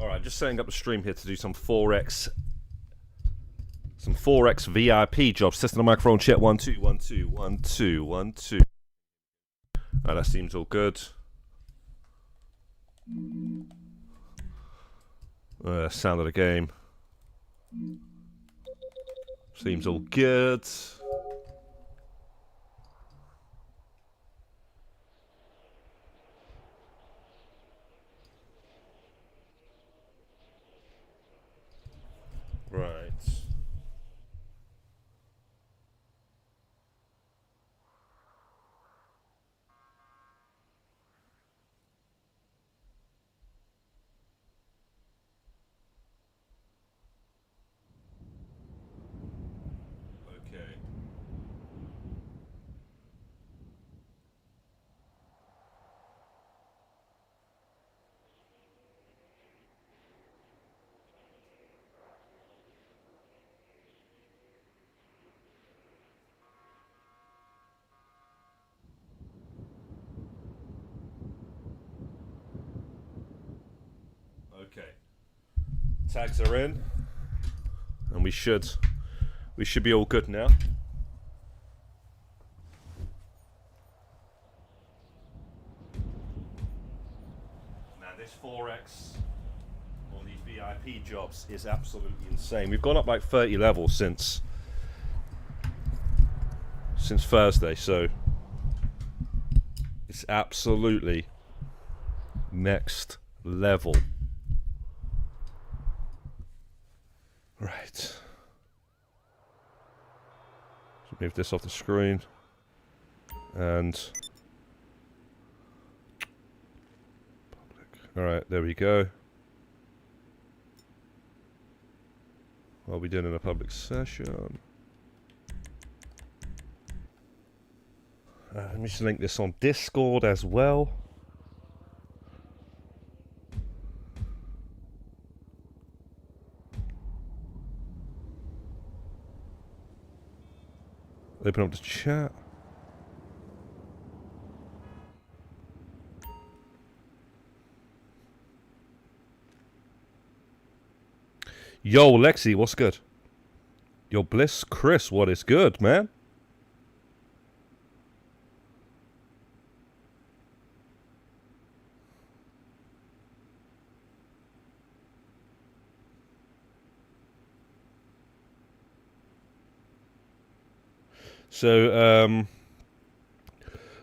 Alright, just setting up the stream here to do some Forex VIP jobs. Testing the microphone, check 1 2 1 2 1 2 1 2. Alright, that seems all good. Sound of the game. Seems all good. Right. Okay. Okay. Tags are in, and we should be all good now. Man, this Forex on these VIP jobs is absolutely insane. We've gone up like 30 levels since Thursday, so it's absolutely next level. Right. Move this off the screen. And alright, there we go. What are we doing in a public session? Let me just link this on Discord as well. Open up the chat. Yo, Lexi, what's good? Yo, Bliss Chris, what is good, man? So,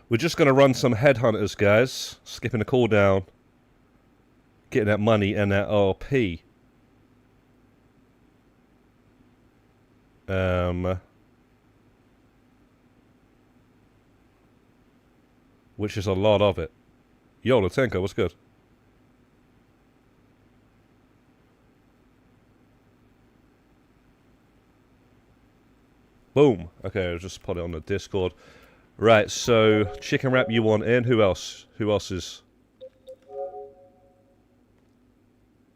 we're just going to run some headhunters, guys. Skipping the cooldown. Getting that money and that RP. Which is a lot of it. Yo, Latenko, what's good? Boom. Okay, I'll just put it on the Discord. Right, so chicken wrap you want in. Who else? Who else is?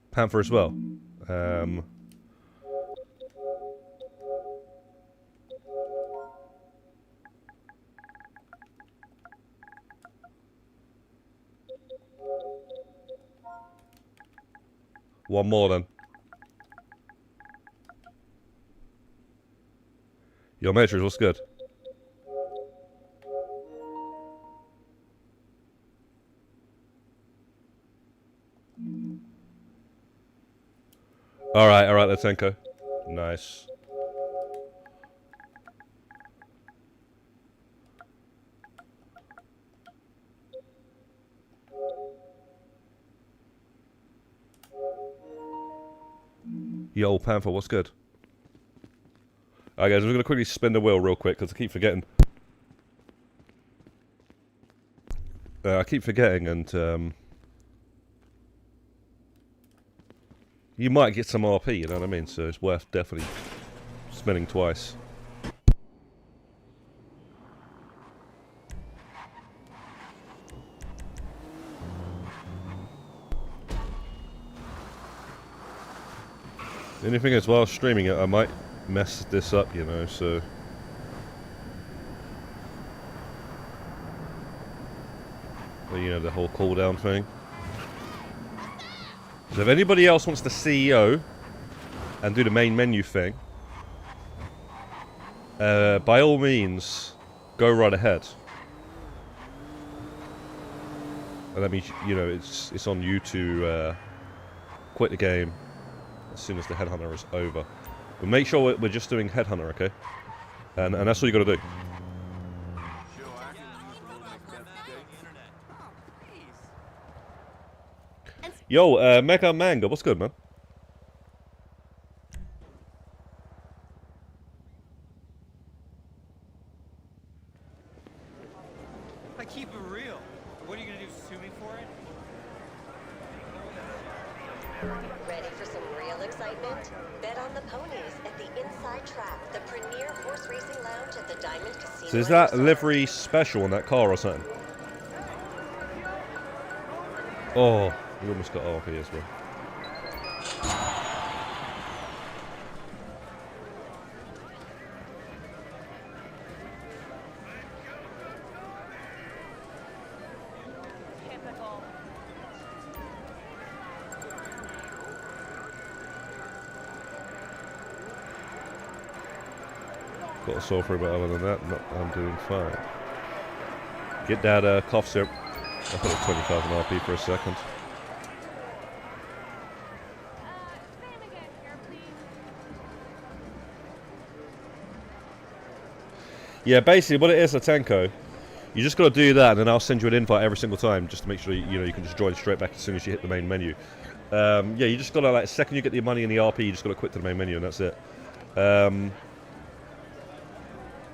Panther as well. One more then. Yo, Matrix, what's good? Alright, Latenko. Nice. Yo, Panther, what's good? Alright guys, we're going to quickly spin the wheel real quick because I keep forgetting. And you might get some RP, you know what I mean? So it's worth definitely spinning twice. The only thing is, while streaming it, I might mess this up, you know, so... Well, you know, the whole cooldown thing. So if anybody else wants the CEO and do the main menu thing, by all means, go right ahead. And that means, you know, it's on you to quit the game as soon as the headhunter is over. But make sure we're just doing headhunter, okay? And that's all you got to do. Yo, Mega Manga, what's good, man? I keep it real. What are you gonna do, sue me for it? Ready for some real excitement? Bet on the ponies at the Inside Track, the premier horse racing lounge at the Diamond Casino. So is that livery special on that car or something? Oh, we almost got off here as well. Got a sore throat, but other than that, I'm doing fine. Get that cough syrup. I thought it was 20,000 RP for a second. Yeah, basically what it is, Atenko, you just got to do that, and then I'll send you an invite every single time, just to make sure you can just join straight back as soon as you hit the main menu. Yeah, you just got to, like, the second you get the money in the RP, you just got to quit to the main menu, and that's it.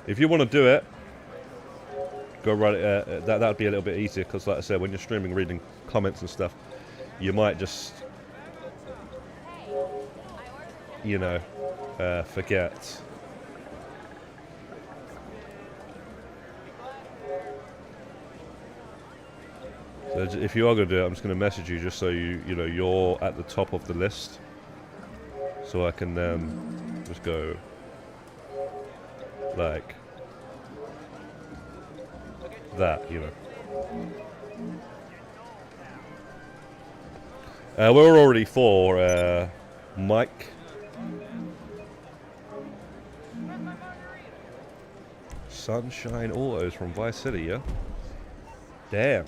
If you want to do it, go right. That would be a little bit easier, because, like I said, when you're streaming, reading comments and stuff, you might just, you know, forget. So if you are going to do it, I'm just going to message you just so you know you're at the top of the list, so I can just go like that, you know. We're already for Mike. Sunshine Autos from Vice City, yeah. Damn.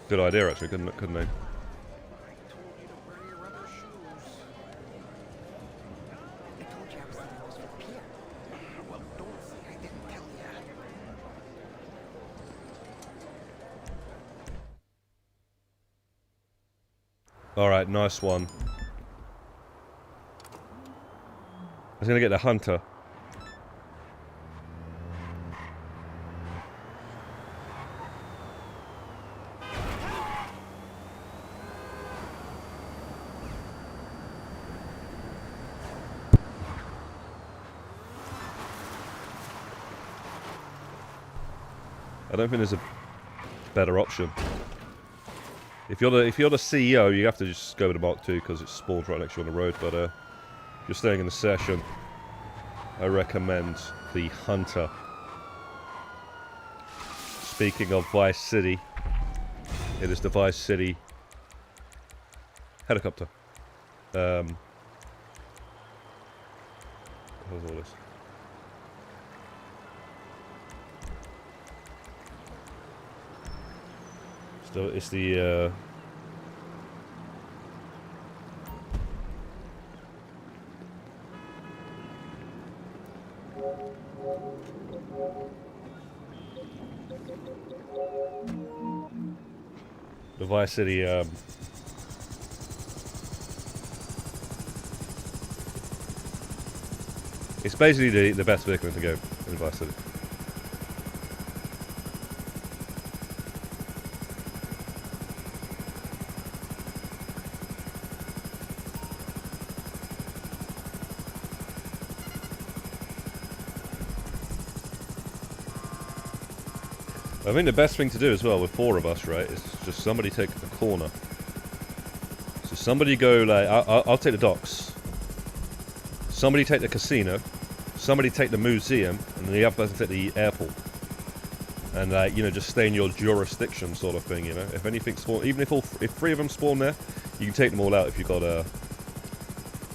Good idea, actually, couldn't they? Alright, nice one. I was gonna get the hunter. I don't think there's a better option. If you're the CEO, you have to just go with the Mark II because it spawns right next to you on the road. But if you're staying in the session, I recommend the Hunter. Speaking of Vice City, it is the Vice City helicopter. How's all this? So it's the Vice City it's basically the best vehicle in the game in Vice City. I think the best thing to do as well with 4 of us, right, is just somebody take the corner. So somebody go like, I'll take the docks. Somebody take the casino. Somebody take the museum, and then the other person take the airport. and like, you know, just stay in your jurisdiction sort of thing, you know. If anything spawn, even if 3 of them spawn there, you can take them all out if you got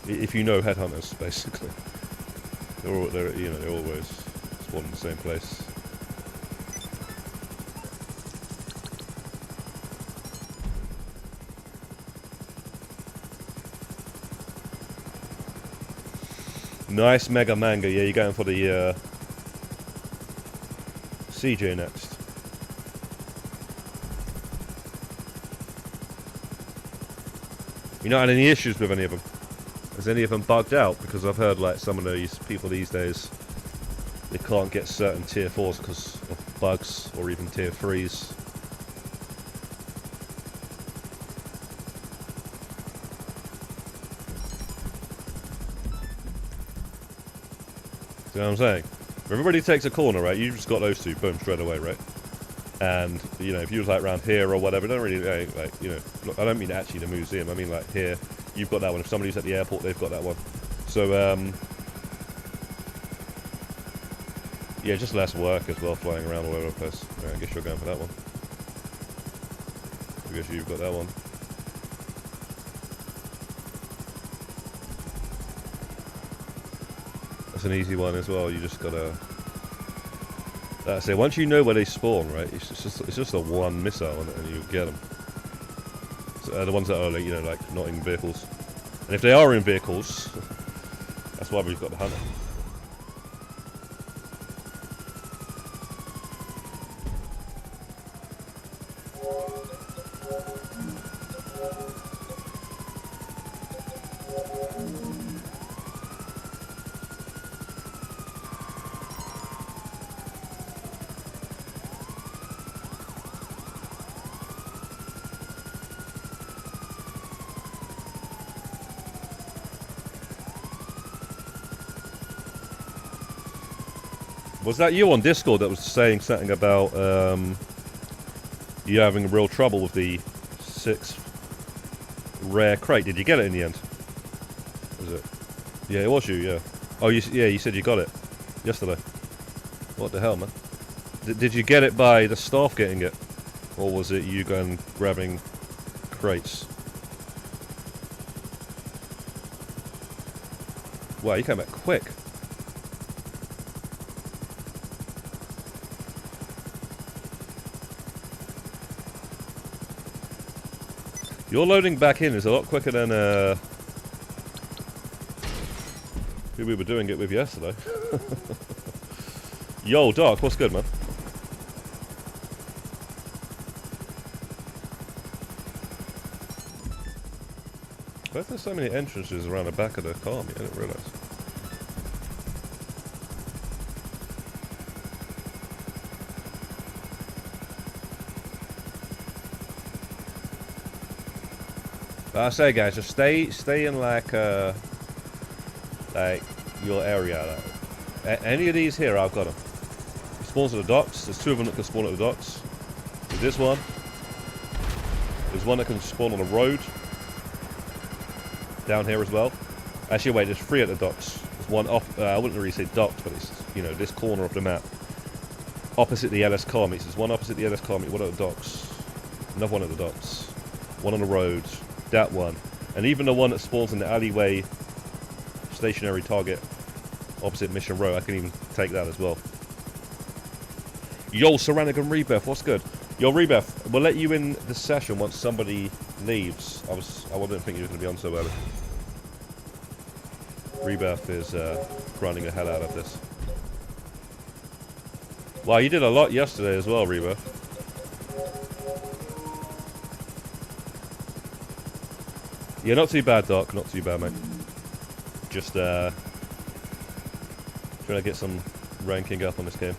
if you know headhunters, basically. They're always spawn in the same place. Nice mega manga. Yeah, you're going for the CJ next. You not had any issues with any of them? Has any of them bugged out? Because I've heard like some of these people these days, they can't get certain tier 4s because of bugs, or even tier 3s. You know what I'm saying? If everybody takes a corner, right, you just got those 2, boom, straight away, right? And, you know, if you was like around here or whatever, don't really, like, you know, look, I don't mean actually the museum, I mean like here, you've got that one. If somebody's at the airport, they've got that one. So, yeah, just less work as well, flying around all over the place. Right, I guess you're going for that one. I guess you've got that one. That's an easy one as well. You just gotta. That's it. Once you know where they spawn, right? It's just a one missile and you get them. So, the ones that are like, you know, like not in vehicles. And if they are in vehicles, that's why we've got the hunter. Was that you on Discord that was saying something about you having real trouble with the 6th rare crate? Did you get it in the end? Was it? Yeah, it was you. Yeah. Oh, yeah. You said you got it yesterday. What the hell, man? Did you get it by the staff getting it, or was it you going grabbing crates? Wow, you came back quick. Your loading back in is a lot quicker than who we were doing it with yesterday. Yo, Dark, what's good, man? Why is there so many entrances around the back of the car? I didn't realise. I say, guys, just stay in like your area. Any of these here, I've got them. It spawns at the docks. There's 2 of them that can spawn at the docks. There's this one. There's one that can spawn on the road. Down here as well. Actually, wait, there's 3 at the docks. There's one off. I wouldn't really say docks, but it's, you know, this corner of the map, opposite the LS car meets. There's one opposite the LS car meet. One at the docks. Another one at the docks. One on the road. That one, and even the one that spawns in the alleyway stationary target opposite Mission Row, I can even take that as well. Yo, Ceramic and Rebeth, what's good? Yo, Rebeth, we'll let you in the session once somebody leaves. I didn't think you were going to be on so early. Rebeth is grinding the hell out of this. Wow, you did a lot yesterday as well, Rebeth. Yeah, not too bad, Doc. Not too bad, mate. Just trying to get some ranking up on this game.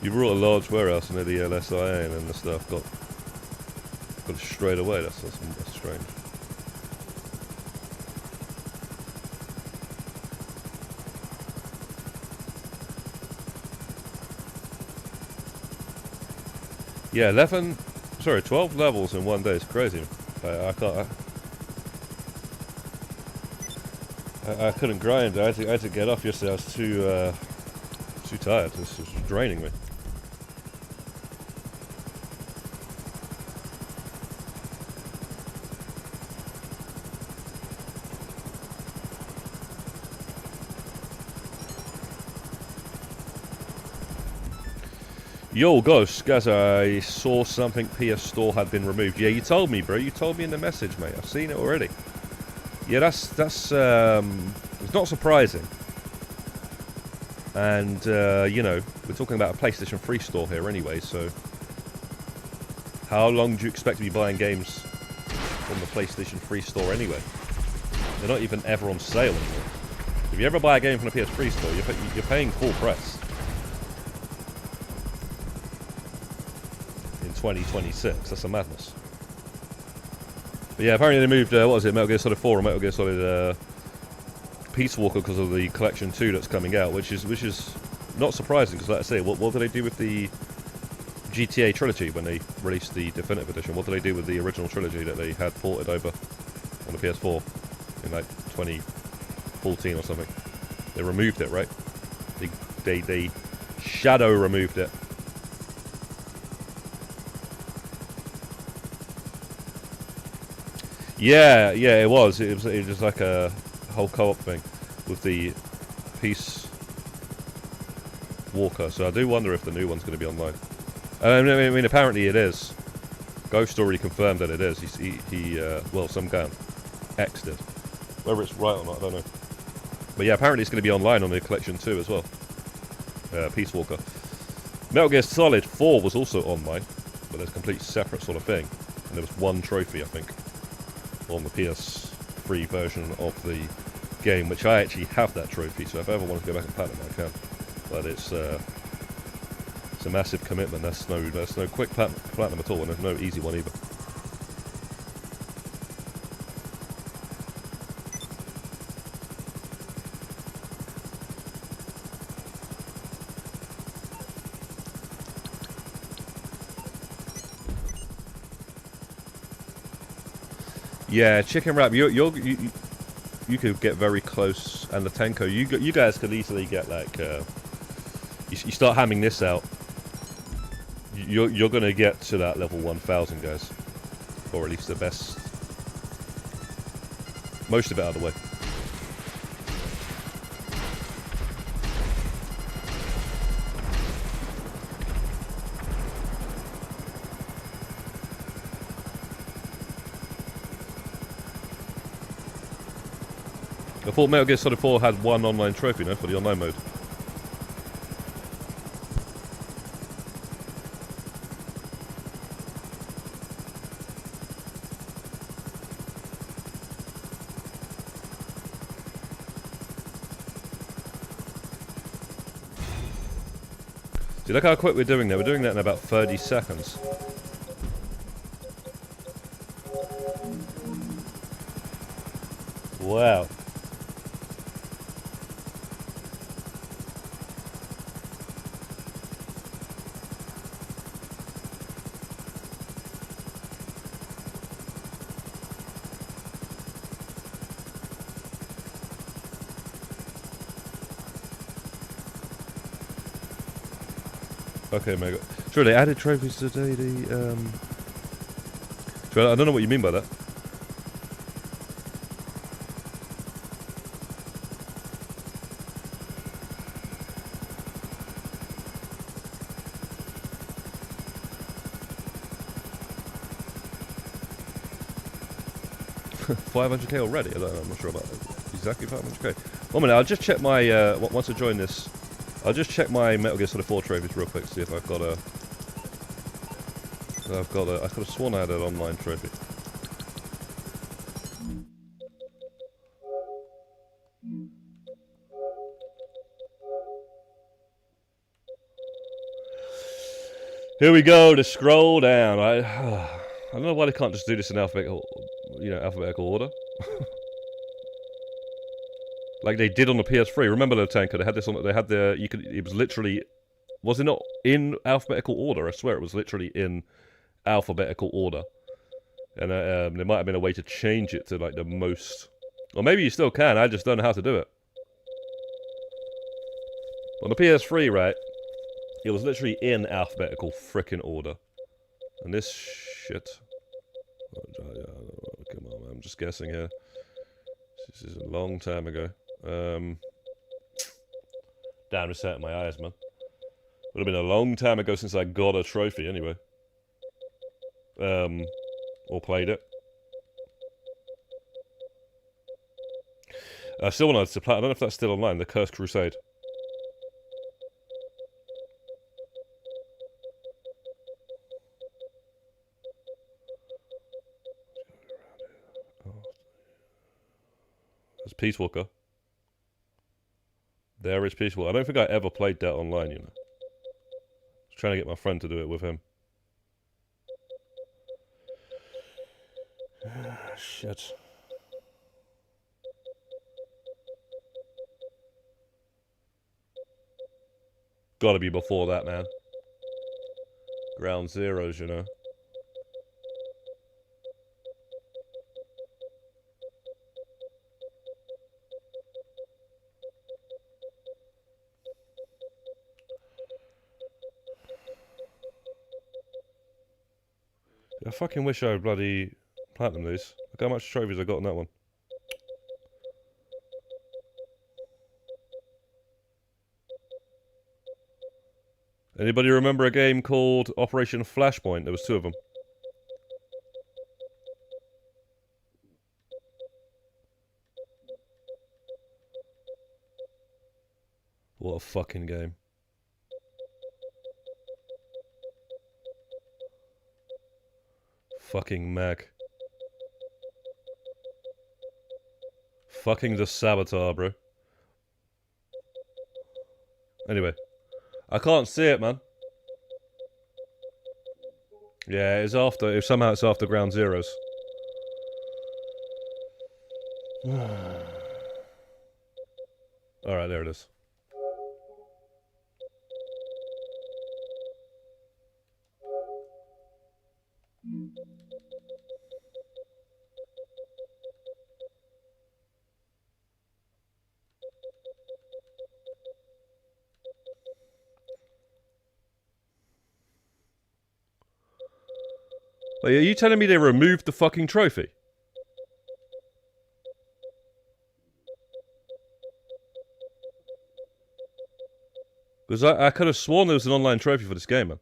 You brought a large warehouse near the LSIA and then the stuff got straight away. That's strange. Yeah, 12 levels in one day is crazy. I can't. I couldn't grind. I had to get off yesterday. I was too tired. This was draining me. Yo, Ghost, guys, I saw something PS Store had been removed. Yeah, you told me, bro. You told me in the message, mate. I've seen it already. Yeah, that's it's not surprising. And, you know, we're talking about a PlayStation 3 store here anyway, so how long do you expect to be buying games from the PlayStation 3 store anyway? They're not even ever on sale anymore. If you ever buy a game from the PS3 store, you're paying full price. In 2026, that's a madness. But yeah, apparently they moved, what was it, Metal Gear Solid 4 or Metal Gear Solid Peace Walker because of the Collection 2 that's coming out, which is not surprising, because like I say, what did they do with the GTA trilogy when they released the Definitive Edition? What did they do with the original trilogy that they had ported over on the PS4 in like 2014 or something? They removed it, right? They shadow removed it. Yeah, it was. It was like a whole co-op thing with the Peace Walker. So I do wonder if the new one's going to be online. I mean, apparently it is. Ghost already confirmed that it is. Well, some guy on X did. Whether it's right or not, I don't know. But yeah, apparently it's going to be online on the Collection 2 as well. Peace Walker. Metal Gear Solid 4 was also online, but there's a complete separate sort of thing. And there was one trophy, I think, on the PS3 version of the game, which I actually have that trophy, so if I ever want to go back and platinum, I can. But it's a massive commitment. There's no quick platinum at all, and there's no easy one either. Yeah, Chicken Wrap, you could get very close, and the Tenko, you guys could easily get like, you start hamming this out, you're gonna get to that level 1000, guys, or at least the best, most of it out of the way. I thought Metal Gear Solid 4 had one online trophy, no, for the online mode. See, look how quick we're doing that. We're doing that in about 30 seconds. Wow. Okay, Mega. Sure, they added trophies today. Sure, I don't know what you mean by that. $500k already? I'm not sure about exactly 500k. 1 minute, I'll just check my, once I join this, I'll just check my Metal Gear Solid 4 trophies real quick, see if I've got a... I could have sworn I had an online trophy. Here we go, to scroll down. I don't know why they can't just do this in alphabetical order. Like they did on the PS3. Remember the Tanker? They had this on. They had the. It was literally. Was it not in alphabetical order? I swear it was literally in alphabetical order. And there might have been a way to change it to like the most... Or maybe you still can, I just don't know how to do it. On the PS3, right, it was literally in alphabetical frickin' order. And this shit... Oh, come on, man, I'm just guessing here. This is a long time ago. Damn, it's hurting my eyes, man. Would have been a long time ago since I got a trophy, anyway. Or played it. I still wanted to play. I don't know if that's still online. The Cursed Crusade. There's Peace Walker. There is Peace Walker. I don't think I ever played that online, you know. I was trying to get my friend to do it with him. Shit. Gotta be before that, man. Ground Zeroes, you know. I fucking wish I bloody platinum these. Look how much trophies I got on that one. Anybody remember a game called Operation Flashpoint? There was 2 of them. What a fucking game. Fucking Mag. Fucking the Saboteur, bro. Anyway. I can't see it, man. Yeah, it's after... If somehow it's after Ground Zeroes. Alright, there it is. Wait, are you telling me they removed the fucking trophy? Because I could have sworn there was an online trophy for this game, man.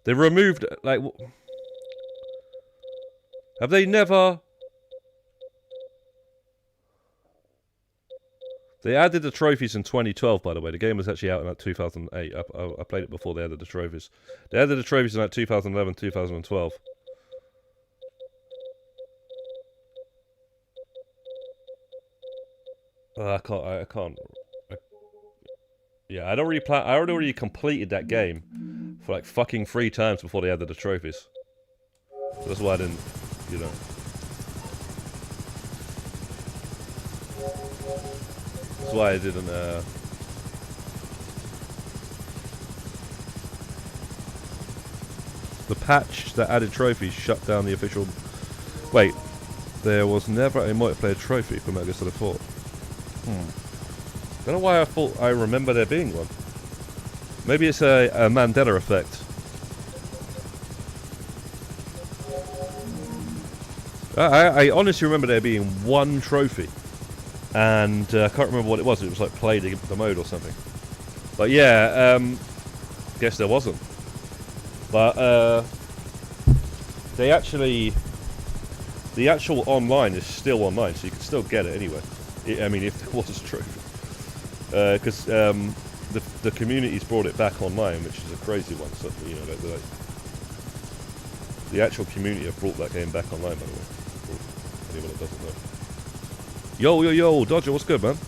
They removed, like... Have they never... They added the trophies in 2012, by the way. The game was actually out in like 2008. I played it before they added the trophies. They added the trophies in like 2011, 2012. I can't. Yeah, I already completed that game for like fucking 3 times before they added the trophies. So that's why I didn't, you know. That's why I didn't, The patch that added trophies shut down the official... Wait. There was never a multiplayer trophy for Metal Gear Solid 4. Don't know why I thought I remember there being one. Maybe it's a Mandela effect. I honestly remember there being one trophy. And I can't remember what it was. It was like play the mode or something. But yeah, guess there wasn't. But they actually, the actual online is still online, so you can still get it anyway. I mean, if there was a trophy, because the community's brought it back online, which is a crazy one. So you know, the actual community have brought that game back online, by the way. For anyone that doesn't know. Yo, Dodger, what's good, man?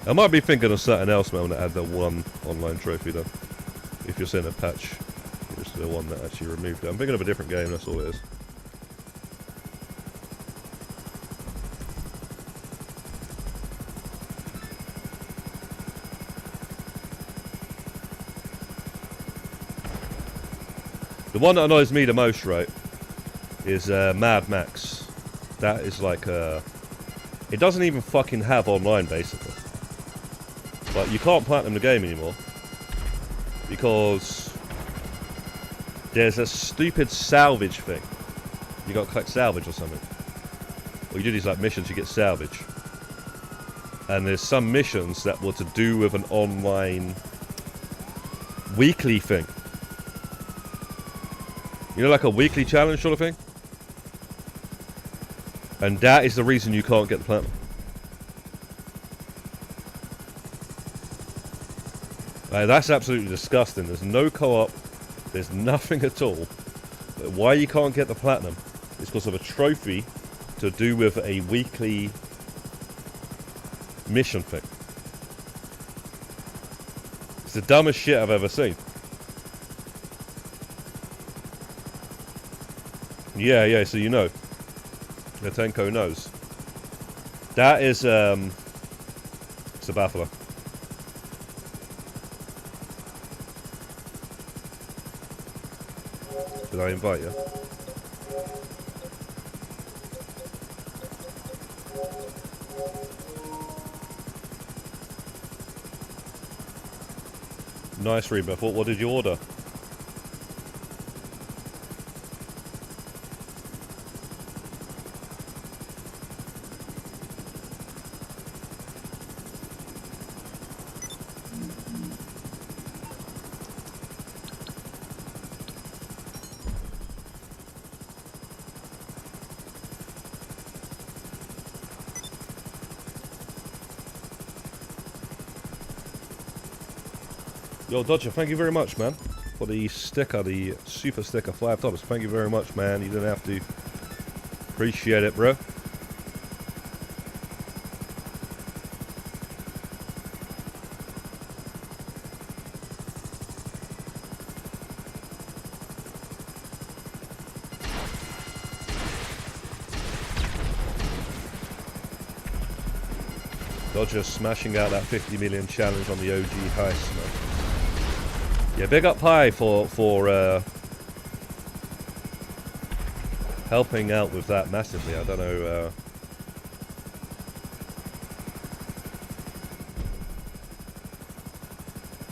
I might be thinking of something else, man, when I add that one online trophy, though. If you're saying a patch the one that actually removed it. I'm thinking of a different game, that's all it is. The one that annoys me the most, right, is Mad Max. That is like it doesn't even fucking have online, basically. But you can't platinum the game anymore because there's a stupid salvage thing. You got to collect salvage or something. Or you do these like missions, you get salvage. And there's some missions that were to do with an online weekly thing. You know, like a weekly challenge sort of thing? And that is the reason you can't get the platinum. That's absolutely disgusting. There's no co-op. There's nothing at all. But why you can't get the platinum is because of a trophy to do with a weekly mission thing. It's the dumbest shit I've ever seen. Yeah, so you know. Natenko knows. That is, it's a baffler. Did I invite you? Nice, Rebeth. What did you order? Yo, Dodger, thank you very much, man, for the sticker, the super sticker, $5. Thank you very much, man. You didn't have to. Appreciate it, bro. Dodger smashing out that 50 million challenge on the OG heist, man. Yeah, big up Pi for helping out with that massively. I don't know.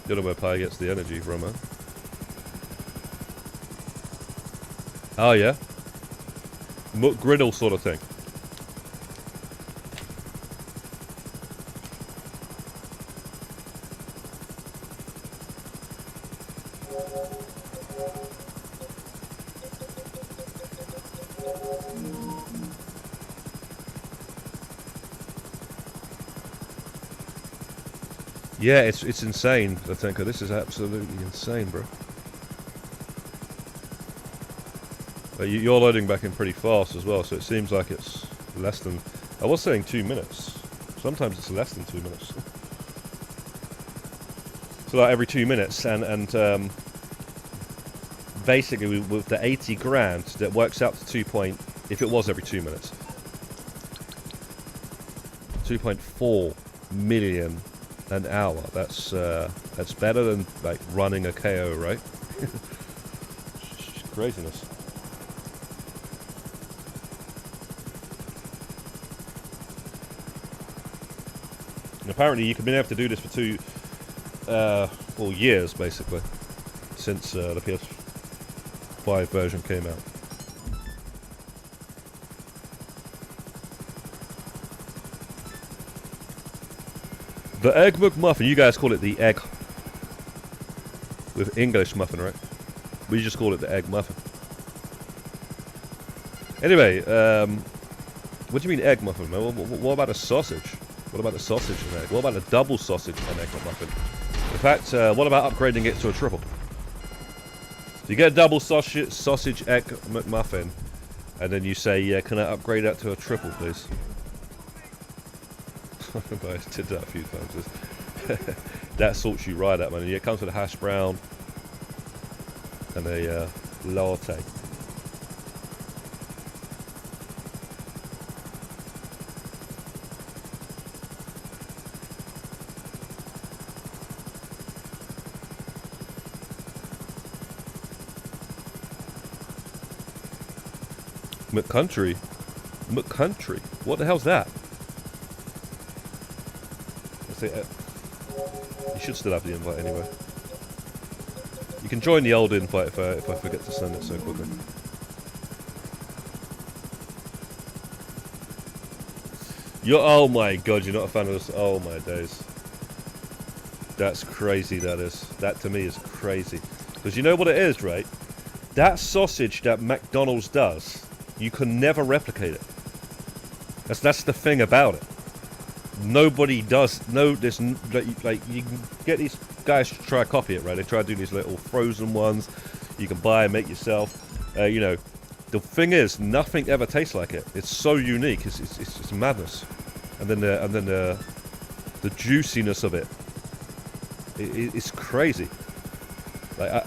Don't know where Pi gets the energy from, huh? Oh yeah, griddle sort of thing. Yeah, it's insane, Latenko. This is absolutely insane, bro. You're loading back in pretty fast as well, so it seems like it's less than... I was saying 2 minutes. Sometimes it's less than 2 minutes. So like every 2 minutes, and basically with the 80 grand, that works out to if it was every 2 minutes, 2.4 million an hour. That's better than like running a KO, right? Craziness. And apparently you've been able to do this for years, basically, since the PS5 version came out. The Egg McMuffin, you guys call it the egg with English muffin, right? We just call it the egg muffin. Anyway, what do you mean egg muffin, man? What about a sausage? What about the sausage and egg? What about a double sausage and egg McMuffin? In fact, what about upgrading it to a triple? So you get a double sausage egg McMuffin, and then you say, yeah, can I upgrade that to a triple, please? I did that a few times. That sorts you right out, man. Yeah, it comes with a hash brown. and a latte. McCountry? McCountry? What the hell's that? You should still have the invite anyway. You can join the old invite if I forget to send it so quickly. Oh my god, you're not a fan of this? Oh my days. That's crazy, that is. That to me is crazy. Because you know what it is, right? That sausage that McDonald's does, you can never replicate it. That's the thing about it. Nobody does. No, there's like you can get these guys to try to copy it, right? They try to do these little frozen ones. You can buy and make yourself. You know, the thing is, nothing ever tastes like it. It's so unique. It's madness. And then the juiciness of it. It's crazy. Like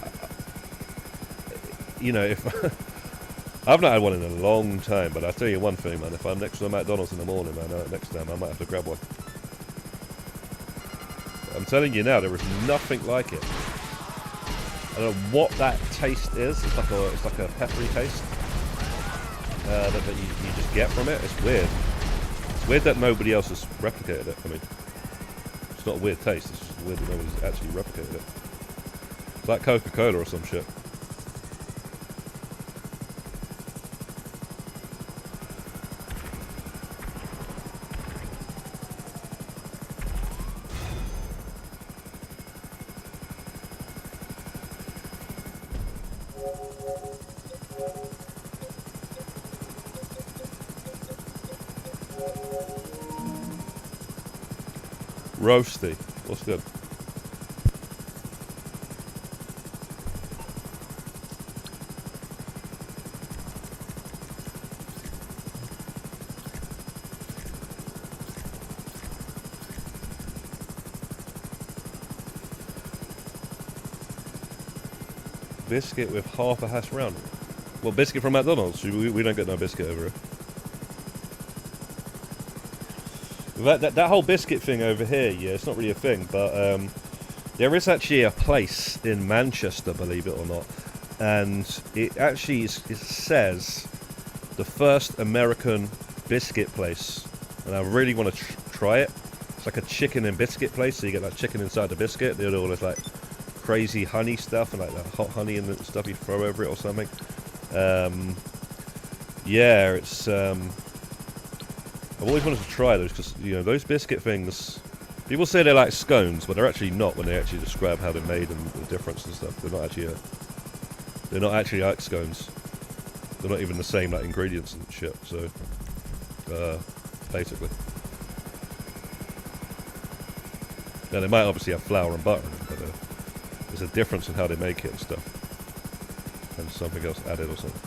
you know, if I've not had one in a long time, but I'll tell you one thing, man. If I'm next to a McDonald's in the morning, man, next time I might have to grab one. I'm telling you now, there is nothing like it. I don't know what that taste is. It's like a peppery taste that you just get from it. It's weird. It's weird that nobody else has replicated it. I mean, it's not a weird taste. It's just weird that nobody's actually replicated it. It's like Coca-Cola or some shit. Roasty. What's good? Biscuit with half a hash brown. Well, biscuit from McDonald's. We don't get no biscuit over here. That whole biscuit thing over here, yeah, it's not really a thing, but there is actually a place in Manchester, believe it or not, and it actually it says the first American biscuit place, and I really want to try it. It's like a chicken and biscuit place, so you get that chicken inside the biscuit. They do all this like crazy honey stuff and like the hot honey and the stuff you throw over it or something. Yeah, it's I've always wanted to try those because, you know, those biscuit things, people say they're like scones, but they're actually not when they actually describe how they're made and the difference and stuff. They're not actually like scones. They're not even the same like ingredients and shit. So, basically, now they might obviously have flour and butter in it, but there's a difference in how they make it and stuff, and something else added or something.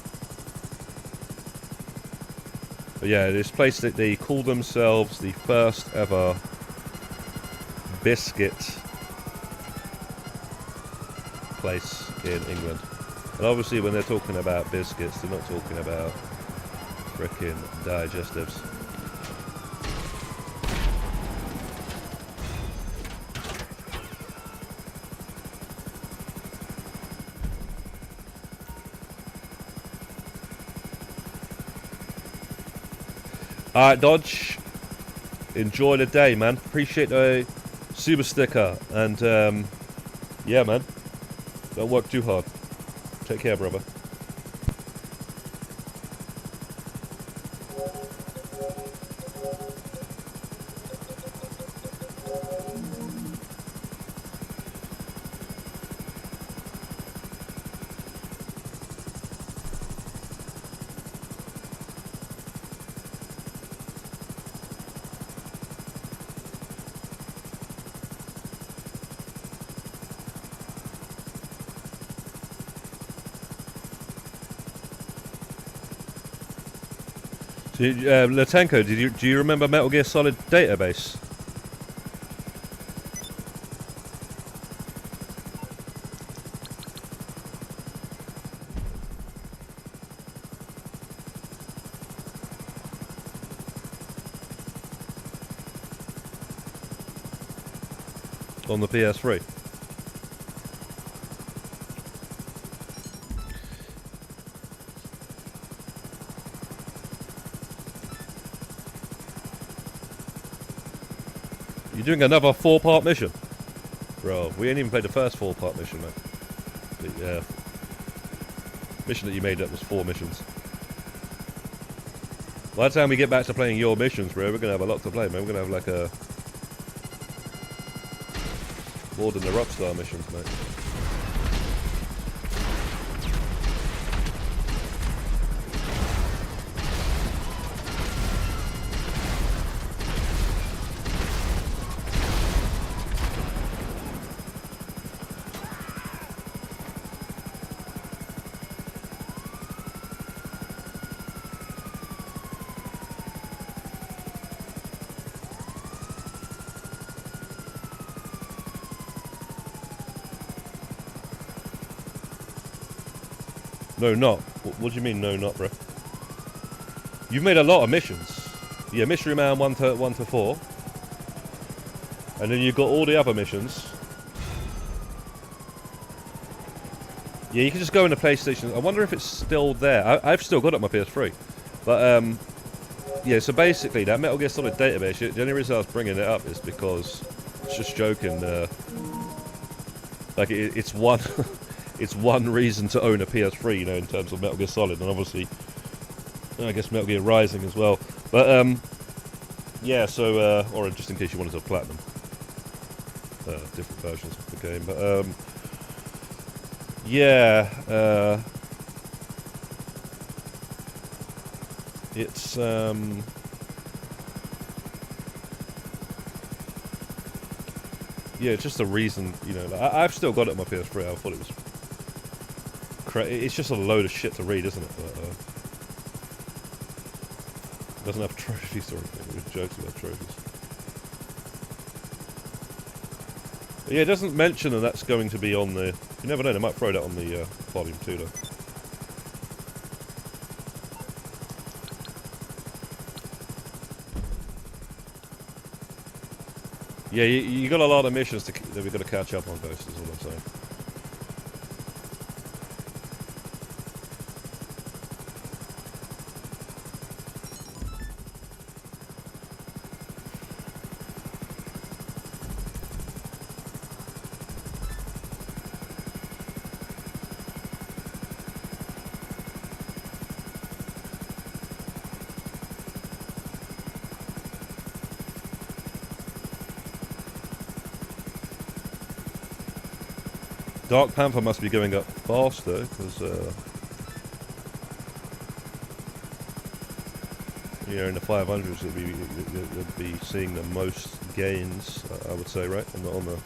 But yeah, this place that they call themselves the first ever biscuit place in England. And obviously when they're talking about biscuits, they're not talking about frickin' digestives. Alright, Dodge. Enjoy the day, man. Appreciate the super sticker. And, yeah, man. Don't work too hard. Take care, brother. Latenko, do you remember Metal Gear Solid Database? on the PS3. You're doing another 4-part mission? Bro, we ain't even played the first 4-part mission, man. The mission that you made up was 4 missions. By the time we get back to playing your missions, bro, we're gonna have a lot to play, man. We're gonna have like a... more than the Rockstar missions, mate. No, not. What do you mean, no, not, bro? You've made a lot of missions. Yeah, Mystery Man 1 to 4. And then you've got all the other missions. Yeah, you can just go into PlayStation. I wonder if it's still there. I've still got it on my PS3. But, yeah, so basically, that Metal Gear Solid database, the only reason I was bringing it up is because, it's just joking, like, it's one... It's one reason to own a PS3, you know, in terms of Metal Gear Solid, and obviously, I guess Metal Gear Rising as well. But, yeah, so, or just in case you wanted to platinum, different versions of the game. But, yeah, it's, yeah, it's just a reason, you know. Like, I've still got it on my PS3. I thought it was. It's just a load of shit to read, isn't it? But, it doesn't have trophies or anything. It jokes about trophies. But yeah, it doesn't mention that that's going to be on the... You never know, they might throw that on the Volume 2 though. Yeah, you got a lot of missions that we've got to catch up on, Ghost, is all I'm saying. Dark Panther must be going up faster, because, you know, in the 500s you'll be seeing the most gains, I would say, right, on the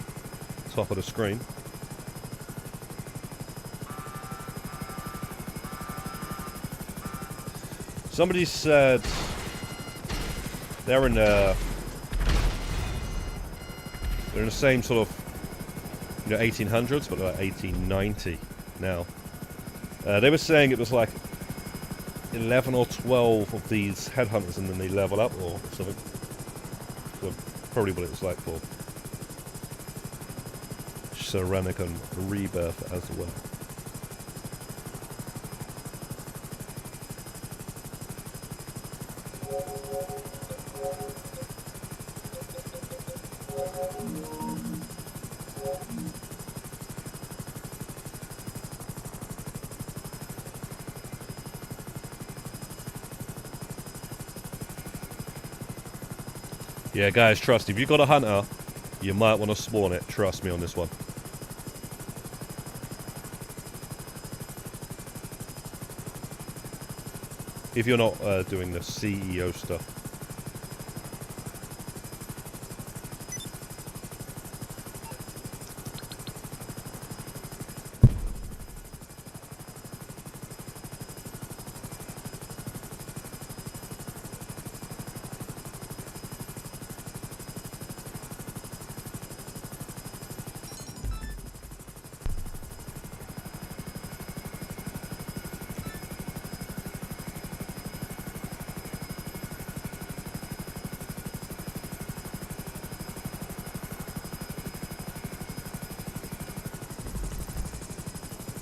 top of the screen. Somebody said they're in the same sort of, you know, 1800s, but like 1890 now. They were saying it was like 11 or 12 of these headhunters, and then they level up or something. So probably what it was like for Ceramic and Rebirth as well. Yeah, guys, trust. If you've got a hunter, you might want to spawn it. Trust me on this one. If you're not doing the CEO stuff.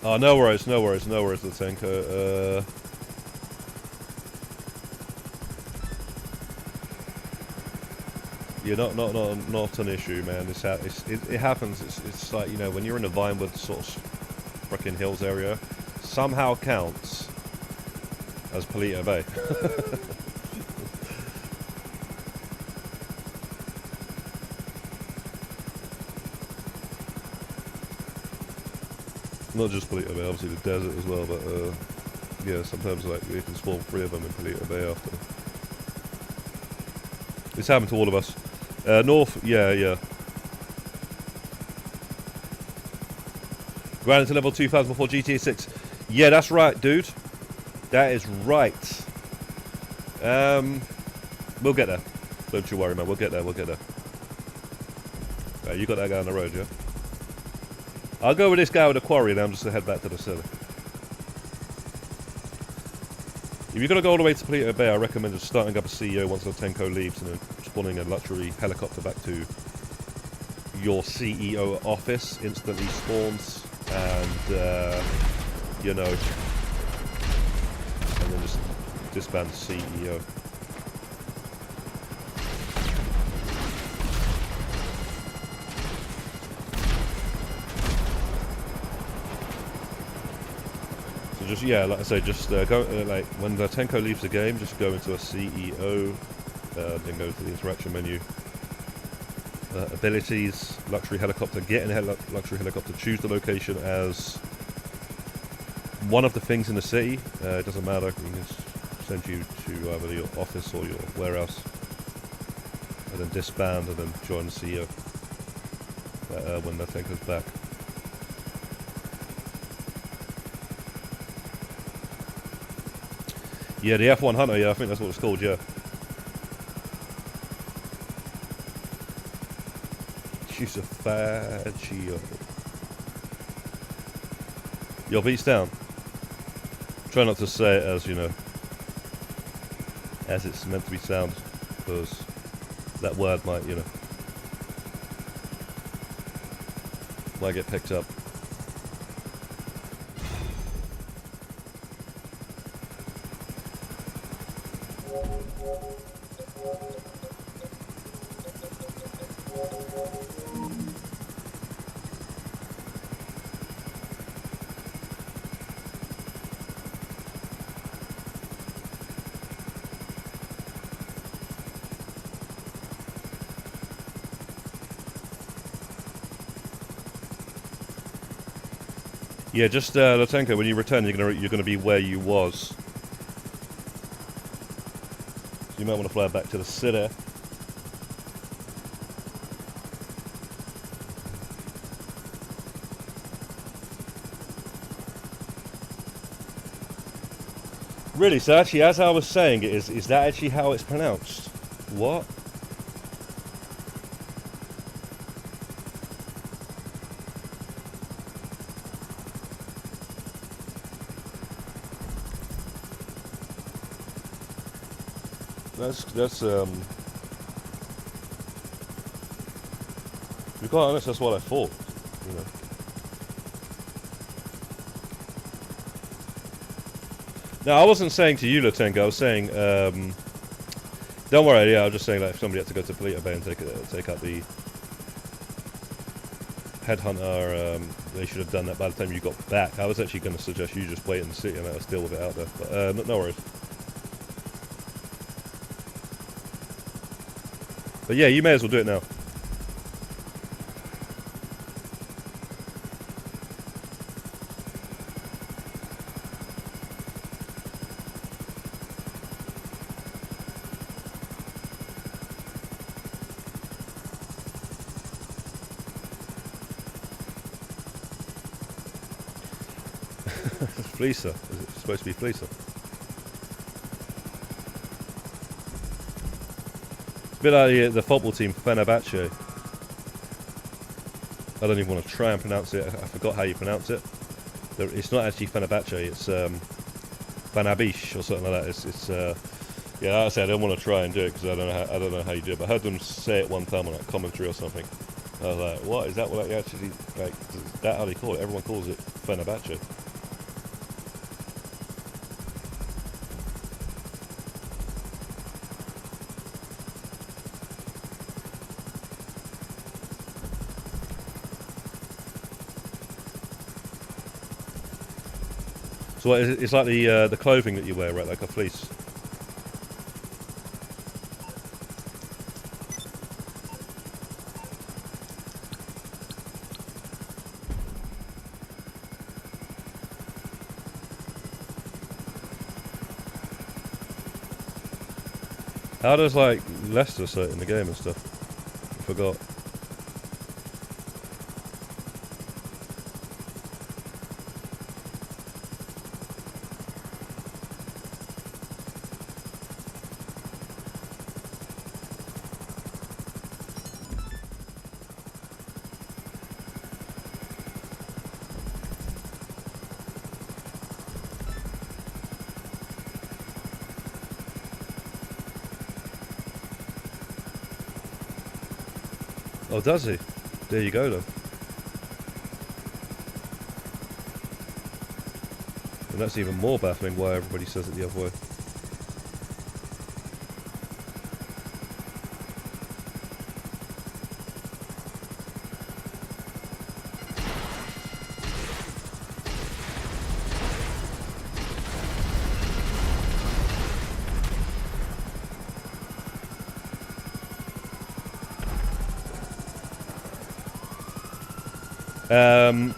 Oh, no worries, no worries, no worries, Latenko. Yeah, not an issue, man. It happens. It's like, you know, when you're in the Vinewood sort of freaking hills area, somehow counts as Polito Bay. Not just Polito Bay, obviously the desert as well, but yeah, sometimes like you can spawn 3 of them in Polito Bay after. It's happened to all of us. North, yeah. Grinding to level 2000 before GTA 6. Yeah, that's right, dude. That is right. We'll get there. Don't you worry, man. We'll get there. Right, you got that guy on the road, yeah? I'll go with this guy with the quarry and I'm just going to head back to the city. If you're going to go all the way to Polito Bay, I recommend just starting up a CEO once Latenko leaves and then spawning a luxury helicopter back to your CEO office. Instantly spawns and, you know, and then just disband the CEO. Just, yeah, like I say, just go, like, when Latenko leaves the game, just go into a CEO, then go to the interaction menu, abilities, luxury helicopter, get in a luxury helicopter, choose the location as one of the things in the city, it doesn't matter, we can just send you to either your office or your warehouse, and then disband and then join the CEO when Latenko's back. Yeah, the F1 Hunter, yeah, I think that's what it's called, yeah. She's a Faggio. Your beat's down. Try not to say it as, you know, as it's meant to be sound, because that word might, you know, might get picked up. Yeah, just Latenko, when you return, you're gonna be where you was. So you might want to fly back to the city. Really, so actually, as I was saying, is that actually how it's pronounced? What? That's to be quite honest, that's what I thought, you know. No, I wasn't saying to you, Latenko, I was saying, don't worry, yeah, I was just saying that if somebody had to go to Polito Bay and take out the headhunter, they should have done that by the time you got back. I was actually going to suggest you just wait in the city and let us deal with it out there, but no worries. But yeah, you may as well do it now. Fleecer. Is it supposed to be Fleecer? It's a bit like the football team, Fenerbahce. I don't even want to try and pronounce it. I forgot how you pronounce it. It's not actually Fenerbahce. It's Fenerbahce or something like that. It's yeah. Like I said, I don't want to try and do it because I don't know how you do it. But I heard them say it one time on a commentary or something. I was like, what? Is that what they actually, like, is that how they call it? Everyone calls it Fenerbahce. So what, it's like the clothing that you wear, right? Like a fleece. How does like Leicester sit in the game and stuff? I forgot. Oh, does he? There you go then. And that's even more baffling why everybody says it the other way.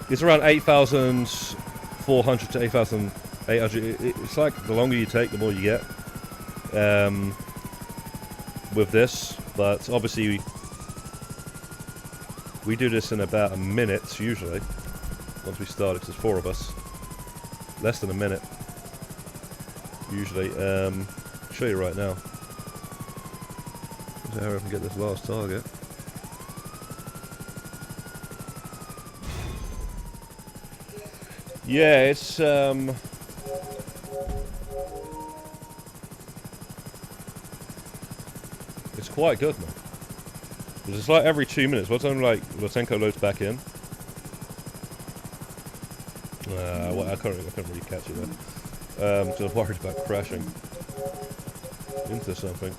It's around 8,400 to 8,800. It's like the longer you take, the more you get with this. But obviously, we do this in about a minute usually. Once we start, because there's 4 of us, less than a minute usually. I'll show you right now. Let's see how I can get this last target. Yeah, it's quite good, man. Because it's like every 2 minutes. By the time like Lutenko loads back in, well, I couldn't really catch it there. Because I was worried about crashing into something.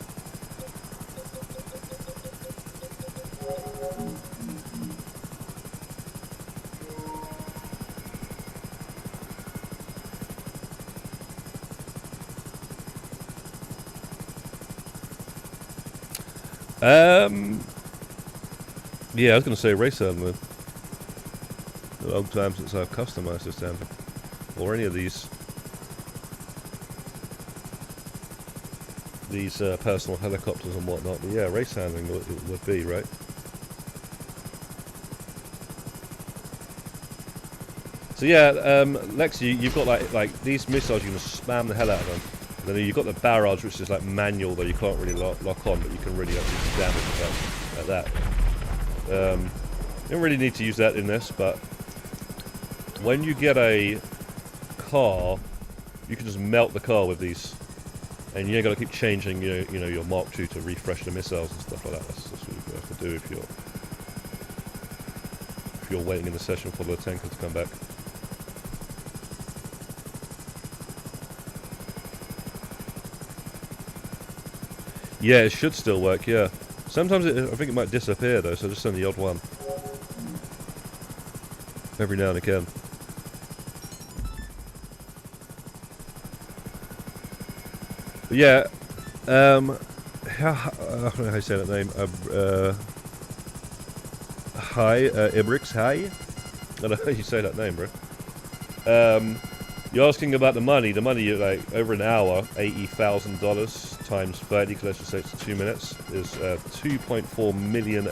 Yeah, I was going to say race element. A long time since I've customized this damn thing. Or any of these personal helicopters and whatnot. But yeah, race handling would be, right? So yeah, Lex, you've got like these missiles, you're going to spam the hell out of them. And then you've got the barrage, which is like manual, though you can't really lock on, but you can really actually do damage at that. You don't really need to use that in this, but when you get a car, you can just melt the car with these, and you ain't got to keep changing, you know, your Mark II to refresh the missiles and stuff like that. That's what you have to do if you're waiting in the session for the tanker to come back. Yeah, it should still work, yeah. Sometimes I think it might disappear though, so just send the odd one. Every now and again. But yeah, I don't know how you say that name. Ibrix, hi? I don't know how you say that name, bro. You're asking about the money. The money, like, over an hour, $80,000 times 30, because let's just say it's 2 minutes, is $2.4 million.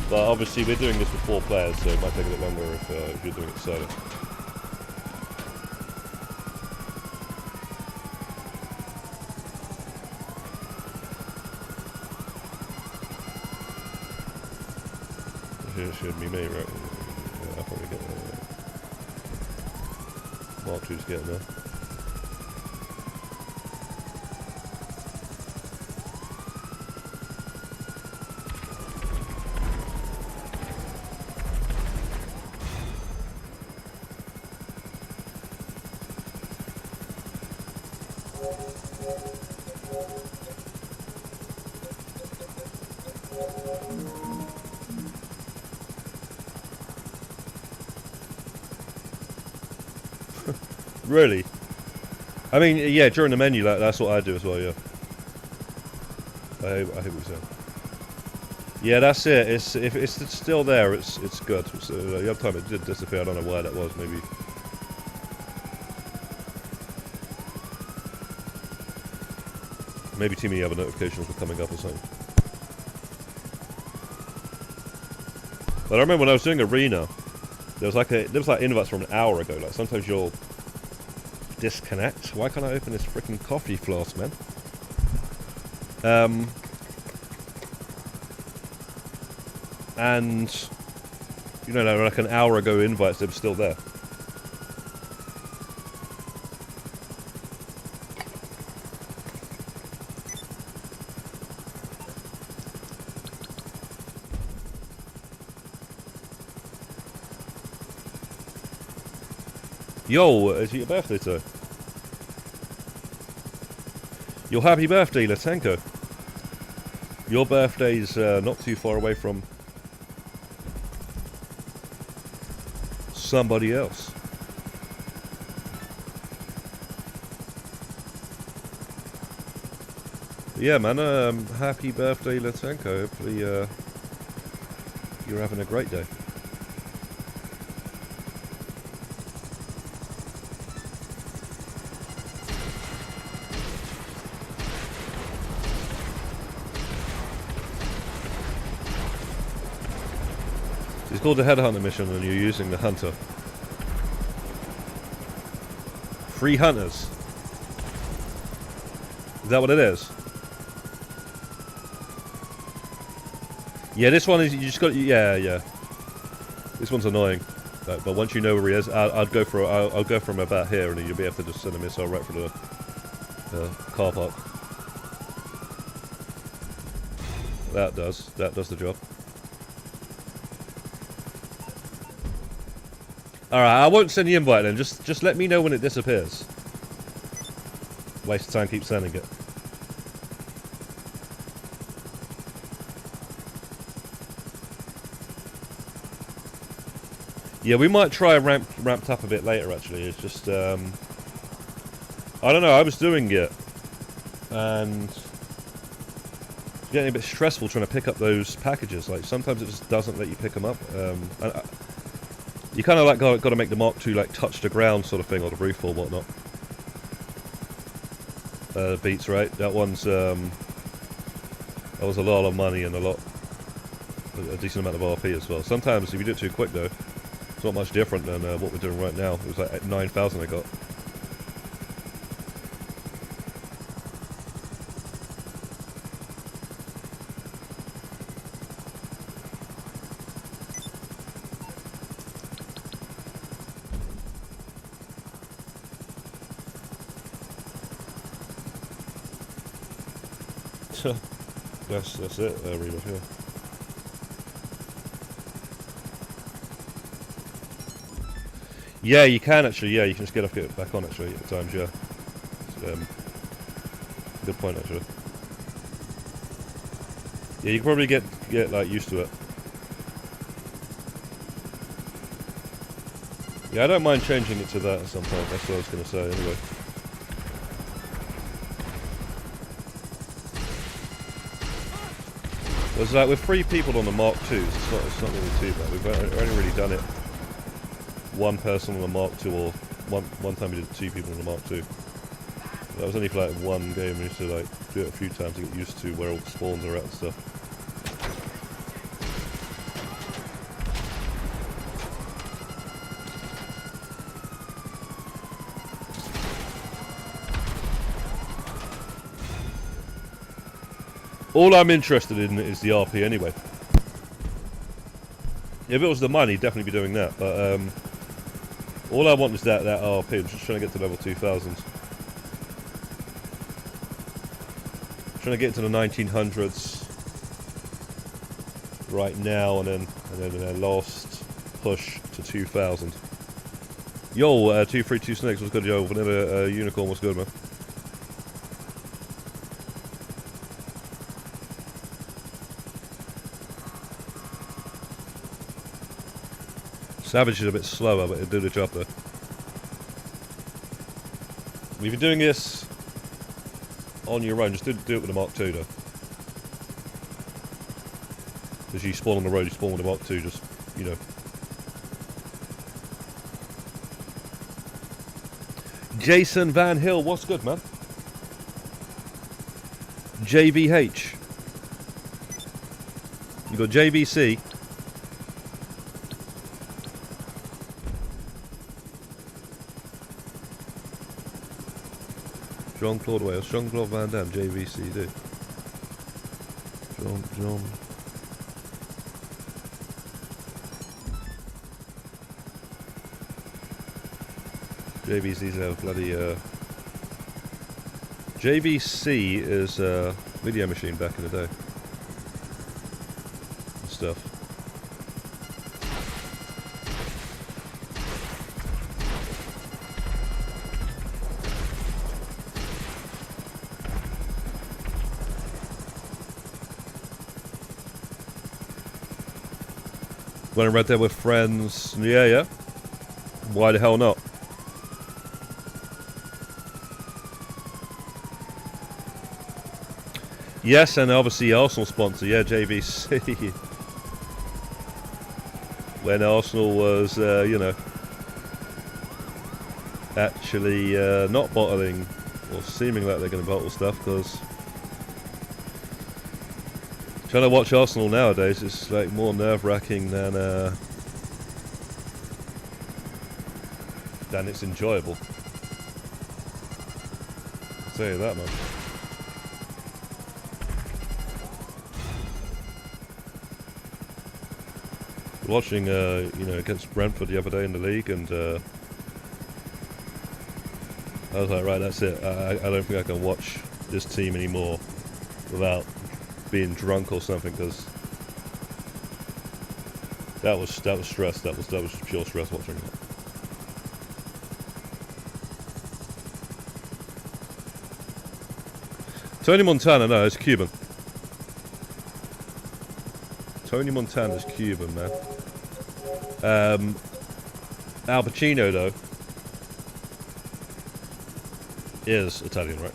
But obviously we're doing this with 4 players, so it might take a bit longer if you're doing it solo. It should be me, right? Yeah, I'll probably get Mark II's getting there. Really? I mean, yeah, during the menu, that's what I do as well, yeah. I hear what you're saying. Yeah, that's it. If it's still there, it's good. So, the other time it did disappear. I don't know why that was. Maybe. Maybe too many other notifications were coming up or something. But I remember when I was doing Arena, there was like invites from an hour ago. Like sometimes you'll disconnect. Why can't I open this freaking coffee flask, man? And you know, like an hour ago invites, they were still there. Yo, is it your birthday today? Your happy birthday, Latenko. Your birthday's not too far away from somebody else. Yeah, man, happy birthday, Latenko. Hopefully you're having a great day. It's called the Headhunter mission and you're using the hunter. Free hunters. Is that what it is? Yeah, this one is, you just got, yeah. This one's annoying. But once you know where he is, I'll go from about here and you'll be able to just send a missile right for the car park. That does the job. Alright, I won't send the invite then, just let me know when it disappears. Waste of time, keep sending it. Yeah, we might try ramped up a bit later actually, it's just, I don't know, I was doing it, and it's getting a bit stressful trying to pick up those packages, like sometimes it just doesn't let you pick them up, you kind of like got to make the Mark II like touch the ground sort of thing, or the roof or whatnot. Beats, right? That one's that was a lot of money and a decent amount of RP as well. Sometimes if you do it too quick though, it's not much different than what we're doing right now. It was like 9,000 I got. That's it, Reba, yeah. Yeah, you can actually, yeah, you can just get back on actually at times, yeah. Good point actually. Yeah, you can probably get like used to it. Yeah, I don't mind changing it to that at some point, that's what I was going to say anyway. There's like with 3 people on the Mark IIs, it's not really too bad. We've only really done it one person on the Mark II, or one time we did 2 people on the Mark II. That was only for like one game. We used to like do it a few times to get used to where all the spawns are at and stuff. All I'm interested in is the RP anyway. If it was the money, definitely be doing that. But all I want is that RP. I'm just trying to get to level 2000. Trying to get to the 1900s right now, and then a last push to 2000. Yo, 232 Snakes was good. Yo, Vanilla Unicorn was good, man. Savage is a bit slower, but it'll do the job though. If you're doing this on your own, just do it with a Mark II though. As you spawn on the road, you spawn with a Mark II, just, you know. Jason Van Hill, what's good, man? JVH. You got JVC. Jean-Claude Wales, Jean-Claude Van Damme, JVC, dude. John. JVC's a bloody, JVC is a video machine back in the day. And stuff. When I read there with friends, yeah. Why the hell not? Yes, and obviously Arsenal sponsor, yeah, JVC. When Arsenal was, you know, actually not bottling, or seeming like they're going to bottle stuff, because trying to watch Arsenal nowadays is like more nerve-wracking than it's enjoyable. I'll tell you that much. Watching, you know, against Brentford the other day in the league, and I was like, right, that's it. I don't think I can watch this team anymore without being drunk or something, because that was stress. That was pure stress watching that. Tony Montana, no, it's Cuban. Tony Montana's Cuban, man. Al Pacino, though, is Italian, right?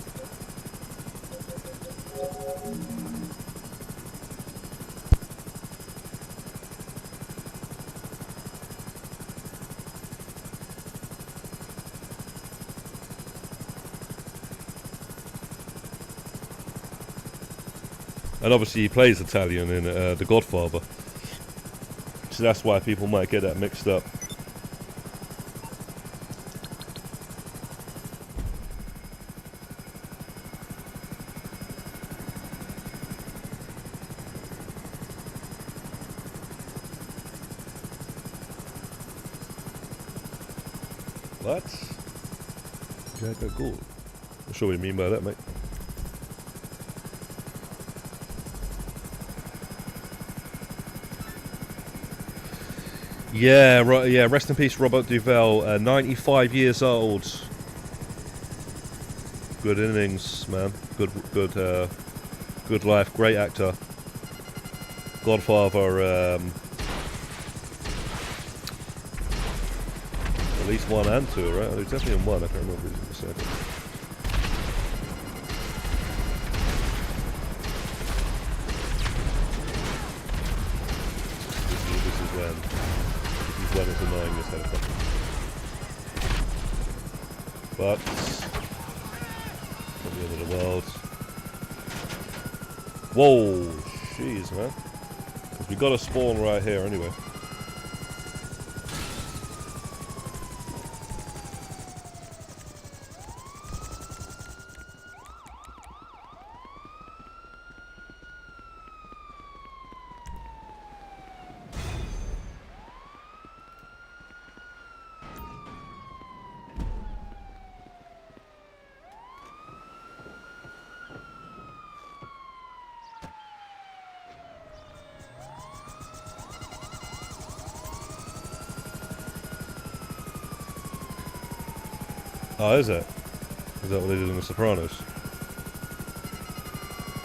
And obviously he plays Italian in The Godfather. So that's why people might get that mixed up. What? Jack Gould. I'm sure what you mean by that, mate. Yeah, right. Yeah, rest in peace, Robert Duvall. 95 years old. Good innings, man. Good life. Great actor. Godfather. At least 1 and 2, right? There's definitely in 1. I can't remember the second. This is when it's annoying this helicopter. But not the end of the world. Whoa, jeez, man. We got a spawn right here anyway. Oh, is it? Is that what they did in The Sopranos?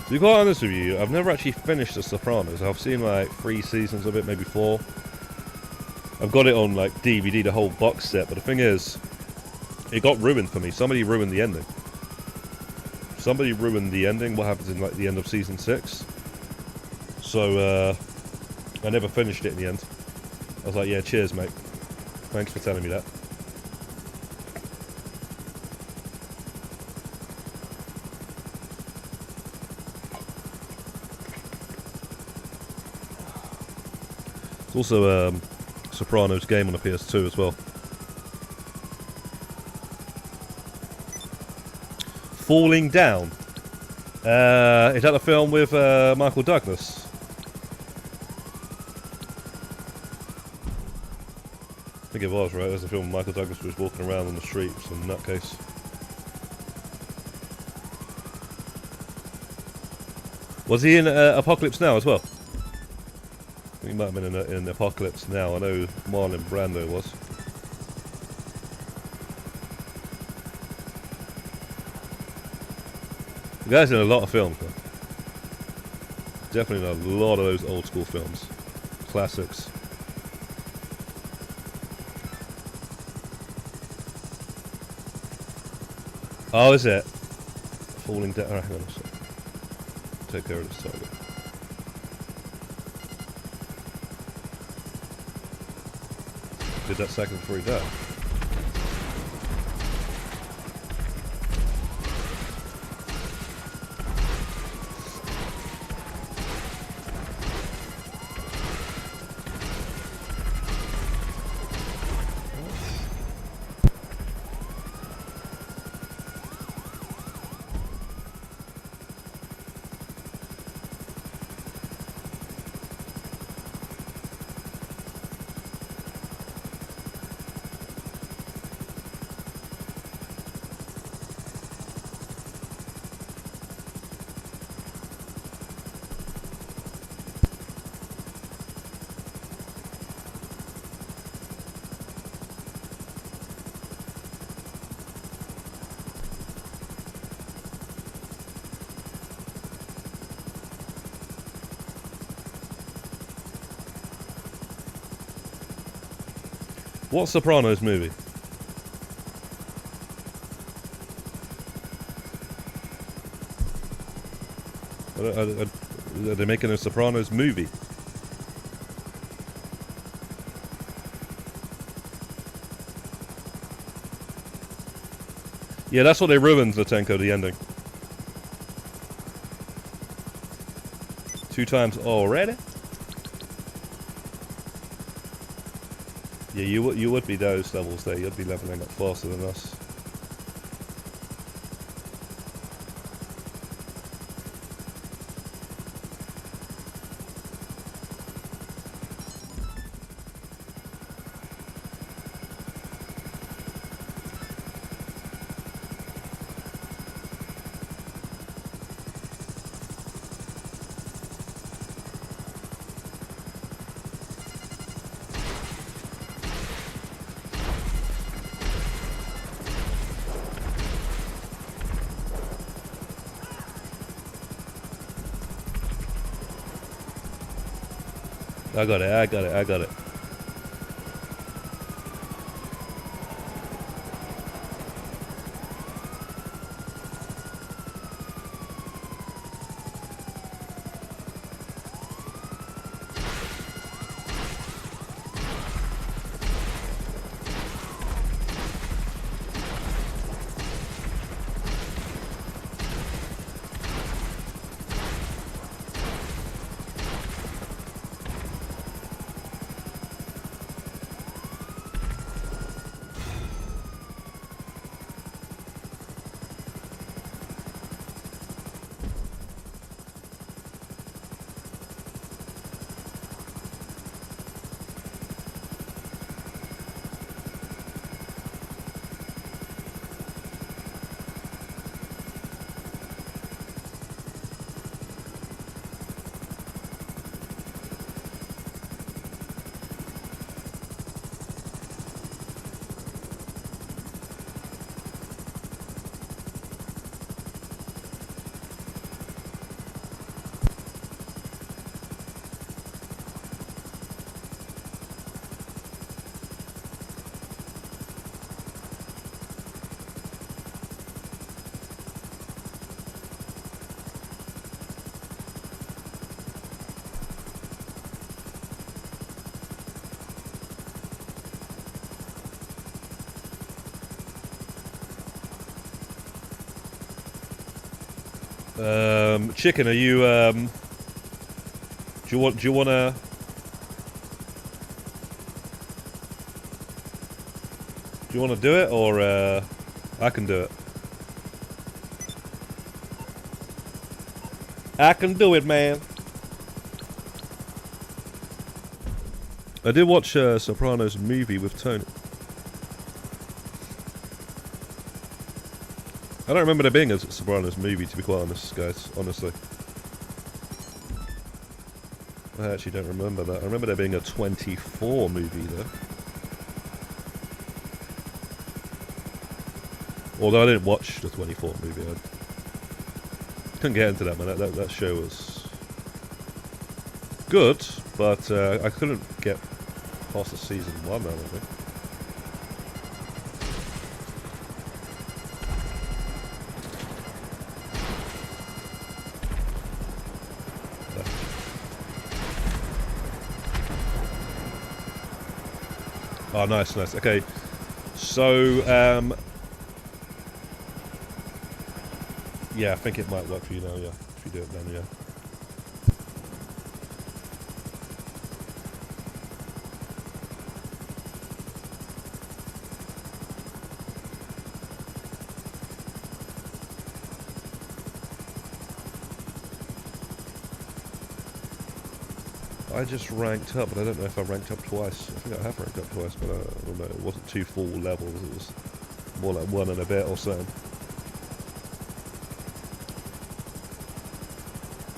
To be quite honest with you, I've never actually finished The Sopranos. I've seen like 3 seasons of it, maybe 4. I've got it on like DVD, the whole box set, but the thing is, it got ruined for me. Somebody ruined the ending. Somebody ruined the ending. What happens in like the end of season 6? So I never finished it in the end. I was like, yeah, cheers, mate. Thanks for telling me that. It's also Sopranos game on the PS2 as well. Falling Down. Is that the film with Michael Douglas? I think it was, right? It was the film Michael Douglas was walking around on the streets in nutcase. Was he in Apocalypse Now as well? He might have been in Apocalypse Now. I know Marlon Brando was. The guy's in a lot of films, though. Definitely in a lot of those old school films. Classics. Oh, is it? Falling Down. Alright, hang on a sec. Take care of this target. Did that second before he died. What Sopranos movie? Are they making a Sopranos movie? Yeah, that's what they ruined, Latenko, the ending. 2 times already? Yeah, you would be those levels there. You'd be leveling up faster than us. I got it. Chicken, are you do you wanna do it, or I can do it? I can do it, man. I did watch Sopranos movie with Tony. I don't remember there being a Sopranos movie, to be quite honest, guys. Honestly, I actually don't remember that. I remember there being a 24 movie though. Although I didn't watch the 24 movie, I couldn't get into that, man. That show was good, but I couldn't get past the season 1, I don't think. Oh, nice, nice. Okay, so yeah, I think it might work for you now. Yeah, if you do it then, yeah. I just ranked up, but I don't know if I ranked up twice. I think I have ranked up twice, but I don't know. It wasn't 2 full levels. It was more like 1 and a bit or so.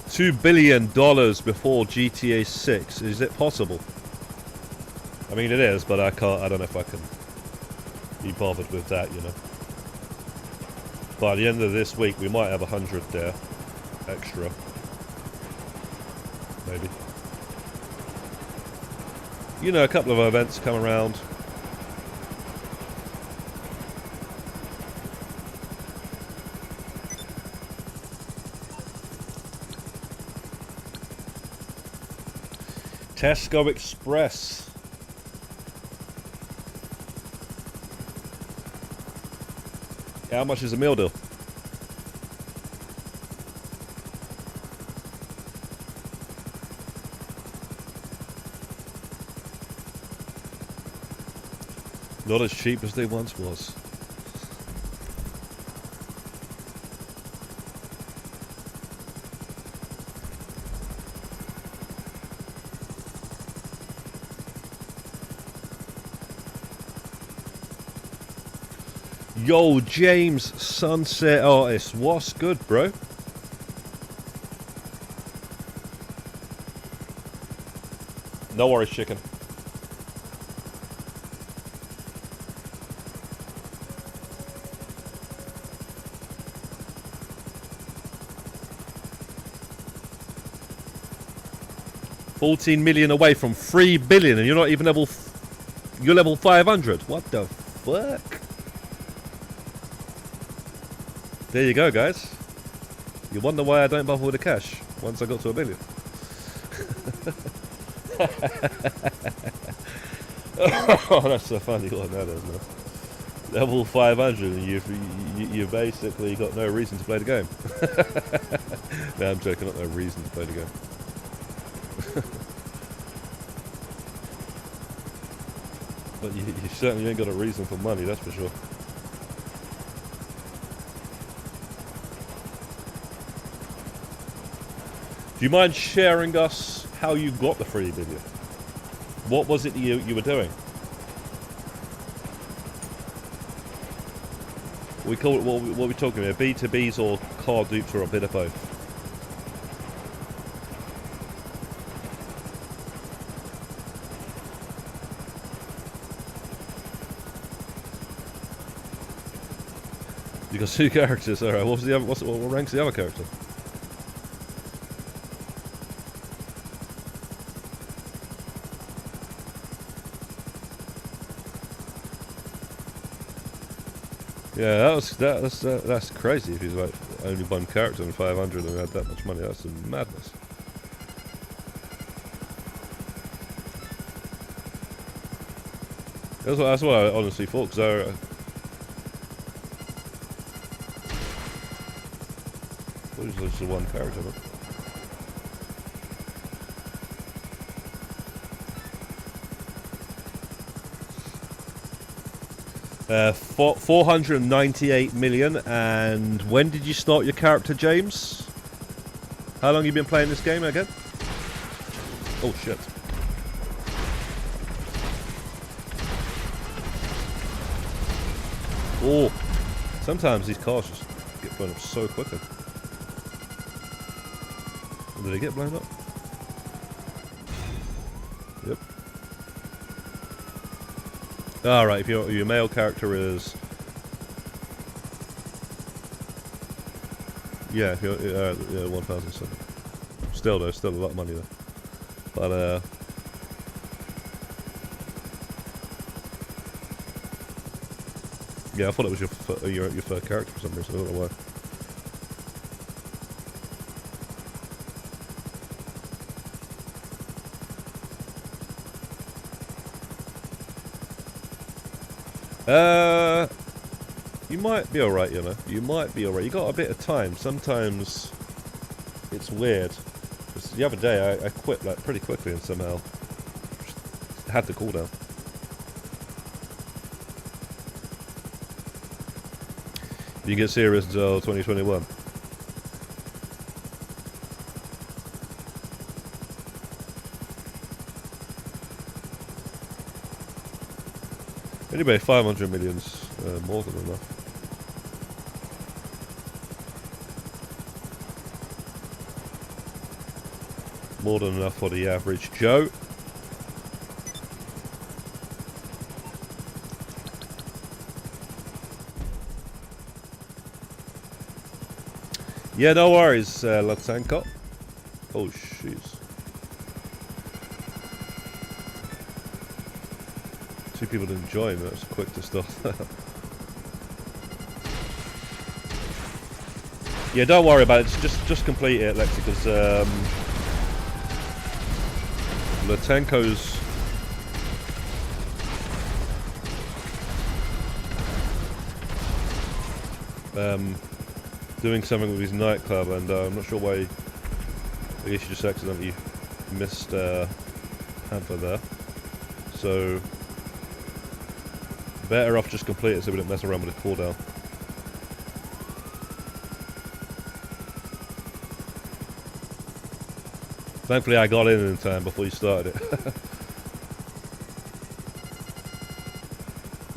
$2 billion before GTA 6. Is it possible? I mean, it is, but I can't. I don't know if I can be bothered with that, you know. By the end of this week, we might have 100 there extra. Maybe. You know, a couple of events come around. Tesco Express. How much is a meal deal? Not as cheap as they once was. Yo, James Sunset Artist, what's good, bro? No worries, chicken. $14 million away from 3 billion, and you're not even level. You're level 500. What the fuck? There you go, guys. You wonder why I don't bother with the cash once I got to 1 billion. Oh, that's so funny. What that is, man. Level 500, and you basically got no reason to play the game. No, I'm joking. Not no reason to play the game. But you certainly ain't got a reason for money, that's for sure. Do you mind sharing us how you got the 3 billion? What was it that you were doing? We call it what are we talking about? B2Bs or car dupes, or a bit of both? You got 2 characters. All right. What was the other? What rank's the other character? Yeah, that's crazy. If he's like only 1 character and 500 and had that much money, that's madness. That's what I honestly thought. Because What is this? The one character, man. 498 million. And when did you start your character, James? How long have you been playing this game again? Oh shit. Oh, sometimes these cars just get blown up so quickly. Did they get blown up? Yep. Alright, if your male character is... Yeah, if you're, yeah, 1,000 something. Still though, still a lot of money though. But yeah, I thought it was your third character for some reason, I don't know why. You might be alright, you know. You might be alright. You got a bit of time. Sometimes it's weird. The other day I quit like pretty quickly and somehow just had the cooldown. You get serious until 2021. Anyway, 500 million's more than enough. More than enough for the average Joe. Yeah, no worries, Latsanko. Oh, jeez. 2 people didn't join, that was quick to start. Yeah, don't worry about it, just complete it, Lexi, because Latenko's doing something with his nightclub, and I'm not sure why. I guess you just accidentally missed Panther there. So better off just complete it so we don't mess around with the cooldown. Thankfully I got in time before you started it.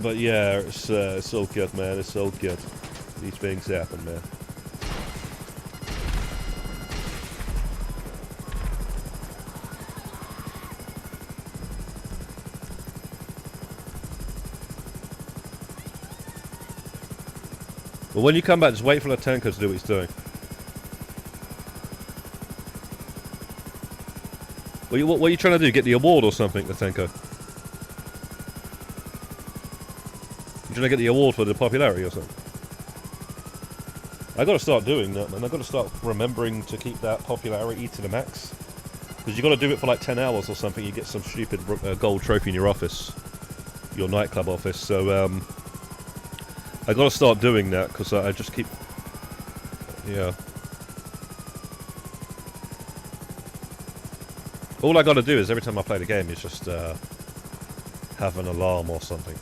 But yeah, it's so good, man. It's so good. These things happen, man. But when you come back, just wait for Latenko to do what he's doing. What are you trying to do? Get the award or something, Latenko? You trying to get the award for the popularity or something? I got to start doing that, man. I got to start remembering to keep that popularity to the max. Because you got to do it for like 10 hours or something. You get some stupid gold trophy in your office, your nightclub office. So I got to start doing that because I just keep, yeah. All I got to do is every time I play the game is just have an alarm or something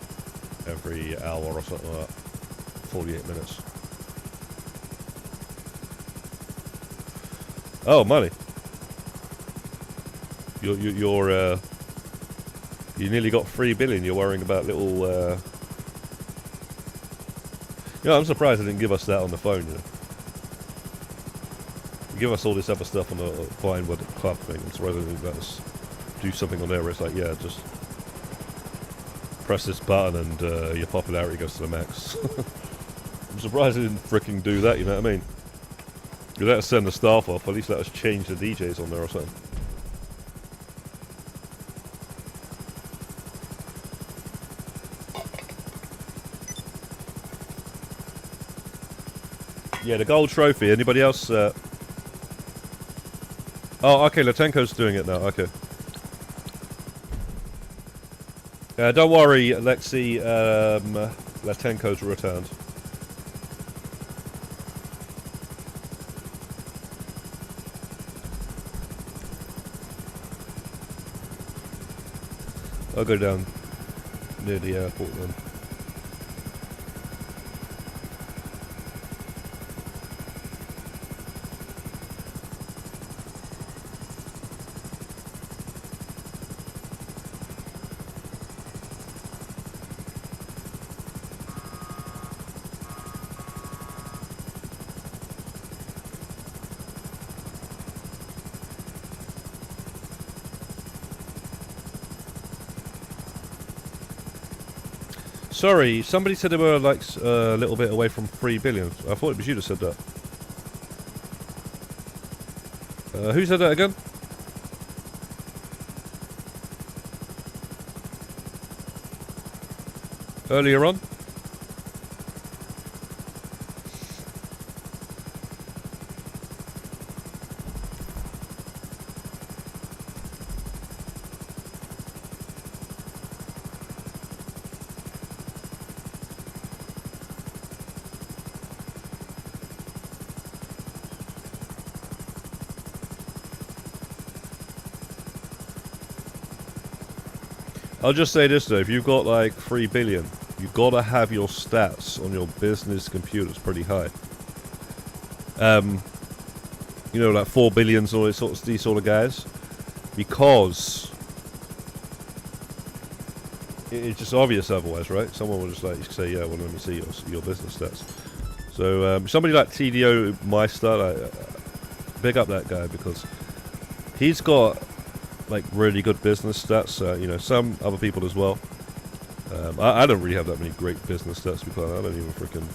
every hour or something like that. 48 minutes. Oh, money. You nearly got 3 billion. You're worrying about little. You know, I'm surprised they didn't give us that on the phone. You know? Give us all this other stuff on the Vinewood Club thing. I'm surprised they didn't let us do something on there where it's like, yeah, just press this button and your popularity goes to the max. I'm surprised they didn't freaking do that. You know what I mean? You let us send the staff off, at least let us change the DJs on there or something. Yeah, the gold trophy. Anybody else? Oh, okay, Latenko's doing it now. Okay. Don't worry, Lexi. Latenko's returned. I'll go down near the airport then. Sorry, somebody said they were like a little bit away from 3 billion. I thought it was you that said that. Who said that again? Earlier on? I'll just say this though, if you've got like 3 billion, you've got to have your stats on your business computers pretty high. You know, like 4 billions or these sort of guys, because it's just obvious otherwise, right? Someone will just like say, yeah, well, let me see your business stats. So somebody like TDO Meister, like, big up that guy, because he's got like really good business stats. You know, some other people as well. I don't really have that many great business stats because I don't even freaking.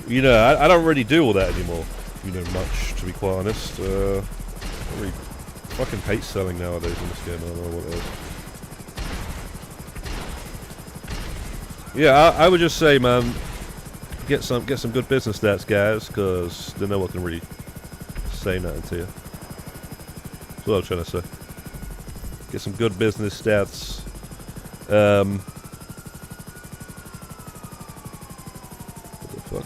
You know, I don't really do all that anymore. You know, much to be quite honest. I really fucking hate selling nowadays in this game. I don't know what it is. Yeah, I would just say, man, get some good business stats, guys, because then no one can really say nothing to you. That's what I'm trying to say. Get some good business stats. What the fuck?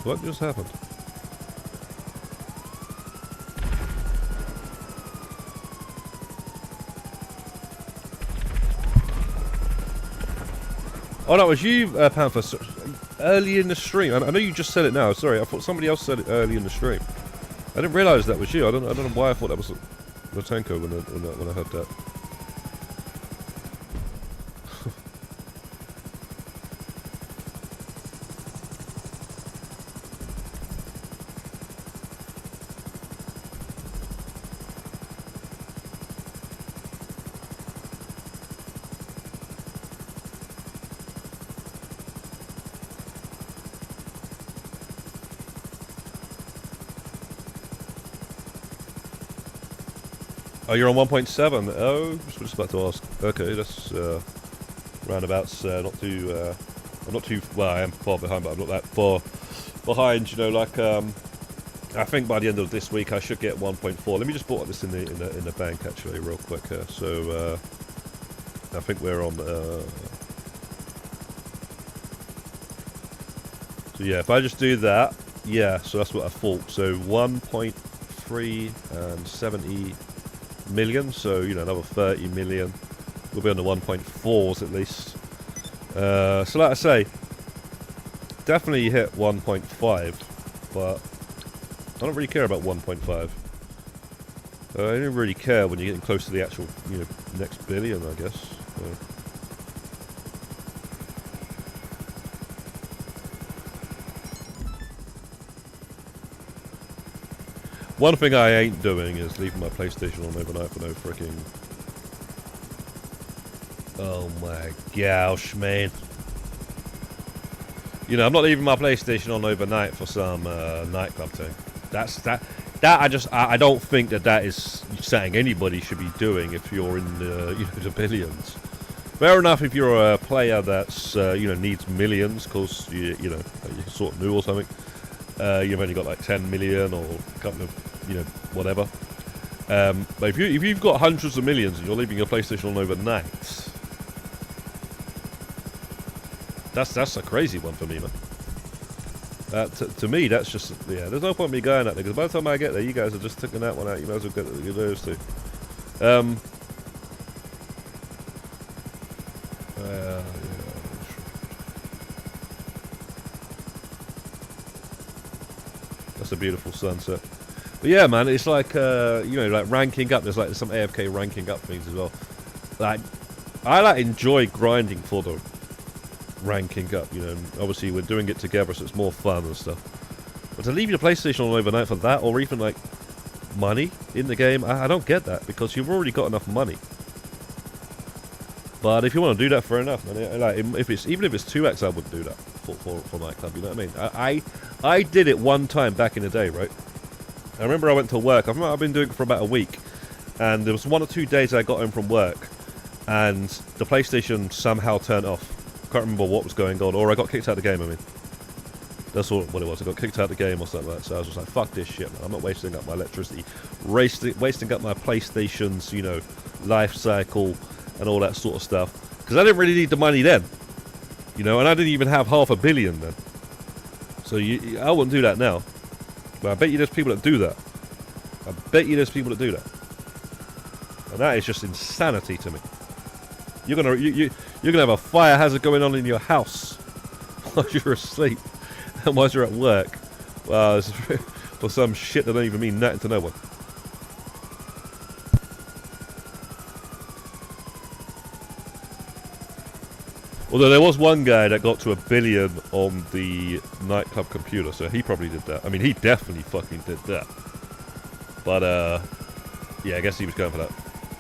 What just happened? Oh, that was you, Panther. Early in the stream. I know you just said it now. Sorry, I thought somebody else said it early in the stream. I didn't realise that was you. I don't know why I thought that was Latenko when I heard that. Oh, you're on 1.7. Oh, I was just about to ask. Okay, that's roundabouts. Not too. I'm not too. Well, I am far behind, but I'm not that far behind. You know, like I think by the end of this week I should get 1.4. Let me just put this in the bank actually, real quick here. So I think we're on. So yeah, if I just do that, yeah. So that's what I thought. So 1.3 and 70 million, so you know, another 30 million. We'll be on the 1.4s at least. So like I say, definitely hit 1.5, but I don't really care about 1.5. I don't really care when you're getting close to the actual, you know, next billion, I guess. One thing I ain't doing is leaving my PlayStation on overnight for no freaking... Oh my gosh, man. You know, I'm not leaving my PlayStation on overnight for some nightclub thing. I don't think that is something anybody should be doing if you're in the, you know, the billions. Fair enough if you're a player that's, you know, needs millions because, you know, you're sort of new or something. You've only got like 10 million or a couple of, you know, whatever. But if you've got hundreds of millions and you're leaving your PlayStation on overnight, that's a crazy one for me, man. To me, that's just, yeah, there's no point in me going out there, because by the time I get there, you guys are just taking that one out. You might as well get those two. Yeah. That's a beautiful sunset. But yeah, man, it's like, you know, like ranking up. There's like some AFK ranking up things as well. Like, I like enjoy grinding for the ranking up, you know, and obviously we're doing it together, so it's more fun and stuff. But to leave your PlayStation on overnight for that, or even like money in the game, I don't get that, because you've already got enough money. But if you want to do that, fair enough, man. Like, even if it's 2x, I would do that for nightclub. You know what I mean? I did it one time back in the day, right? I remember I went to work. I've been doing it for about a week, and there was 1 or 2 days I got home from work, and the PlayStation somehow turned off. Can't remember what was going on, or I got kicked out of the game. I mean, that's what it was. I got kicked out of the game or something like that. So I was just like, "Fuck this shit, man! I'm not wasting up my electricity, wasting up my PlayStation's, you know, life cycle and all that sort of stuff." Because I didn't really need the money then, you know, and I didn't even have $500 million then. So I wouldn't do that now. But I bet you there's people that do that. I bet you there's people that do that, and that is just insanity to me. You're gonna have a fire hazard going on in your house while you're asleep and while you're at work. Well, it's for some shit that don't even mean nothing to no one. Although there was one guy that got to $1 billion on the nightclub computer, so he probably did that. I mean, he definitely fucking did that. But yeah, I guess he was going for that.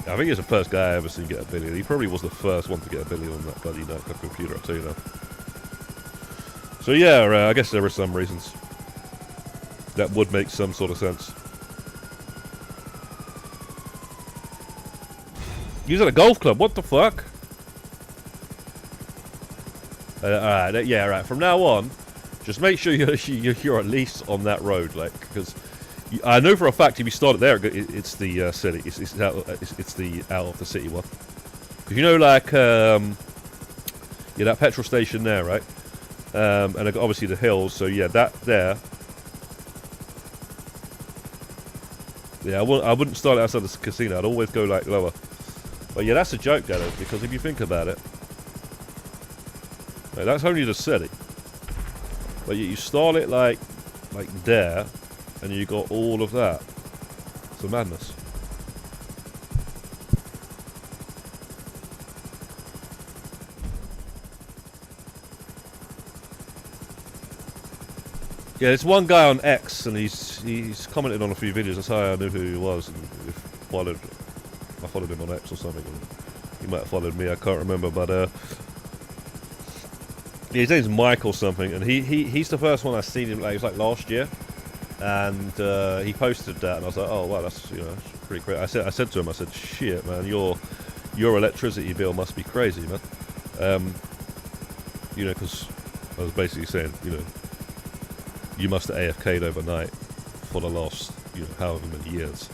I think he's the first guy I ever seen get $1 billion. He probably was the first one to get $1 billion on that bloody nightclub computer, I'll tell you now. So yeah, I guess there are some reasons that would make some sort of sense. He's at a golf club, what the fuck? Alright, yeah, alright. From now on, just make sure you're at least on that road, like, because I know for a fact if you start it there, it's the city. It's the out of the city one. Because you know, like, yeah, that petrol station there, right? And obviously the hills. So yeah, that there. Yeah, I wouldn't start it outside the casino. I'd always go like lower. But yeah, that's a joke, Gazza, because if you think about it, that's only the city. But you start it like there. And you got all of that. It's a madness. Yeah, there's one guy on X, and he's commented on a few videos. That's how I knew who he was. And I followed him on X or something. And he might have followed me. I can't remember, but yeah, his name's Mike or something. And he's the first one I seen him. Like, it was like last year. And he posted that, and I was like, "Oh wow, that's, you know, that's pretty great." I said to him, I said, "Shit, man, your electricity bill must be crazy, man." You know, because I was basically saying, you know, you must have AFK'd overnight for the last, you know, however many years.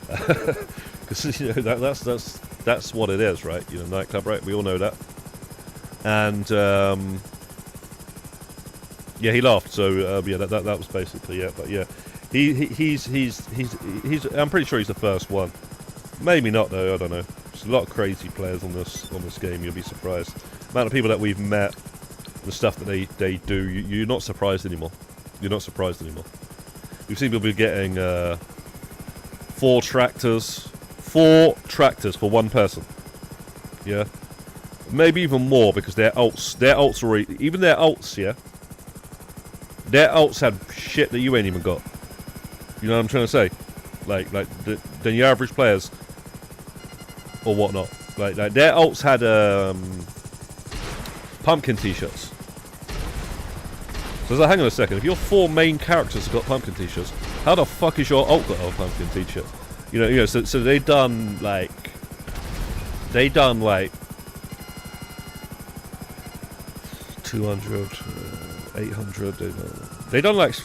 Because you know that's what it is, right? You know, nightclub, right? We all know that. And yeah, he laughed. So yeah, that was basically it. But yeah, he's I'm pretty sure he's the first one. Maybe not though. I don't know. There's a lot of crazy players on this game. You'll be surprised. The amount of people that we've met, the stuff that they do. You're not surprised anymore. You're not surprised anymore. We've seen people getting 4 tractors for one person. Yeah, maybe even more, because their ults already, even their ults, yeah. Their ults had shit that you ain't even got. You know what I'm trying to say? Like than your average players or whatnot. Like their ults had pumpkin t-shirts. So I was like, hang on a second. If your 4 main characters have got pumpkin t-shirts, how the fuck is your ult got a pumpkin t-shirt? You know. So they done like 200. 800. They done like,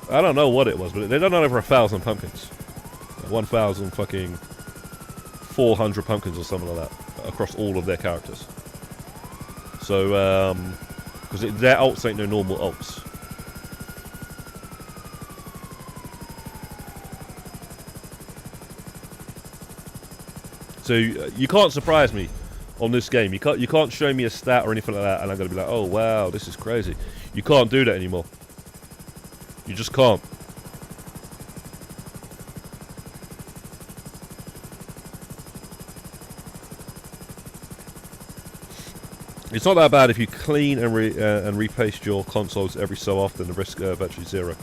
I don't know what it was, but they done over 1,000 pumpkins, 1,000 fucking 400 pumpkins or something like that across all of their characters. So because their ults ain't no normal ults. So you can't surprise me on this game. You can't show me a stat or anything like that, and I'm gonna be like, oh wow, this is crazy. You can't do that anymore. You just can't. It's not that bad if you clean and repaste your consoles every so often. The risk virtually zero.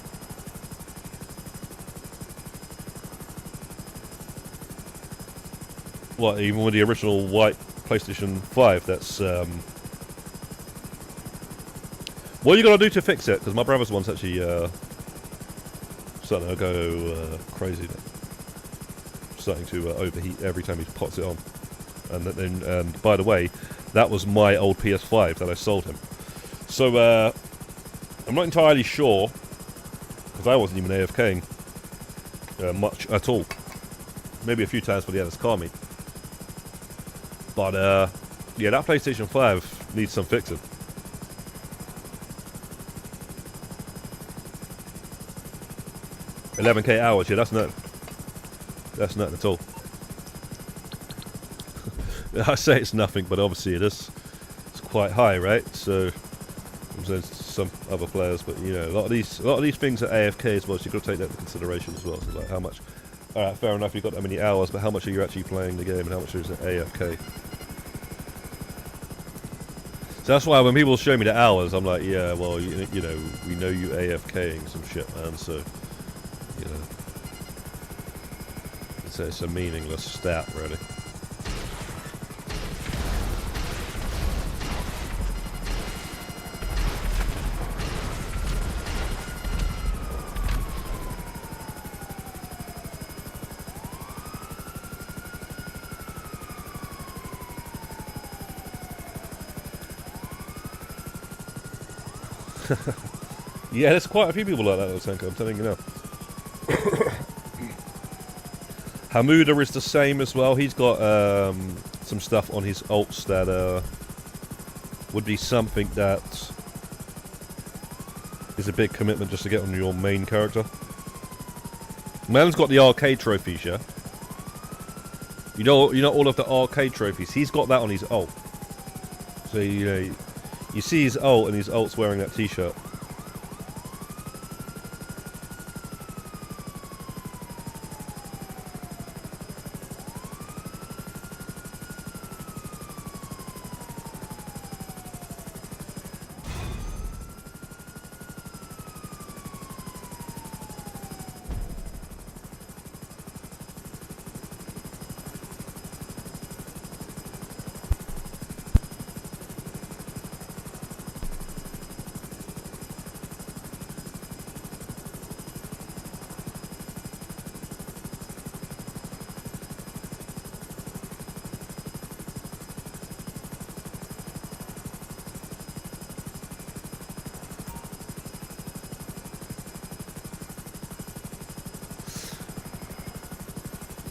What, even with the original white PlayStation 5? That's what are you gonna do to fix it? Because my brother's one's actually starting to go crazy now. Starting to overheat every time he pots it on. And by the way, that was my old PS5 that I sold him. So I'm not entirely sure, because I wasn't even AFKing much at all. Maybe a few times, but he had his car meet. But yeah, that PlayStation 5 needs some fixing. $11K hours, yeah, that's nothing. That's nothing at all. I say it's nothing, but obviously it is. It's quite high, right? So there's some other players, but you know, a lot of these things are AFK as well. So you've got to take that into consideration as well. So like how much? All right, fair enough. You've got that many hours, but how much are you actually playing the game, and how much is it AFK? So that's why when people show me the hours, I'm like, yeah, well, you know, we know you AFKing some shit, man. So you know, it's a meaningless stat, really. Yeah, there's quite a few people like that, Osenko, I'm telling you now. Hamuda is the same as well. He's got some stuff on his alts that would be something that is a big commitment just to get on your main character. Man's got the arcade trophies, yeah? You know all of the arcade trophies. He's got that on his alt. So you know, you see his alt, and his alt's wearing that t-shirt.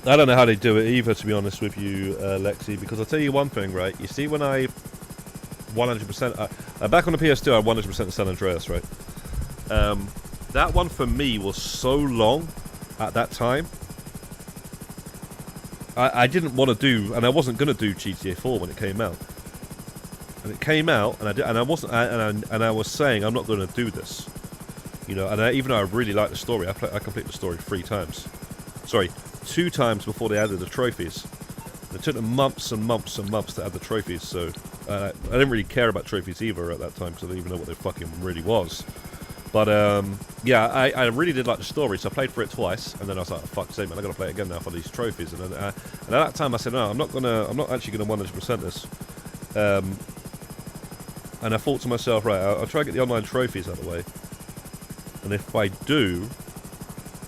I don't know how they do it either, to be honest with you, Lexi, because I'll tell you one thing, right? You see, when I 100%... back on the PS2, I 100% San Andreas, right? That one for me was so long at that time. I didn't want to do, and I wasn't going to do GTA 4 when it came out. And it came out, and I was saying, I'm not going to do this. You know, and even though I really liked the story, I completed the story 3 times. Sorry, 2 times before they added the trophies. It took them months and months and months to add the trophies, so I didn't really care about trophies either at that time, because I didn't even know what they fucking really was. But yeah, I really did like the story, so I played for it twice, and then I was like, oh, fuck's sake, man, I gotta play it again now for these trophies. And at that time I said, no, I'm not actually gonna 100% this. And I thought to myself, right, I'll try to get the online trophies out of the way, and if I do,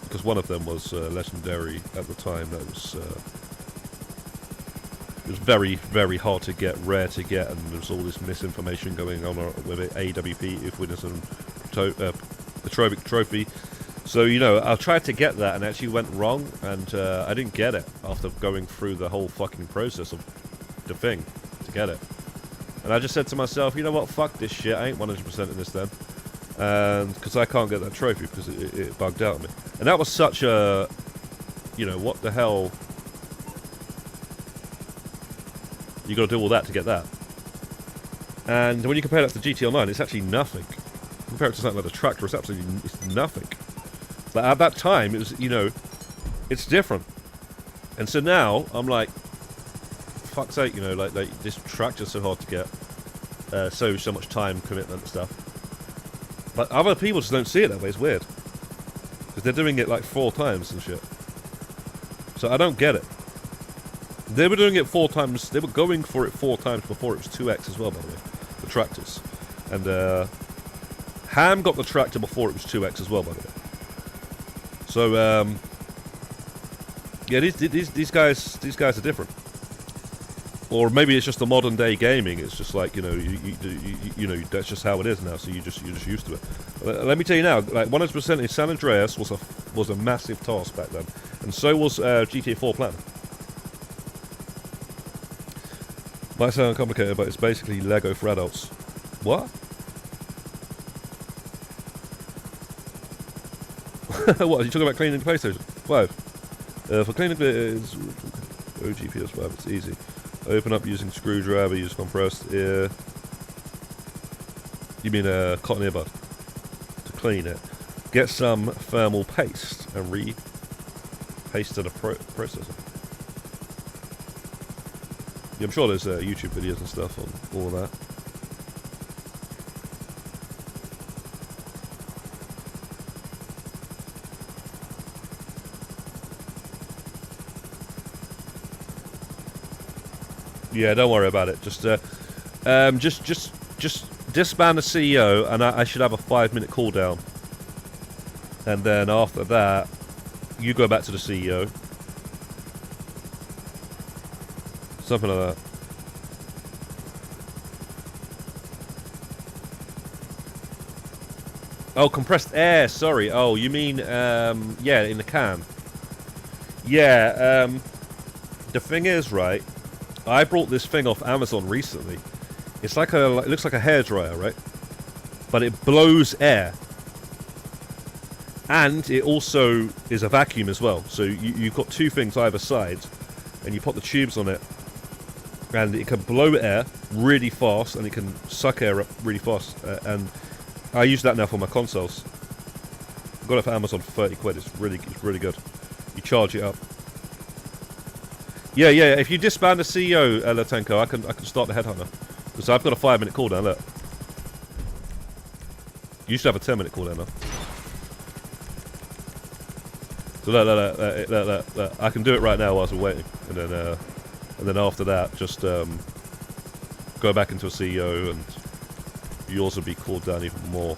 because one of them was legendary at the time, that was it was very, very hard to get, rare to get, and there was all this misinformation going on with it. AWP, if witness, and the trophy. So, you know, I tried to get that and actually went wrong, and I didn't get it after going through the whole fucking process of the thing to get it. And I just said to myself, you know what, fuck this shit, I ain't 100% in this then. And because I can't get that trophy because it bugged out on me. And that was such a, you know, what the hell. You got to do all that to get that. And when you compare that to GT Online, it's actually nothing. Compare it to something like the tractor, it's nothing. But at that time, it was, you know, it's different. And so now, I'm like, fuck's sake, you know, like this tractor's so hard to get. So much time commitment and stuff. But other people just don't see it that way, it's weird. Because they're doing it like 4 times and shit. So I don't get it. They were doing it 4 times, they were going for it 4 times before it was 2x as well, by the way. The tractors. And Ham got the tractor before it was 2x as well, by the way. So yeah, these guys are different. Or maybe it's just the modern day gaming. It's just like, you know, you know, that's just how it is now. So you're just used to it. Let me tell you now, like 100% in San Andreas was a massive task back then, and so was GTA 4 Platinum. Might sound complicated, but it's basically Lego for adults. What? What, are you talking about cleaning the PlayStation 5? For cleaning it's OG PS5, it's easy. Open up using screwdriver, use compressed air. You mean a cotton earbud? To clean it. Get some thermal paste and paste to the processor. Yeah, I'm sure there's YouTube videos and stuff on all of that. Yeah, don't worry about it. Just disband the CEO, and I should have a 5-minute cooldown. And then after that, you go back to the CEO. Something like that. Oh, compressed air. Sorry. Oh, you mean yeah, in the can. Yeah. The thing is, right. I brought this thing off Amazon recently. It's like it looks like a hairdryer, right? But it blows air. And it also is a vacuum as well. So you've got 2 things either side, and you put the tubes on it, and it can blow air really fast, and it can suck air up really fast. And I use that now for my consoles. I got it for Amazon for 30 quid. It's really good. You charge it up. Yeah. If you disband the CEO, Latenko, I can start the headhunter, because I've got a 5-minute cooldown. Look, you should have a 10-minute cooldown now. So look, I can do it right now whilst we're waiting, and then after that, just go back into a CEO, and yours will be cooled down even more.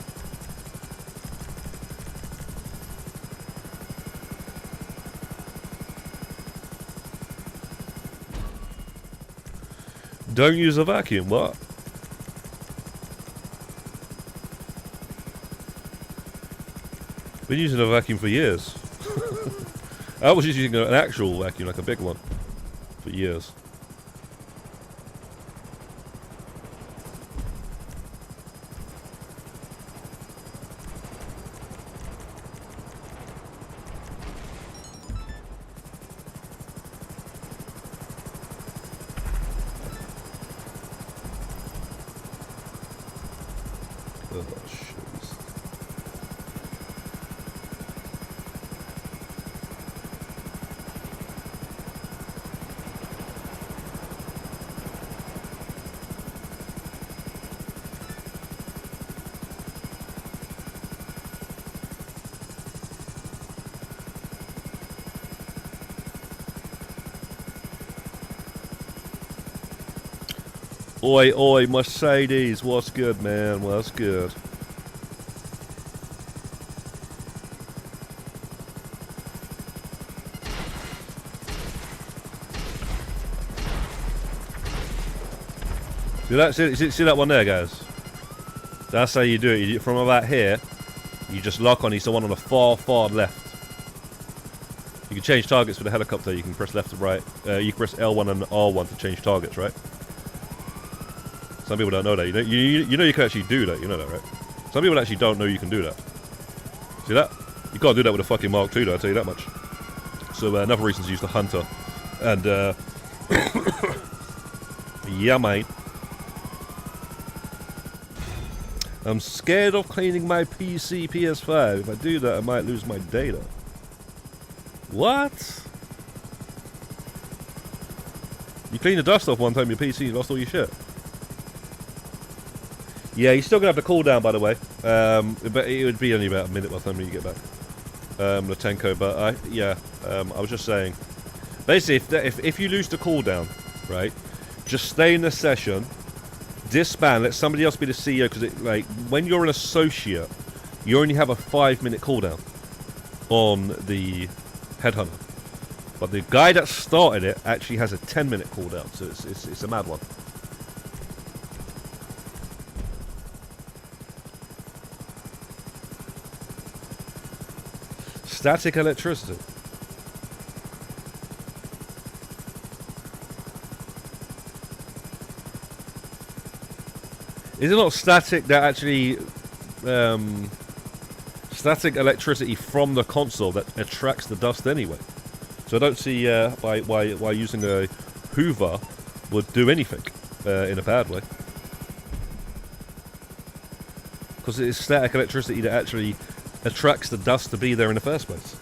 Don't use a vacuum, what? Been using a vacuum for years. I was using an actual vacuum, like a big one, for years. Oi, oi, Mercedes, what's good, man? What's good? See that one there, guys? That's how you do it. From about here, you just lock on. He's the one on the far left. You can change targets for the helicopter. You can press left and right. You can press L1 and R1 to change targets, right? Some people don't know that. You know you can actually do that. You know that, right? Some people actually don't know you can do that. See that? You can't do that with a fucking Mark II, though, I'll tell you that much. So another reason to use the Hunter. And Yeah, mate. I'm scared of cleaning my PC PS5. If I do that, I might lose my data. What? You clean the dust off one time your PC, you lost all your shit. Yeah, you're still gonna have the cooldown, by the way. But it would be only about a minute by the time you get back. Latenko, but I was just saying. Basically, if you lose the cooldown, right, just stay in the session, disband, let somebody else be the CEO, because like when you're an associate, you only have a 5-minute cooldown on the headhunter, but the guy that started it actually has a 10-minute cooldown, so it's a mad one. Static electricity. Is it not static that actually static electricity from the console that attracts the dust anyway? So I don't see why using a Hoover would do anything in a bad way. Because it is static electricity that actually attracts the dust to be there in the first place.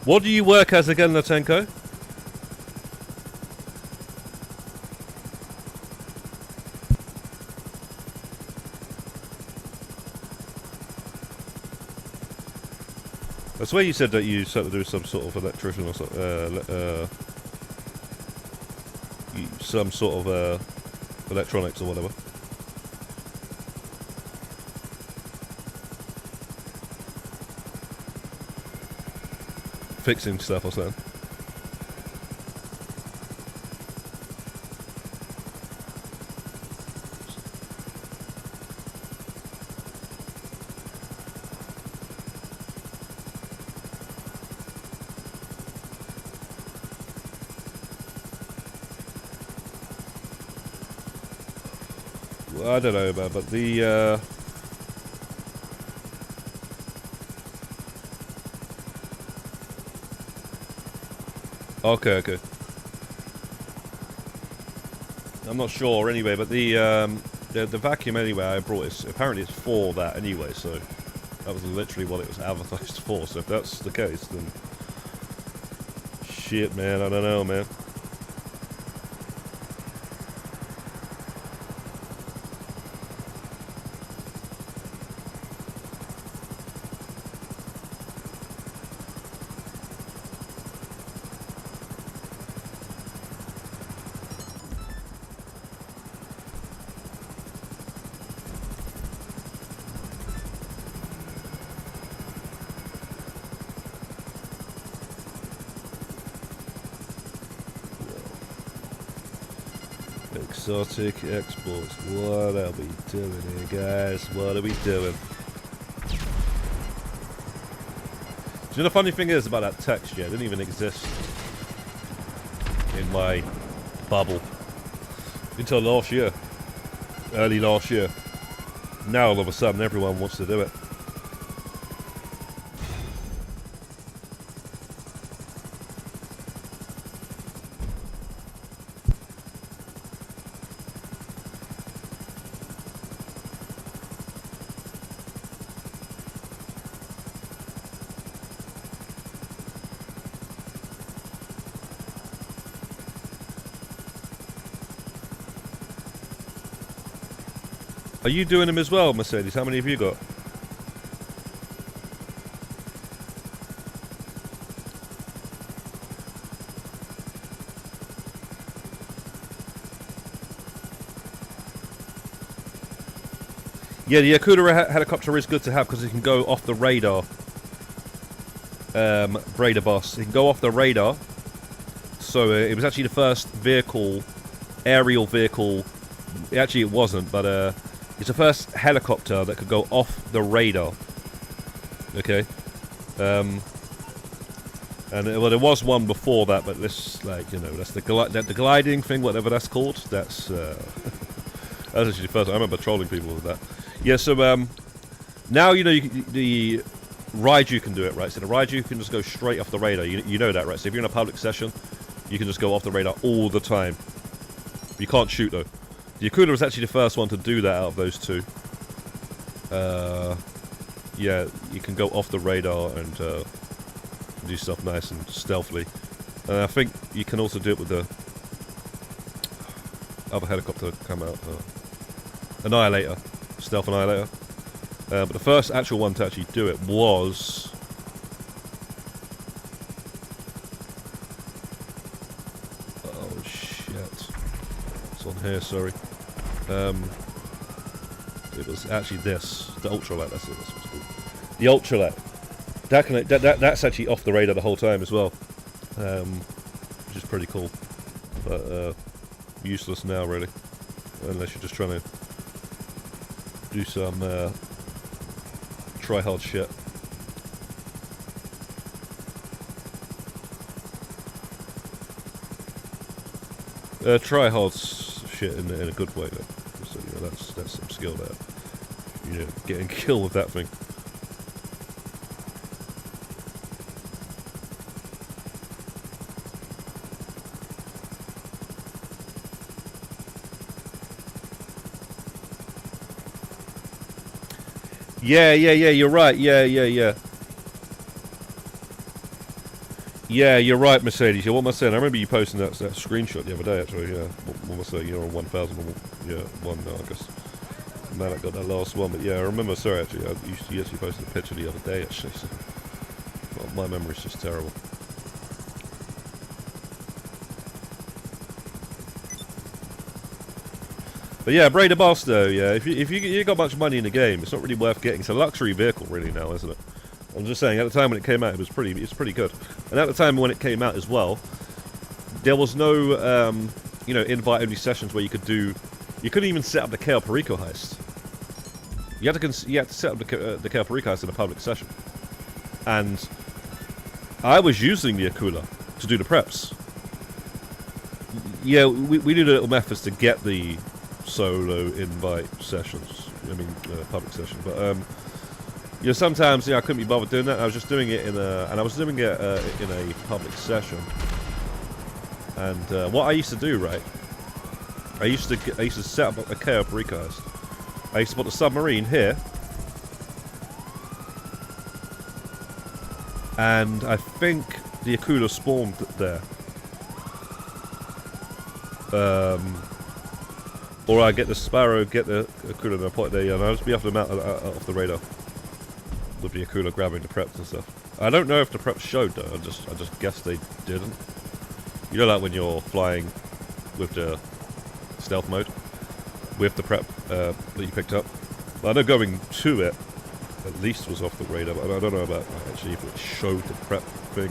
What do you work as again, Latenko? I swear you said that you sort of do some sort of electrician or some sort of electronics or whatever. Fixing stuff or something. Well, I don't know about, but the Okay. I'm not sure anyway, but the vacuum anyway I brought is apparently it's for that anyway, so that was literally what it was advertised for. So if that's the case, then shit, man, I don't know, man. Exotic exports. What are we doing here, guys? What are we doing? Do you know the funny thing is about that text? Yeah, it didn't even exist in my bubble until last year, early last year. Now all of a sudden everyone wants to do it. Are you doing them as well, Mercedes? How many have you got? Yeah, the Yakuda helicopter is good to have because it can go off the radar. Radar boss. It can go off the radar. So it was actually the first vehicle, aerial vehicle, Actually, it wasn't, but it's the first helicopter that could go off the radar. Okay. And well, there was one before that, but this, like, you know, that's the gliding thing, whatever that's called. That's that's actually the first. I remember trolling people with that. Yeah. So now you know the Raiju can do it, right? So the Raiju can just go straight off the radar. You know that, right? So if you're in a public session, you can just go off the radar all the time. You can't shoot though. The Akula was actually the first one to do that out of those two. Yeah, you can go off the radar and do stuff nice and stealthily. And I think you can also do it with the other helicopter come out. Annihilator. Stealth Annihilator. But the first actual one to actually do it was... Oh shit. It's on here, sorry. It was actually this. The Ultralight, that's what it's called. The Ultralight. That's actually off the radar the whole time as well. Which is pretty cool. But useless now, really. Unless you're just trying to do some try-hard shit. Try-hard shit in a good way, though. So, you know, that's some skill there. You know, getting killed with that thing. Yeah, you're right. Yeah. Yeah, you're right, Mercedes. Yeah, what am I saying? I remember you posting that screenshot the other day, actually. Yeah, what am I saying? You're on 1,000. Yeah, one now, I guess. Man, I got that last one, but yeah, I remember. Sorry, actually, you actually posted a picture the other day, actually. So, well, my memory's just terrible. But yeah, Bray the Boss though, yeah, if you got much money in the game, it's not really worth getting. It's a luxury vehicle really now, isn't it? I'm just saying, at the time when it came out, it's pretty good. And at the time when it came out as well, there was no, you know, invite-only sessions where you couldn't even set up the Kale Perico heist. You had to set up the Kale Perico heist in a public session. And I was using the Akula to do the preps. Yeah, we did a little methods to get the solo invite sessions. I mean, public session. But you know, sometimes I couldn't be bothered doing that. I was just doing it in a public session. And what I used to do, right? I used to set up a KO recast. I used to put the submarine here, and I think the Akula spawned there. Or I get the Sparrow, get the Akula, and I put it there, and I'll just be off the radar with the Akula grabbing the preps and stuff. I don't know if the preps showed though. I just guess they didn't. You know, like when you're flying with the stealth mode with the prep that you picked up. But I know going to it at least was off the radar, but I don't know about actually if it showed the prep thing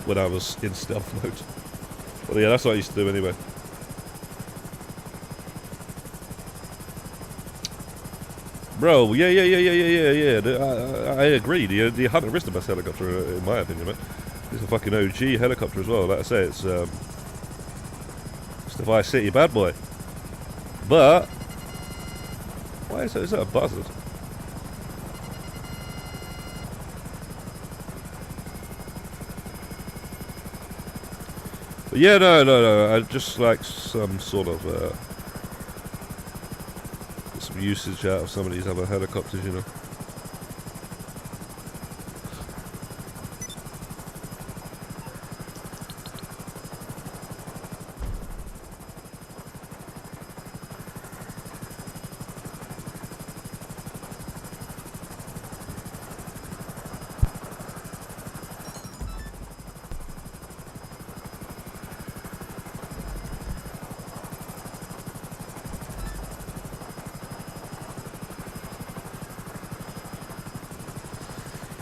when I was in stealth mode. But yeah, that's what I used to do anyway. Bro, yeah. I agree. The Hunter is the best helicopter in my opinion, mate. It's a fucking OG helicopter as well. Like I say, it's the Vice City bad boy. But why is that a buzzard? But yeah, no. I just like some sort of some usage out of some of these other helicopters, you know.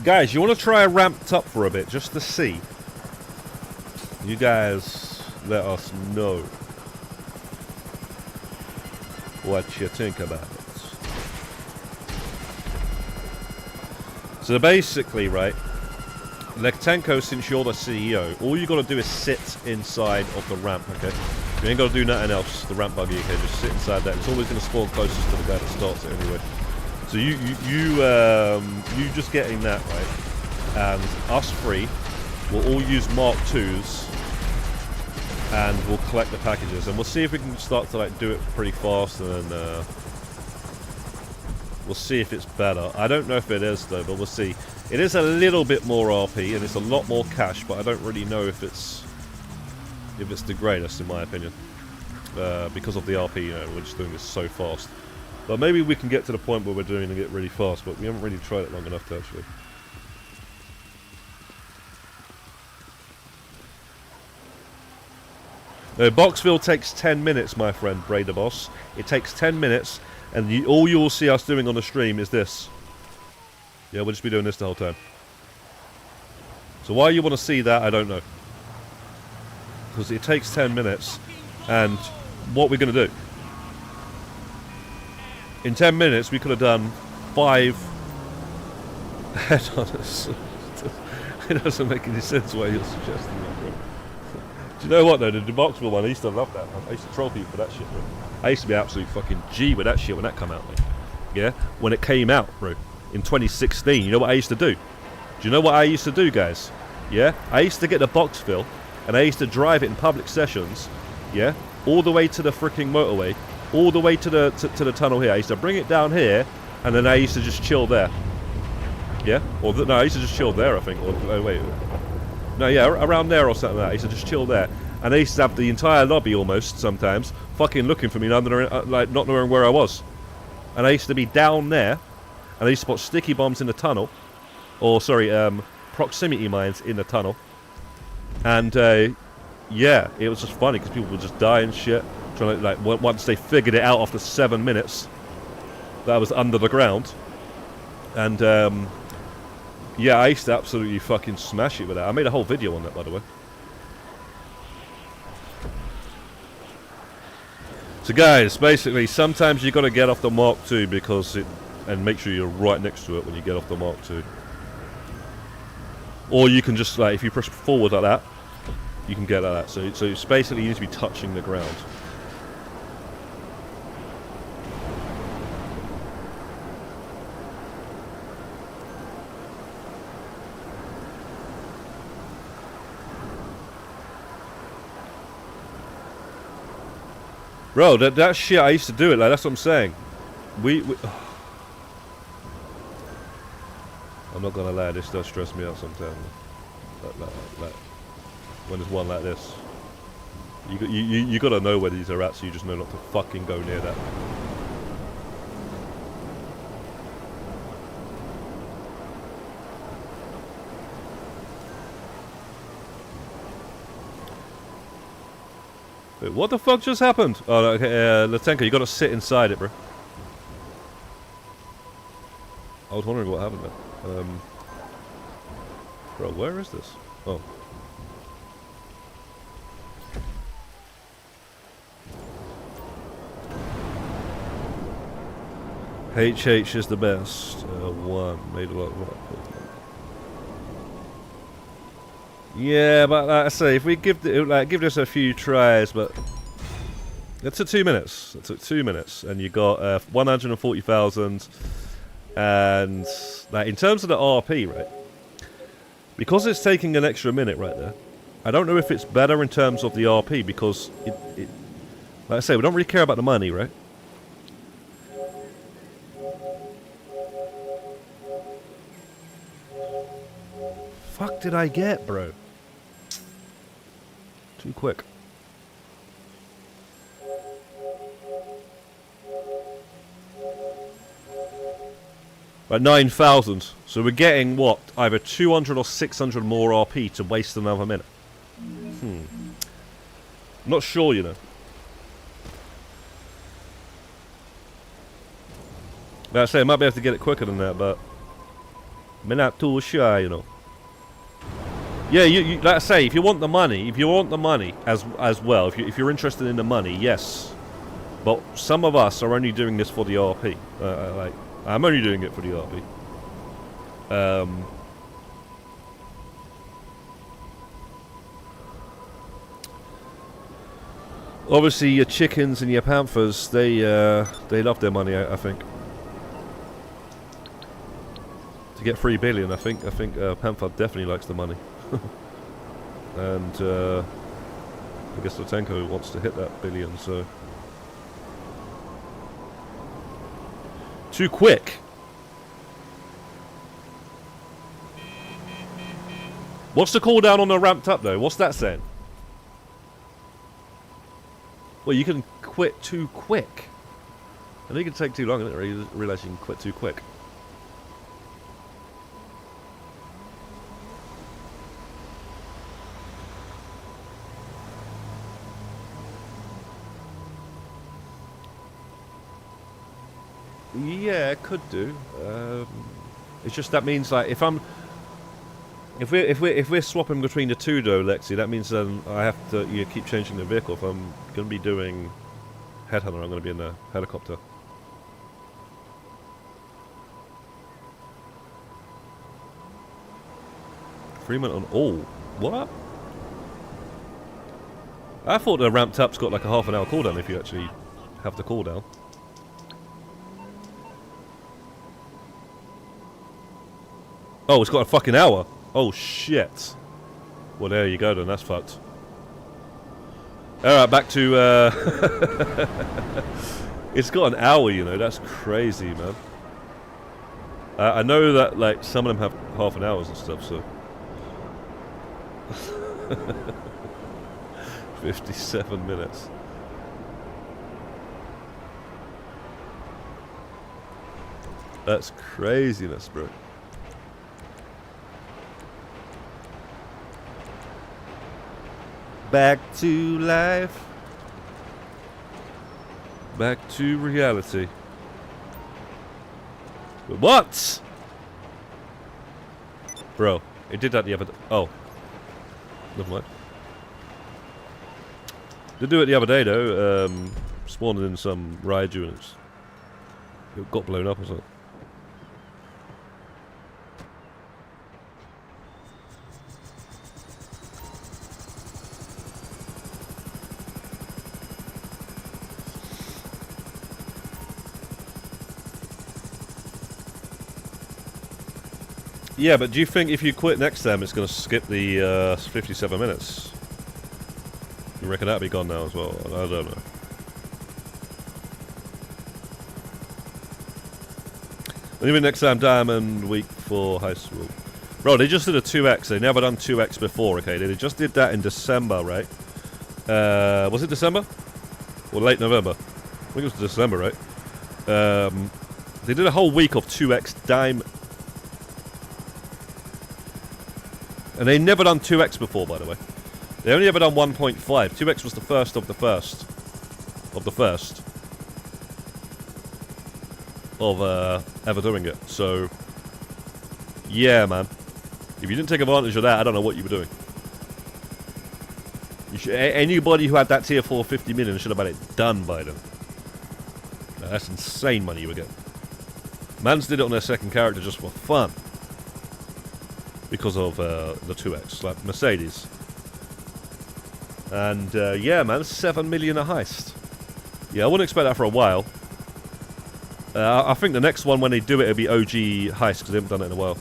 Guys, you want to try ramped up for a bit, just to see? You guys let us know. What you think about it? So basically, right, Lektenko, since you're the CEO, all you got to do is sit inside of the ramp, okay? You ain't got to do nothing else, the ramp buggy, okay? Just sit inside that. It's always going to spawn closest to the guy that starts it anyway. So you just getting that, right? And us three will all use Mark IIs and we'll collect the packages. And we'll see if we can start to like do it pretty fast and then we'll see if it's better. I don't know if it is though, but we'll see. It is a little bit more RP and it's a lot more cash, but I don't really know if it's the greatest in my opinion. Because of the RP, you know, we're just doing this so fast. But maybe we can get to the point where we're doing it really fast, but we haven't really tried it long enough to actually. No, Boxville takes 10 minutes, my friend, Bray the Boss. It takes 10 minutes, and all you'll see us doing on the stream is this. Yeah, we'll just be doing this the whole time. So why you want to see that, I don't know. Because it takes 10 minutes, and what we're going to do. In 10 minutes, we could have done 5 headhunters. It doesn't make any sense why you're suggesting that, bro. Do you know what, though? The Boxville one, I used to love that, man. I used to troll people for that shit, bro. I used to be absolute fucking G with that shit when that came out, mate. Yeah? When it came out, bro. In 2016. You know what I used to do? Do you know what I used to do, guys? Yeah? I used to get the Boxville, and I used to drive it in public sessions, yeah? All the way to the freaking motorway. All the way to the tunnel here. I used to bring it down here, and then I used to just chill there. Yeah? Or no, I used to just chill there, I think. Or wait. No, yeah, around there or something like that. I used to just chill there. And I used to have the entire lobby almost, sometimes, fucking looking for me, like not knowing where I was. And I used to be down there, and I used to put sticky bombs in the tunnel. Or, sorry, proximity mines in the tunnel. And, yeah, it was just funny, because people would just die and shit. Trying to, like, once they figured it out after 7 minutes that I was under the ground. And yeah, I used to absolutely fucking smash it with that. I made a whole video on that, by the way. So guys, basically sometimes you got to get off the Mark II because and make sure you're right next to it when you get off the Mark II. Or you can just, like, if you push forward like that, you can get like that. So it's basically you need to be touching the ground. Bro, that shit, I used to do it, like, that's what I'm saying. We I'm not gonna lie, this does stress me out sometimes. Like, when there's one like this. You gotta know where these are at, so you just know not to fucking go near that. Wait, what the fuck just happened? Oh, okay, Latenka, you gotta sit inside it, bro. I was wondering what happened there. Bro, where is this? Oh. HH is the best. One. Made a lot of rock. Yeah, but like I say, if we give this a few tries, but it took 2 minutes. It took 2 minutes, and you got 140,000. And like in terms of the RP, right? Because it's taking an extra minute right there. I don't know if it's better in terms of the RP because it like I say, we don't really care about the money, right? Fuck did I get, bro? Too quick. Right, 9,000. So we're getting, what, either 200 or 600 more RP to waste another minute. I'm not sure, you know. Like I say, I might be able to get it quicker than that, but I'm not too sure, you know. Yeah, you like I say, if you want the money, as well, if you're interested in the money, yes, But some of us are only doing this for the RP. Like, I'm only doing it for the RP. Obviously, your chickens and your panthers, they love their money. I think. To get 3 billion, I think Panther definitely likes the money. And I guess Lutenko wants to hit that billion, so. Too quick. What's the cooldown on the ramped up though? What's that saying? Well, you can quit too quick. I think it can take too long. I didn't realize you can quit too quick. Yeah, it could do. It's just that means like if we're swapping between the two though, Lexi, that means then I have to keep changing the vehicle. If I'm going to be doing Headhunter, I'm going to be in the helicopter. Freeman on all. What? I thought the ramped up's got like a half an hour cooldown if you actually have the cooldown. Oh, it's got a fucking hour. Oh shit. Well, there you go then. That's fucked. All right, back to. It's got an hour, you know. That's crazy, man. I know that like some of them have half an hours and stuff, so. 57 minutes. That's craziness, bro. Back to life. Back to reality. What? Bro, it did that the other day. Oh. Never mind. Did do it the other day though. Spawned in some Raiju and it got blown up or something. Yeah, but do you think if you quit next time it's going to skip the 57 minutes? You reckon that'll be gone now as well? I don't know. Anyway, next time Diamond Week for Heists rule. Bro, they just did a 2x. They never done 2x before, okay? They just did that in December, right? Was it December? Or late November? I think it was December, right? They did a whole week of 2x Dime. And they never done 2x before, by the way. They only ever done 1.5. 2x was the first of the first. Of the first. Of ever doing it. So, yeah, man. If you didn't take advantage of that, I don't know what you were doing. You should, anybody who had that tier 4 50 million should have had it done by them. Now, that's insane money you were getting. Mans did it on their second character just for fun. Because of the 2x, like Mercedes. And yeah, man, 7 million a heist. Yeah, I wouldn't expect that for a while. I think the next one, when they do it, it'll be OG heist, because they haven't done it in a while.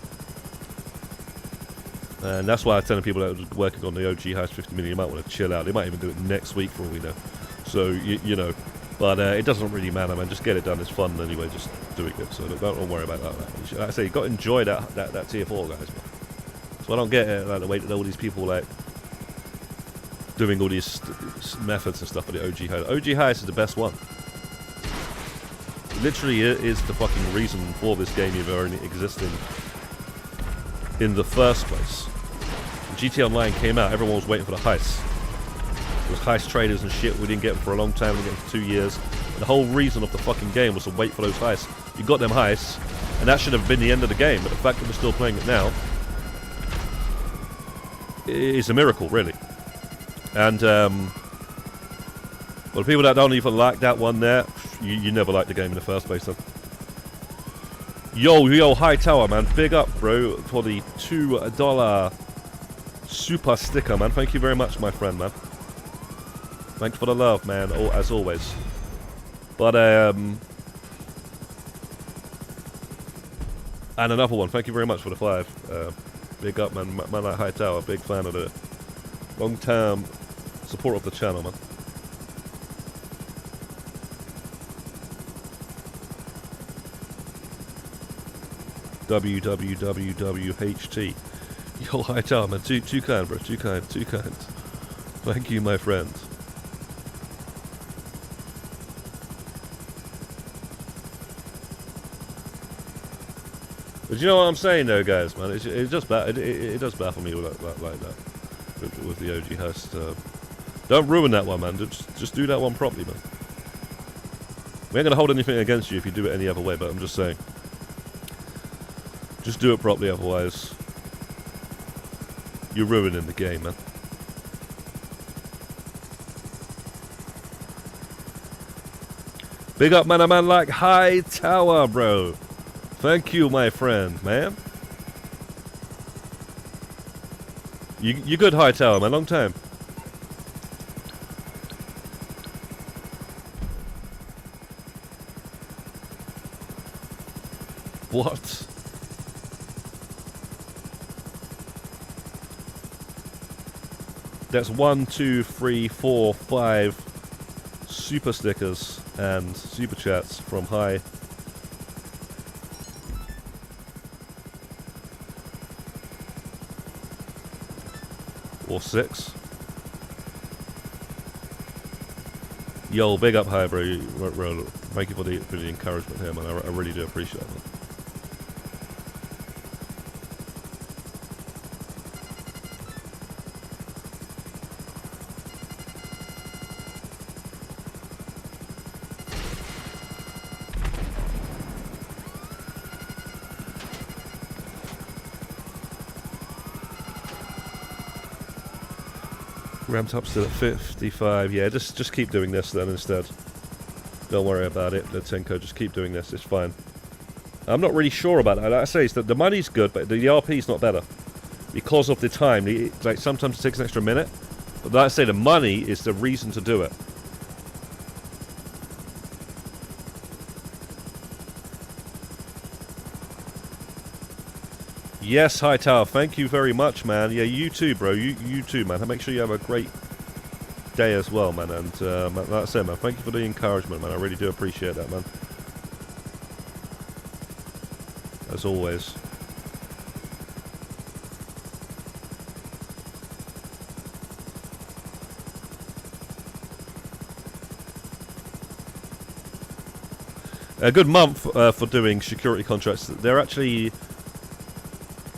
And that's why I'm telling people that are working on the OG heist 50 million, you might want to chill out. They might even do it next week for all we know. So, you know. But it doesn't really matter, man. Just get it done. It's fun anyway, just doing it. So don't worry about that. Like I say, you've got to enjoy that tier 4, guys, man. So I don't get it, like the way that all these people like doing all these methods and stuff for the OG heist. OG heist is the best one. It literally is the fucking reason for this game even existing in the first place. When GT Online came out, everyone was waiting for the heists. It was heist traders and shit. We didn't get them for a long time. We didn't get them for 2 years. The whole reason of the fucking game was to wait for those heists. You got them heists, and that should have been the end of the game. But the fact that we're still playing it now is a miracle, really. And Well, the people that don't even like that one there, you never liked the game in the first place then. Yo, Hightower, man. Big up, bro, for the $2 super sticker, man. Thank you very much, my friend, man. Thanks for the love, man, as always. But, and another one. Thank you very much for the 5. Big up, man. Man like Hightower. Big fan of the long-term support of the channel, man. WWWWHT. Yo, Hightower, man. Too kind, bro. Too kind. Thank you, my friend. But you know what I'm saying, though, guys, man. It just it does baffle me like that with the OG Heist. Don't ruin that one, man. Just do that one properly, man. We ain't gonna hold anything against you if you do it any other way, but I'm just saying. Just do it properly, otherwise you're ruining the game, man. Big up, man, a man like Hightower, bro. Thank you, my friend, man. You good, Hightower, man. Long time. What? That's 1, 2, 3, 4, 5 super stickers and super chats from High. Or 6. Yo, big up High, bro. Thank you for the encouragement here, man. I really do appreciate it. Ramped up still at 55. Yeah, just keep doing this then instead. Don't worry about it, Tenko. Just keep doing this. It's fine. I'm not really sure about that. Like I say, the money's good, but the RP's not better because of the time. Like sometimes it takes an extra minute, but like I say, the money is the reason to do it. Yes, Hightower, thank you very much, man. Yeah, you too, bro. You too, man. Make sure you have a great day as well, man. And like I said, man, thank you for the encouragement, man. I really do appreciate that, man. As always. A good month for doing security contracts. They're actually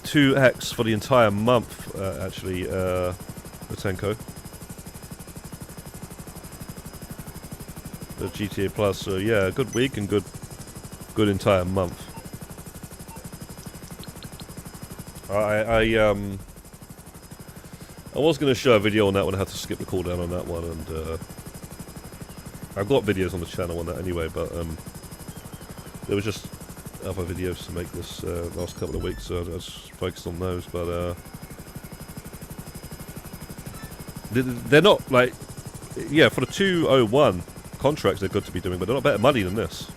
2x for the entire month, actually, Tenko. The GTA Plus, so yeah, a good week and good entire month. I was going to show a video on that one. I had to skip the cooldown on that one, and I've got videos on the channel on that anyway, but there was just other videos to make this last couple of weeks, so I just focused on those. But they're not like, yeah, for the 201 contracts they're good to be doing, but they're not better money than this.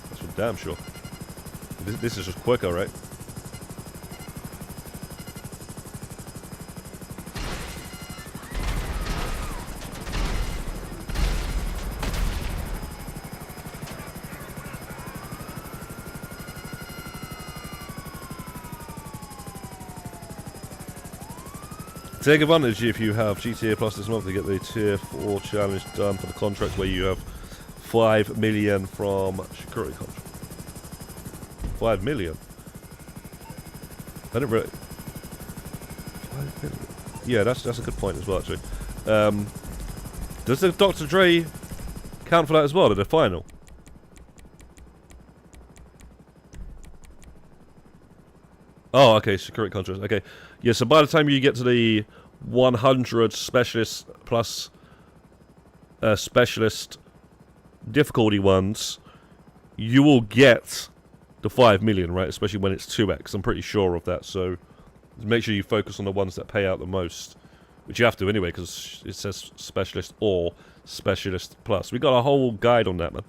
That's for damn sure. This is just quicker, right? Take advantage if you have GTA Plus this month to get the Tier 4 challenge done for the contracts where you have 5 million from security contract. 5 million? I didn't really... 5 million? Yeah, that's a good point as well, actually. Does the Dr. Dre count for that as well, to the final? Oh, okay, security contracts. Okay, yeah. So by the time you get to the 100 specialist plus specialist difficulty ones, you will get the 5 million, right? Especially when it's 2x. I'm pretty sure of that. So make sure you focus on the ones that pay out the most, which you have to anyway, because it says specialist or specialist plus. We got a whole guide on that, man.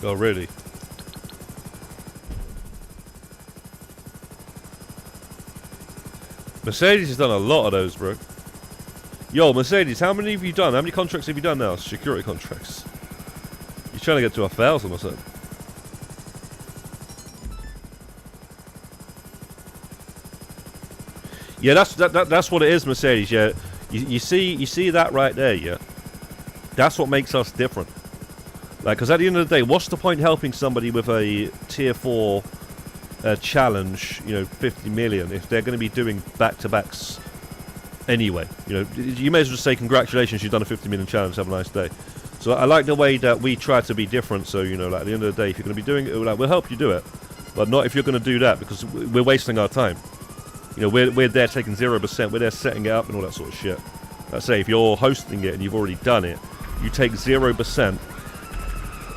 Oh, really? Mercedes has done a lot of those, bro. Yo, Mercedes, how many have you done? How many contracts have you done now? Security contracts. You're trying to get to 1,000 or something. Yeah, that's what it is, Mercedes. Yeah, you see that right there. Yeah, that's what makes us different. Like, because at the end of the day, what's the point helping somebody with a tier 4 challenge, 50 million, if they're going to be doing back-to-backs anyway? You may as well just say, congratulations, you've done a 50 million challenge, have a nice day. So I like the way that we try to be different. So, like, at the end of the day, if you're going to be doing it, like, we'll help you do it, but not if you're going to do that, because we're wasting our time. We're there taking 0%, we're there setting it up and all that sort of shit. Let's say if you're hosting it and you've already done it, you take 0%,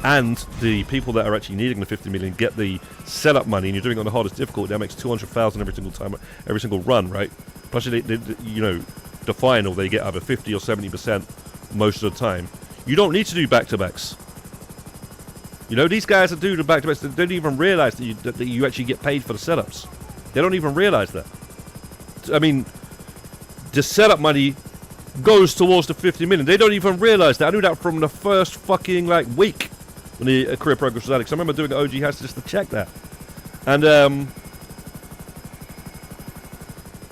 and the people that are actually needing the 50 million get the setup money, and you're doing it on the hardest difficulty. That makes 200,000 every single time, every single run, right? Plus, the final, they get either 50 or 70% most of the time. You don't need to do back-to-backs. These guys that do the back-to-backs, they don't even realize that you actually get paid for the setups. They don't even realize that. I mean, the setup money goes towards the 50 million. They don't even realize that. I knew that from the first fucking, week when the career progress was out. Because I remember doing OG Heists just to check that. And,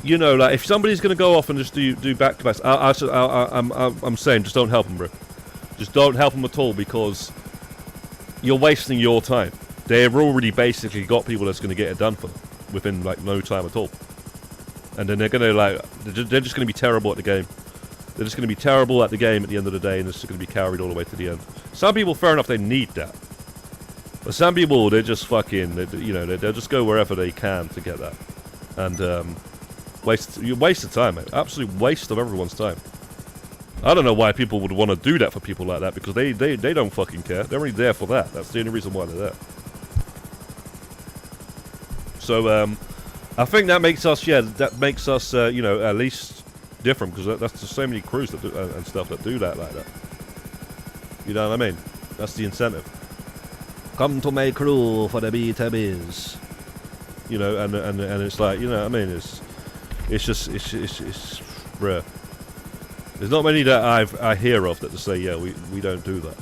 if somebody's going to go off and just do back-to-backs, I'm saying just don't help them, bro. Just don't help them at all, because you're wasting your time. They've already basically got people that's going to get it done for them within, no time at all. And then they're going to, they're just going to be terrible at the game. They're just going to be terrible at the game at the end of the day, and it's just going to be carried all the way to the end. Some people, fair enough, they need that. But some people, they're just fucking, they'll just go wherever they can to get that. And, waste of time, mate. Absolute waste of everyone's time. I don't know why people would want to do that for people like that, because they don't fucking care. They're only there for that. That's the only reason why they're there. So, I think that makes us, at least different, because that's just so many crews that do, and stuff that do that like that. You know what I mean? That's the incentive. Come to my crew for the beta biz. And it's like, I mean, it's rare. There's not many that I hear of that just say, yeah, we don't do that.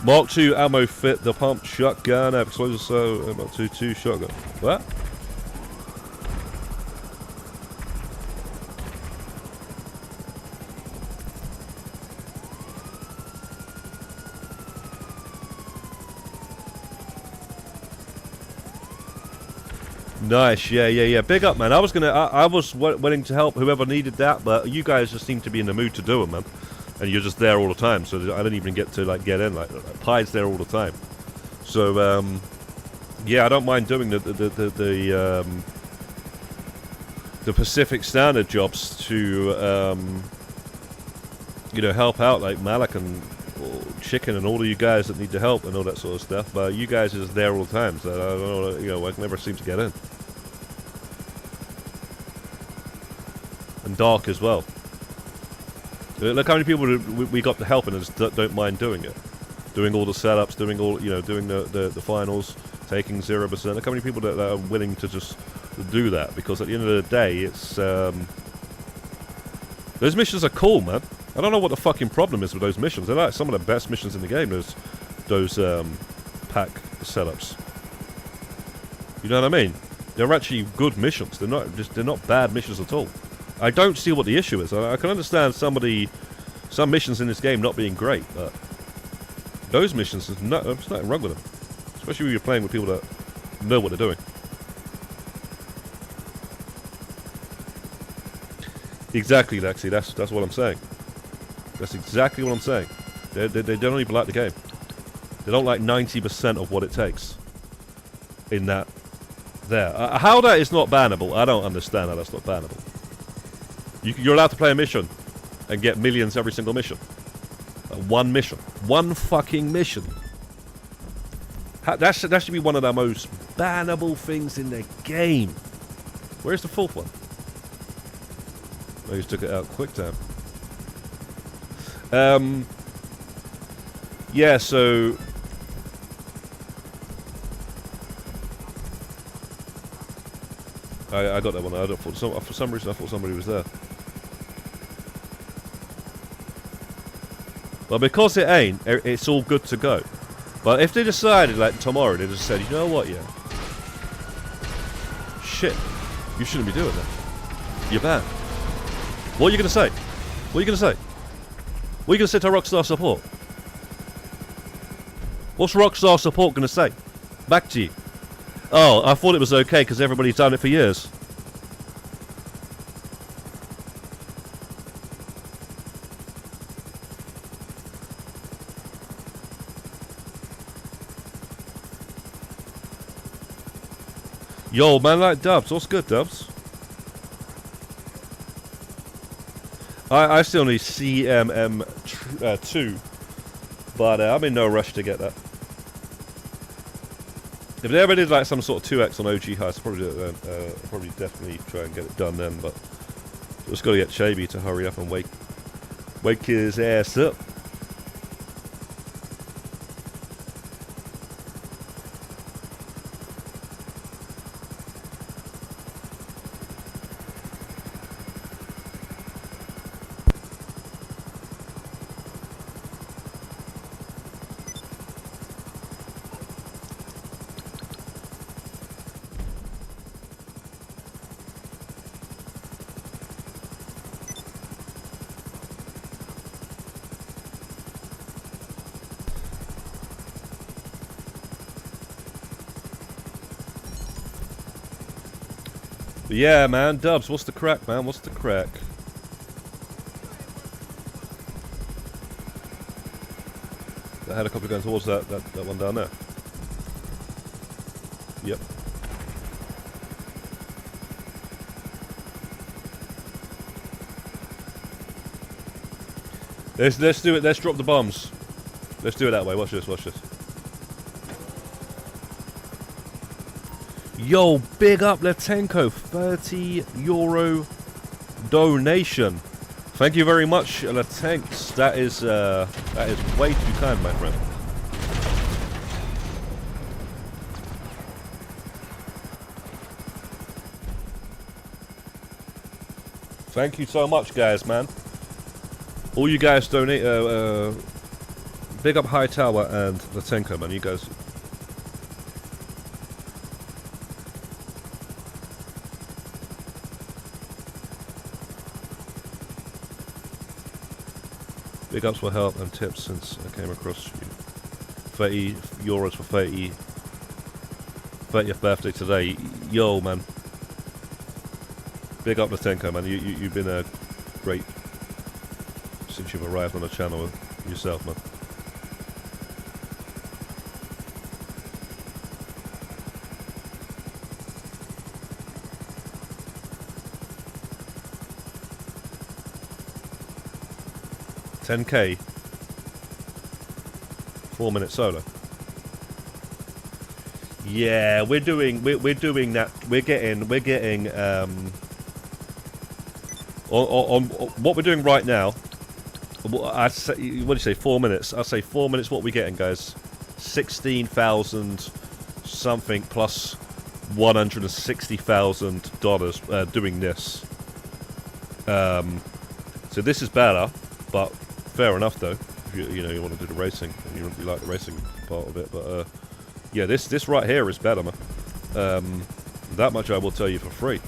Mark II ammo fit the pump shotgun, explosive so Mark II shotgun. What? Nice, yeah. Big up, man. I was willing to help whoever needed that, but you guys just seem to be in the mood to do it, man. And you're just there all the time, so I don't even get to get in. Like Pie's there all the time, so yeah, I don't mind doing the Pacific Standard jobs to help out like Malik and Chicken and all of you guys that need the help and all that sort of stuff. But you guys are just there all the time, so I don't know, I never seem to get in. And Dark as well. Look how many people we got to help and just don't mind doing it. Doing all the setups, doing the finals, taking 0%. Look how many people that are willing to just do that, because at the end of the day, it's those missions are cool, man. I don't know what the fucking problem is with those missions. They're like some of the best missions in the game. Those pack setups. You know what I mean? They're actually good missions. They're not bad missions at all. I don't see what the issue is. I can understand somebody some missions in this game not being great, but those missions, there's nothing wrong with them. Especially when you're playing with people that know what they're doing. Exactly, Lexi. That's what I'm saying. That's exactly what I'm saying. They don't even like the game. They don't like 90% of what it takes. In that, there. How that is not bannable, I don't understand how that's not bannable. You're allowed to play a mission and get millions every single mission. One mission. One fucking mission. That should be one of the most bannable things in the game. Where's the fourth one? I just took it out quick time. Yeah, so I got that one. For some reason I thought somebody was there. But because it ain't, it's all good to go. But if they decided, like tomorrow, they just said, you know what, yeah, shit, you shouldn't be doing that. You're banned. What are you gonna say? What are you gonna say? What are you gonna say to Rockstar support? What's Rockstar support gonna say? Back to you. Oh, I thought it was okay because everybody's done it for years. Yo, man, like Dubs. What's good, Dubs? I still need CMM2, but I'm in no rush to get that. If they ever did like some sort of 2x on OG Heists, probably definitely try and get it done then. But just got to get Chaby to hurry up and wake his ass up. But yeah, man, Dubs, what's the crack, man? What's the crack? That helicopter going towards that one down there. Yep. Let's do it. Let's drop the bombs. Let's do it that way. Watch this. Watch this. Yo, big up Letenko, €30 donation. Thank you very much, Letenks. That is way too kind, my friend. Thank you so much, guys, man. All you guys donate. Big up Hightower and Letenko, man. You guys. Big ups for help and tips since I came across you. €30 for 30th birthday today. Yo, man. Big up to Tenko, man. You've been a great since you've arrived on the channel yourself, man. $10K, 4-minute solo. Yeah, we're doing that. We're getting on what we're doing right now. I say, what do you say? 4 minutes. I say 4 minutes. What we getting, guys? 16,000 something plus $160,000 doing this. So this is better, but. Fair enough, though. If you know you want to do the racing, and you like the racing part of it, but yeah, this right here is better, man. That much I will tell you for free.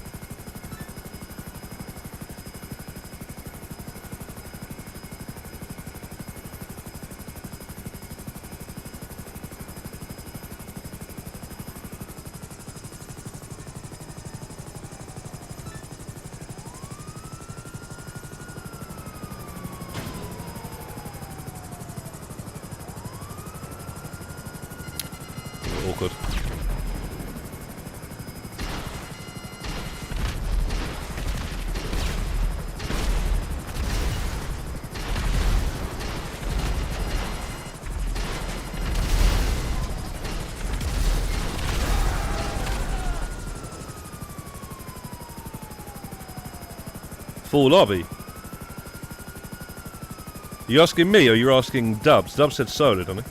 awkward. Full lobby. You asking me or you're asking Dubs? Dubs said solo, doesn't he?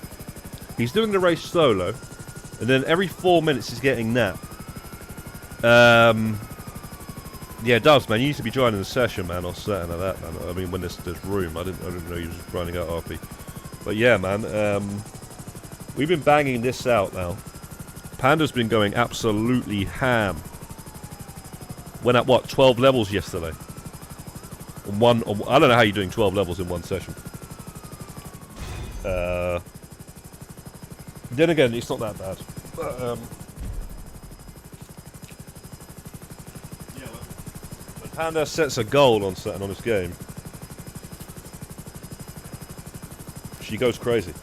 He's doing the race solo, and then every 4 minutes he's getting nap. Yeah, Dubs, man, you need to be joining the session, man, or something like that, man. I mean, when there's room, I didn't know you was running out RP. But yeah, man, we've been banging this out now. Panda's been going absolutely ham. Went at what, 12 levels yesterday? I don't know how you're doing 12 levels in one session. Then again, it's not that bad. But, yeah, when Panda sets a goal on setting on his game, she goes crazy.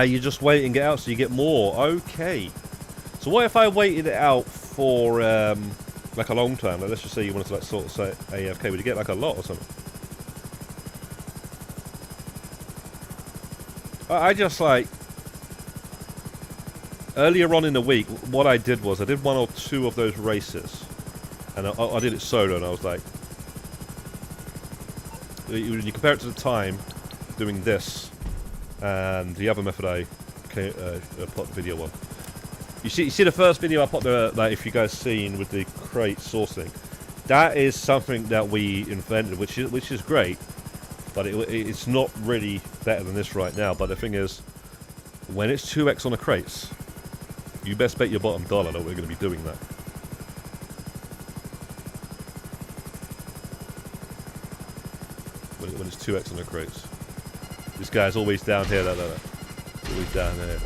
You just wait and get out so you get more. Okay. So what if I waited it out for like a long time? Like, let's just say you wanted to like sort of say AFK. Would you get like a lot or something? I just like earlier on in the week, what I did was I did 1 or 2 of those races, and I did it solo, and I was like, when you compare it to the time doing this and the other method I put the video on. You see the first video I put there, like if you guys seen with the crate sourcing, that is something that we invented, which is great, but it's not really better than this right now. But the thing is, when it's 2x on the crates, you best bet your bottom dollar that we're going to be doing that. When it's 2x on the crates. This guy's always down here, always down here.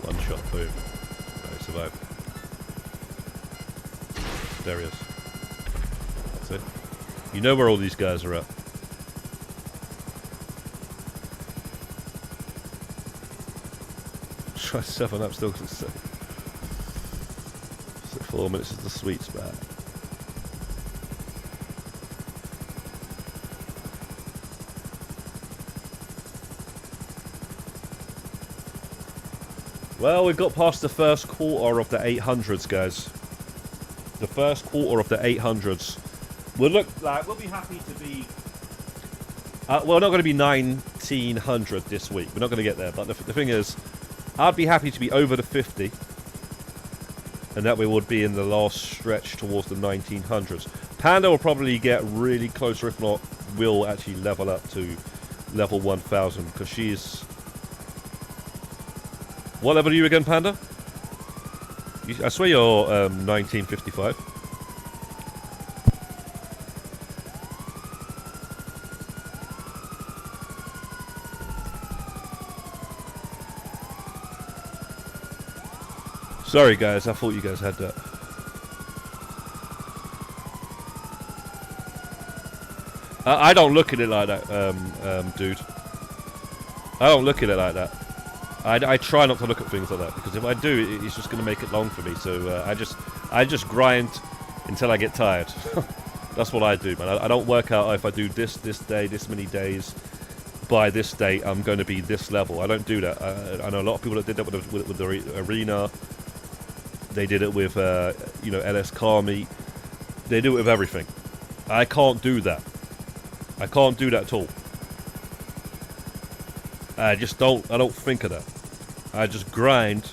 One shot, boom. Right, survive. There he is. That's it. You know where all these guys are at. Try 7 up still. 4 minutes is the sweet spot. Well, we've got past the first quarter of the 800s, guys. The first quarter of the 800s. We'll be happy to be... we're not going to be 1900 this week. We're not going to get there. But the thing is, I'd be happy to be over the 50. And that we would be in the last stretch towards the 1900s. Panda will probably get really close, or if not, will actually level up to level 1000. Because she's... What level are you again, Panda? I swear you're 1955. Sorry guys, I thought you guys had that. I don't look at it like that, dude. I don't look at it like that. I try not to look at things like that, because if I do, it's just going to make it long for me. So I just grind until I get tired. That's what I do, man. I don't work out, if I do this day, this many days, by this date, I'm going to be this level. I don't do that. I know a lot of people that did that with the arena. They did it with, LS Car Meet. They do it with everything. I can't do that. I can't do that at all. I don't think of that. I just grind,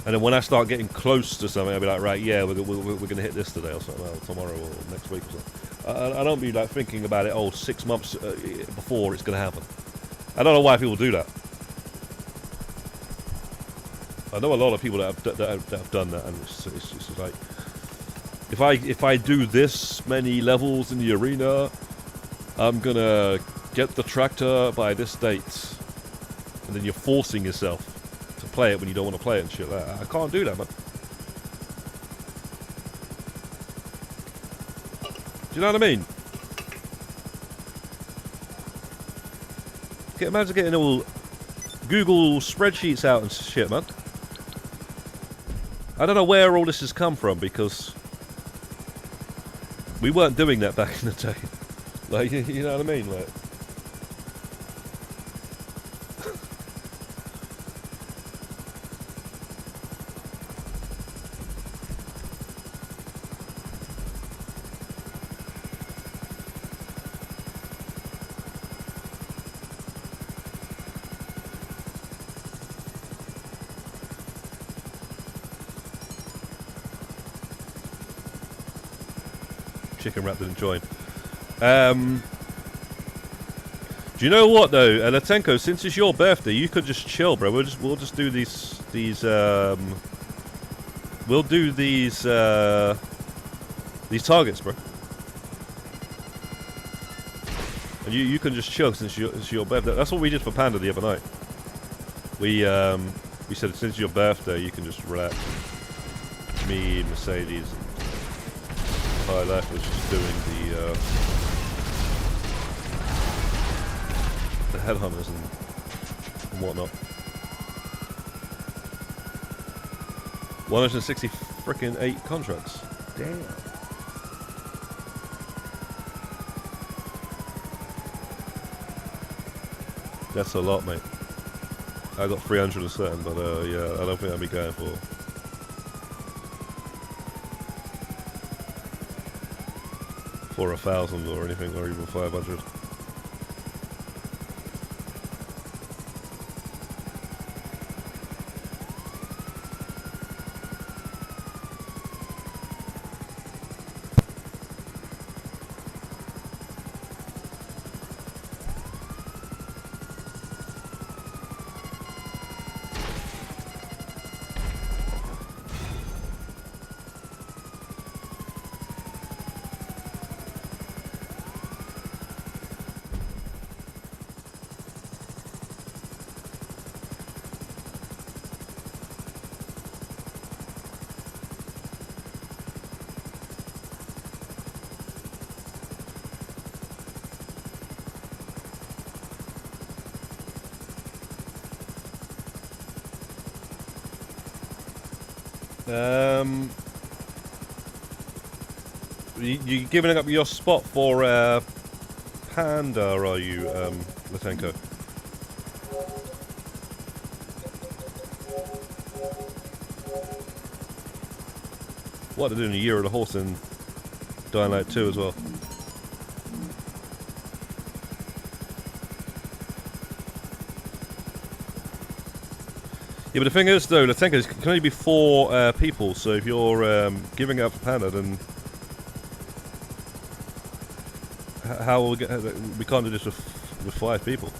and then when I start getting close to something, I'll be like, right, yeah, we're going to hit this today or something, or tomorrow or next week or something. I don't be like thinking about it, 6 months before it's going to happen. I don't know why people do that. I know a lot of people that have done that, and it's just like, if I do this many levels in the arena, I'm gonna get the tractor by this date, and then you're forcing yourself to play it when you don't want to play it and shit like that. I can't do that, man. Do you know what I mean? Imagine getting all Google spreadsheets out and shit, man. I don't know where all this has come from, because we weren't doing that back in the day. Like, you know what I mean? Like, chicken wrap didn't join. Do you know what though, Latenko? Since it's your birthday, you could just chill, bro. We'll just do these we'll do these targets, bro. And you can just chill since it's your birthday. That's what we did for Panda the other night. We said since it's your birthday, you can just relax. Me, Mercedes, and High Life was just doing the headhunters and whatnot. 160 freaking 8 contracts. Damn. That's a lot, mate. I got 300 a certain, but yeah, I don't think I'll be going for 1,000 or anything, or even 500. You giving up your spot for Panda, are you, Latenko? What, they're doing a year of the horse in Dying Light 2 as well. Yeah, but the thing is, though, Latenko, it can only be 4 people, so if you're giving up for Panda, then how will we get? We can't do this with 5 people.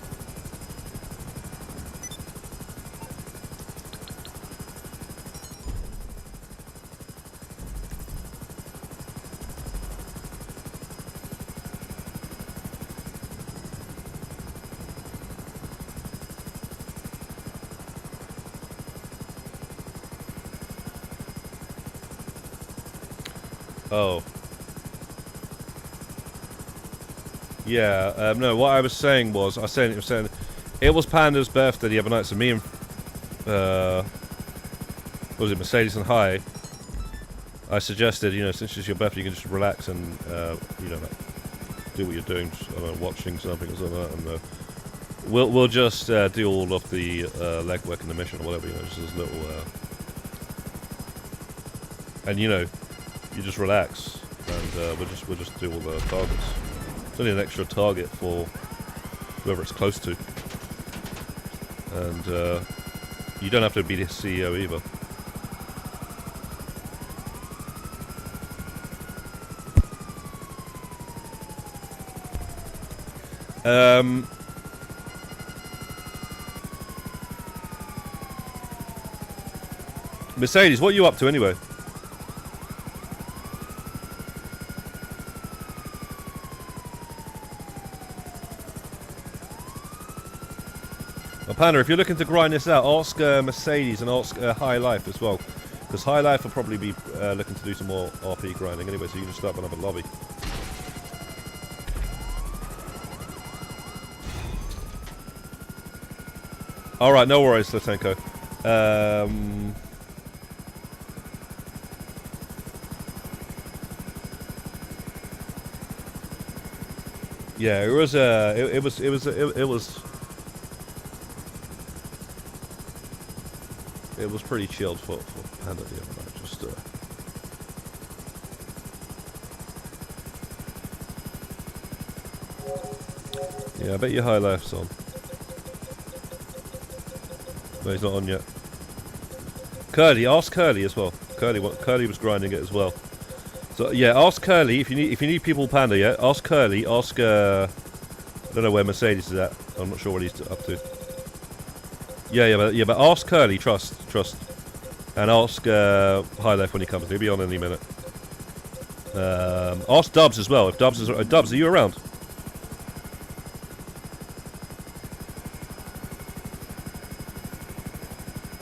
Oh. Yeah, no, what I was saying was, it was Panda's birthday the other night, so me and, what was it, Mercedes and High, I suggested, you know, since it's your birthday, you can just relax and, you know, like, do what you're doing, just, I don't know, watching something or something like that, and we'll just do all of the legwork in the mission or whatever, you know, just as little, and, you know, you just relax, and we'll just do all the targets. It's only an extra target for whoever it's close to, and you don't have to be the CEO either. Um, Mercedes, what are you up to anyway? Well, Panda, if you're looking to grind this out, ask Mercedes and ask High Life as well. Because High Life will probably be looking to do some more RP grinding anyway, so you can just start another lobby. Alright, no worries, Latenko. Yeah, it was it was pretty chilled for Panda the other night. Just yeah, I bet your High Life's on. No, he's not on yet. Curly, ask Curly as well. Curly was grinding it as well. So yeah, ask Curly if you need people Panda yet. Ask Curly. Ask I don't know where Mercedes is at. I'm not sure what he's up to. Yeah, but ask Curly. Trust, and ask High Life when he comes. He'll be on any minute. Ask Dubs as well. If Dubs is Dubs, are you around?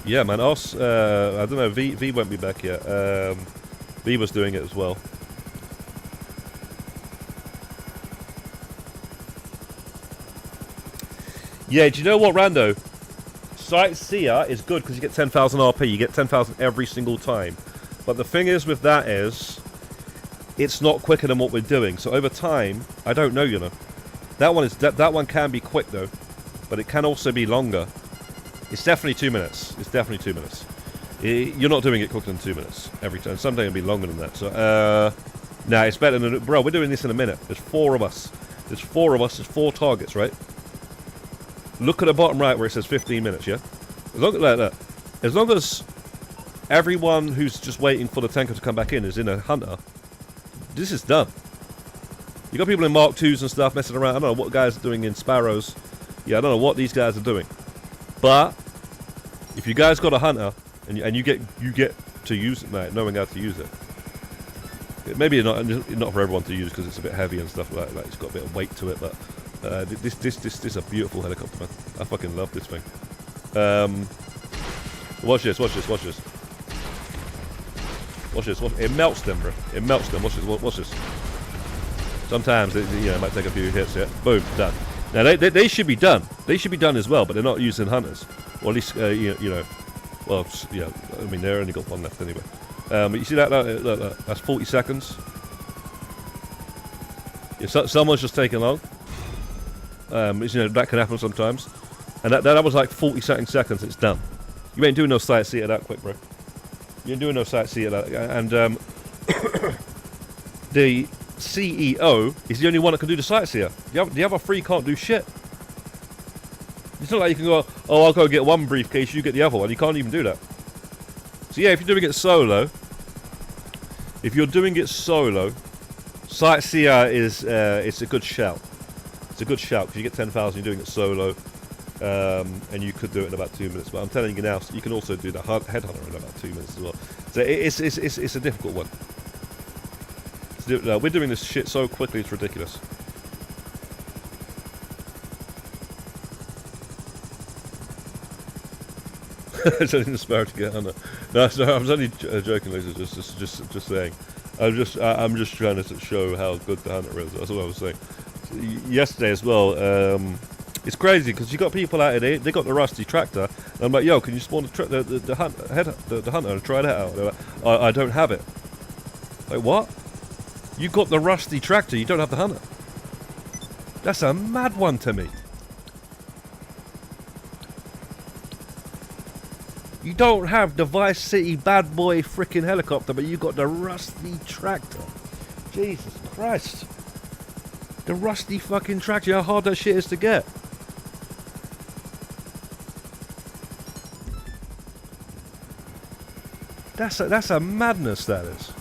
Yeah, man. Ask. I don't know. V won't be back yet. V was doing it as well. Yeah, do you know what, Rando? Sightseer is good because you get 10,000 RP. You get 10,000 every single time. But the thing is with that is, it's not quicker than what we're doing. So over time, I don't know, you know. That one can be quick though, but it can also be longer. It's definitely 2 minutes. It's definitely 2 minutes. You're not doing it quicker than 2 minutes every time. Someday it'll be longer than that. So, nah, it's better than... Bro, we're doing this in a minute. There's 4 of us. There's 4 targets, right? Look at the bottom right where it says 15 minutes, yeah? As long as everyone who's just waiting for the tanker to come back in is in a hunter, this is done. You got people in Mark 2s and stuff messing around. I don't know what guys are doing in Sparrows. Yeah, I don't know what these guys are doing. But if you guys got a hunter and you get to use it, mate, knowing how to use it. Maybe not for everyone to use because it's a bit heavy and stuff like that. It's got a bit of weight to it, but this is a beautiful helicopter, man. I fucking love this thing. Watch this. It melts them, bro. It melts them. Watch this. Sometimes it might take a few hits. Yeah, boom, done. Now they should be done. They should be done as well, but they're not using hunters, or at least you know. Well, yeah. I mean, they only got one left anyway. But you see that? Look, that's 40 seconds. Yeah, someone's just taking long. That can happen sometimes. And that was like 40 seconds. It's done. You ain't doing no sightseeing that quick, bro. You ain't doing no sightseeing that. And the CEO is the only one that can do the sightseer. The other 3 can't do shit. It's not like you can go, oh, I'll go get one briefcase, you get the other one. You can't even do that. So yeah, if you're doing it solo, sightseer is it's a good shout. It's a good shout because you get 10,000. You're doing it solo, and you could do it in about 2 minutes. But I'm telling you now, you can also do the headhunter in about 2 minutes as well. So it's a difficult one. We're doing this shit so quickly, it's ridiculous. It's only the Sparrow to get under. No, I was only joking, Lisa. Just saying. I'm just trying to show how good the hunter is. That's what I was saying. Yesterday as well. It's crazy because you got people out there. They got the rusty tractor. And I'm like, yo, can you spawn the hunter and try that out? They're like, I don't have it. Like what? You got the rusty tractor. You don't have the hunter. That's a mad one to me. You don't have the Vice City bad boy freaking helicopter, but you got the rusty tractor. Jesus Christ. The rusty fucking tractor. How hard that shit is to get. That's a madness, that is.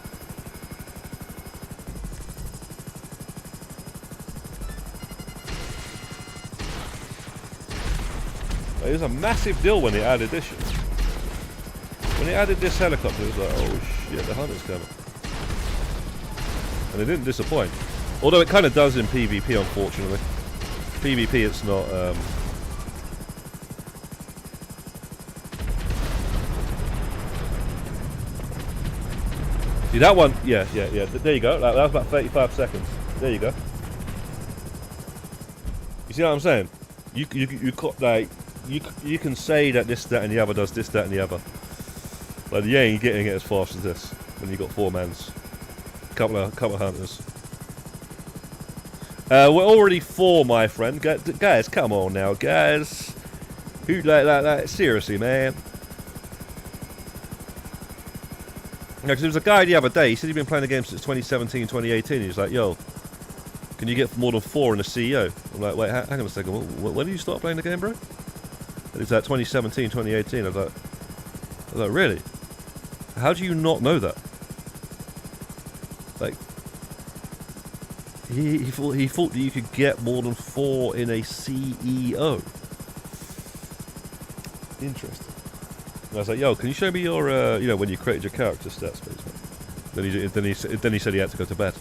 It was a massive deal when they added this shit. When they added this helicopter, it was like, oh shit, the hunter's coming. And it didn't disappoint. Although it kind of does in PvP, unfortunately. PvP, it's not. See that one? Yeah. There you go. That was about 35 seconds. There you go. You see what I'm saying? You can say that this, that, and the other does this, that, and the other, but you ain't getting it as fast as this when you got 4 mans, couple of hunters. We're already 4, my friend. Guys, come on now, guys. Who like seriously, man? Because there was a guy the other day. He said he'd been playing the game since 2017, 2018. He's like, yo, can you get more than 4 in a CEO? I'm like, wait, hang on a second. When did you start playing the game, bro? And it's like 2017, 2018. I was like, really? How do you not know that? Like, he thought that you could get more than 4 in a CEO. Interesting. And I was like, yo, can you show me your, you know, when you created your character stats, please, man? Then he said he had to go to bed.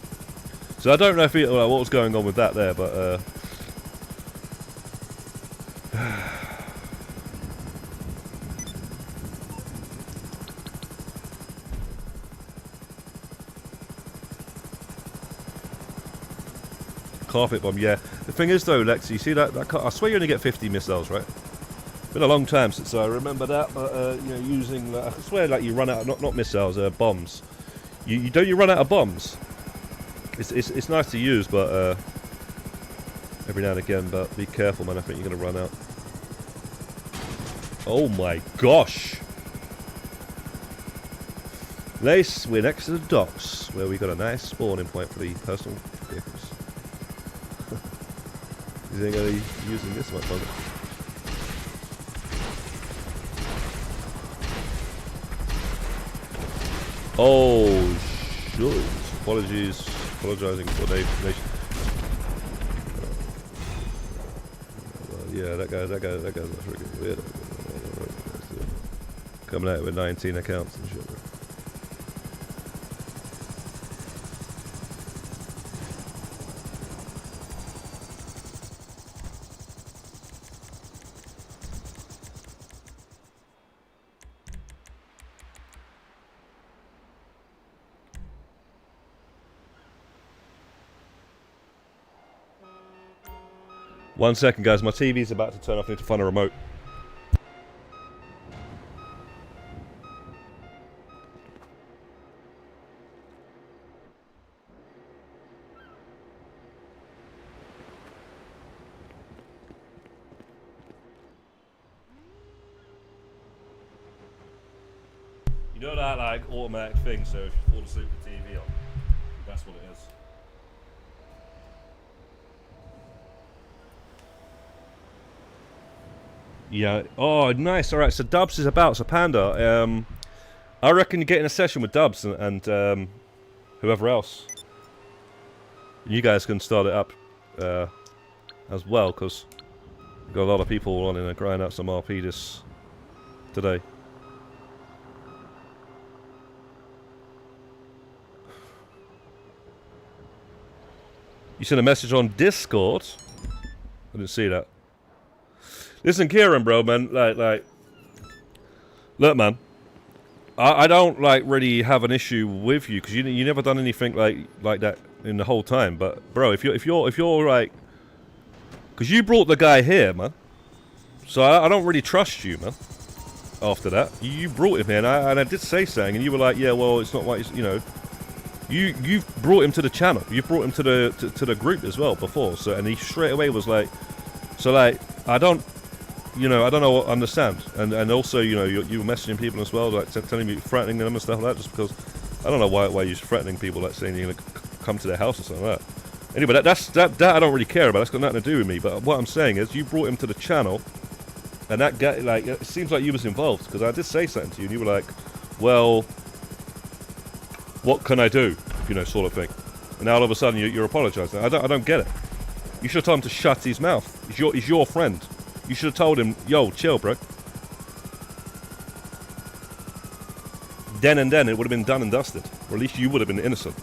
So I don't know if what was going on with that there, but carpet bomb, yeah. The thing is though, Lexi, you see that I swear you only get 50 missiles, right? Been a long time since I remember that, but you know, using I swear like you run out of, not missiles, bombs. You run out of bombs. It's nice to use, but every now and again. But be careful, man. I think you're gonna run out. Oh my gosh! Lace, we're next to the docks, where we got a nice spawning point for the personal vehicles. You ain't gonna be using this much longer. Oh shoot! Apologizing for nation. Yeah, that guy's freaking weird. Coming out with 19 accounts and shit. One second, guys. My TV's about to turn off. I need to find a remote. You know that like automatic thing, so if you fall asleep with the TV on, that's what it is. Yeah. Oh, nice. All right. So Dubs is about. So Panda. I reckon you get in a session with Dubs and whoever else. You guys can start it up as well, because we've got a lot of people wanting to grind out some RP this today. You sent a message on Discord. I didn't see that. Listen, Kieran, bro, man, like, look, man, I don't like really have an issue with you because you never done anything like that in the whole time. But bro, if you're like, because you brought the guy here, man, so I don't really trust you, man. After that, you brought him here, and I did say something, and you were like, yeah, well, it's not like, you know, you've brought him to the channel, you brought him to the group as well before, so, and he straight away was like, so like, I don't understand, and also, you know, you were messaging people as well, like telling me, threatening them and stuff like that, just because I don't know why you're threatening people, like saying you're gonna come to their house or something like that. Anyway, that I don't really care about. That's got nothing to do with me. But what I'm saying is, you brought him to the channel, and that guy, like, it seems like you was involved, because I did say something to you, and you were like, well, what can I do, you know, sort of thing. And now all of a sudden you're apologising. I don't get it. You should have told him to shut his mouth. He's your friend. You should have told him, yo, chill, bro. then and then it would have been done and dusted. Or at least you would have been innocent.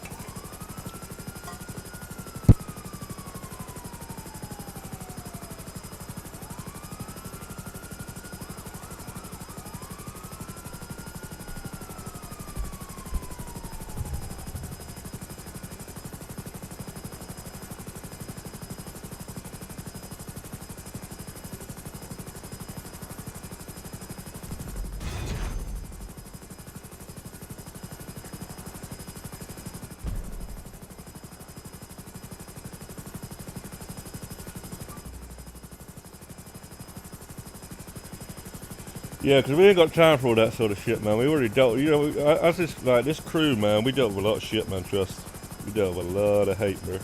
Yeah, because we ain't got time for all that sort of shit, man. We already dealt, you know, as this, like, this crew, man, we dealt with a lot of shit, man, trust. We dealt with a lot of hate, bro.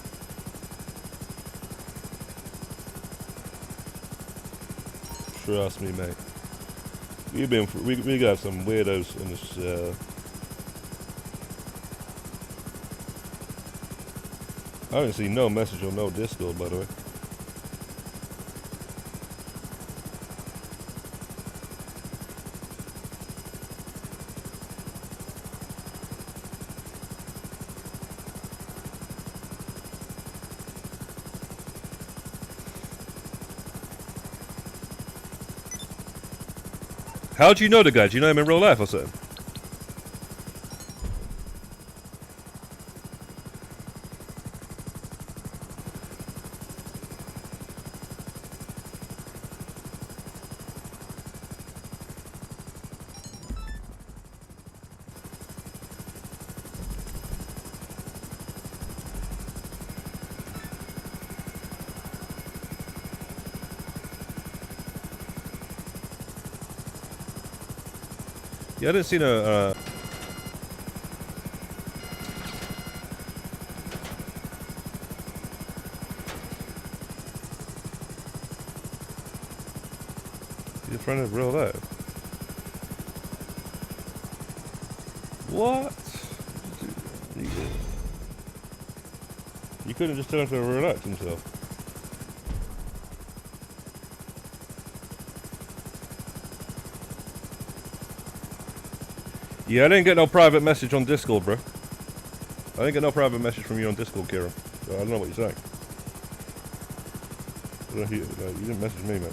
Trust me, mate. We got some weirdos in this, I haven't seen no message on no Discord, by the way. How do you know the guy? Do you know him in real life or something? Yeah, I didn't see no, he's in front of real life. What? You couldn't just tell him to relax himself. Yeah, I didn't get no private message on Discord, bro. I didn't get no private message from you on Discord, Kieran. So I don't know what you're saying. You didn't message me, man.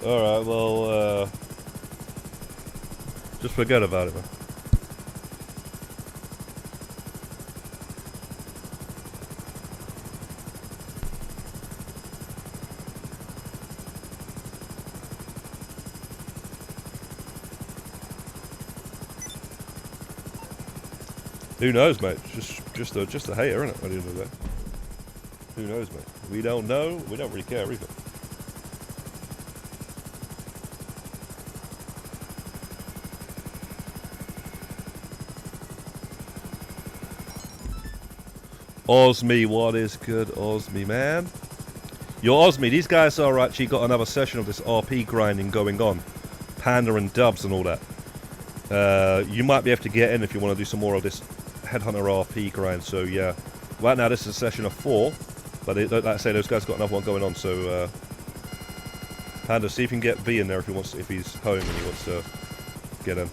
Alright, well, just forget about it, man. Who knows, mate? Just a hater, innit? At the end of the day. Who knows, mate? We don't know. We don't really care either. Osme, what is good, Osme, man? Yo, Osme, these guys are actually got another session of this RP grinding going on. Panda and Dubs and all that. You might be able to get in if you want to do some more of this Headhunter RP grind, so yeah. Right now this is a session of 4, but like I say, those guys got another one going on, so Panda, see if you can get V in there if he wants, if he's home and he wants to get in.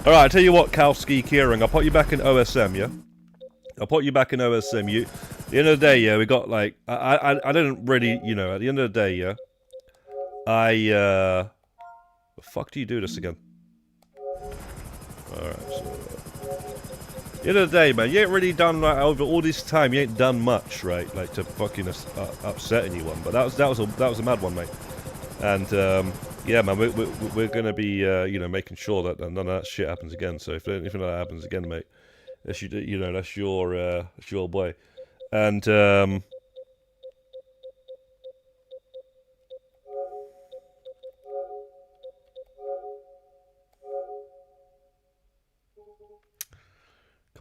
Alright, I tell you what, Kalski Kieran, I'll put you back in OSM, yeah? I'll put you back in OSM. You, at the end of the day, yeah, we got like, I didn't really, you know, at the end of the day, yeah, the fuck do you do this again? Alright, so, the end of the day, man, you ain't really done like over all this time. You ain't done much, right? Like to fucking upset anyone. But that was a mad one, mate. And yeah, man, we're gonna be you know, making sure that none of that shit happens again. So if anything like that happens again, mate, that's you know, that's your boy. And come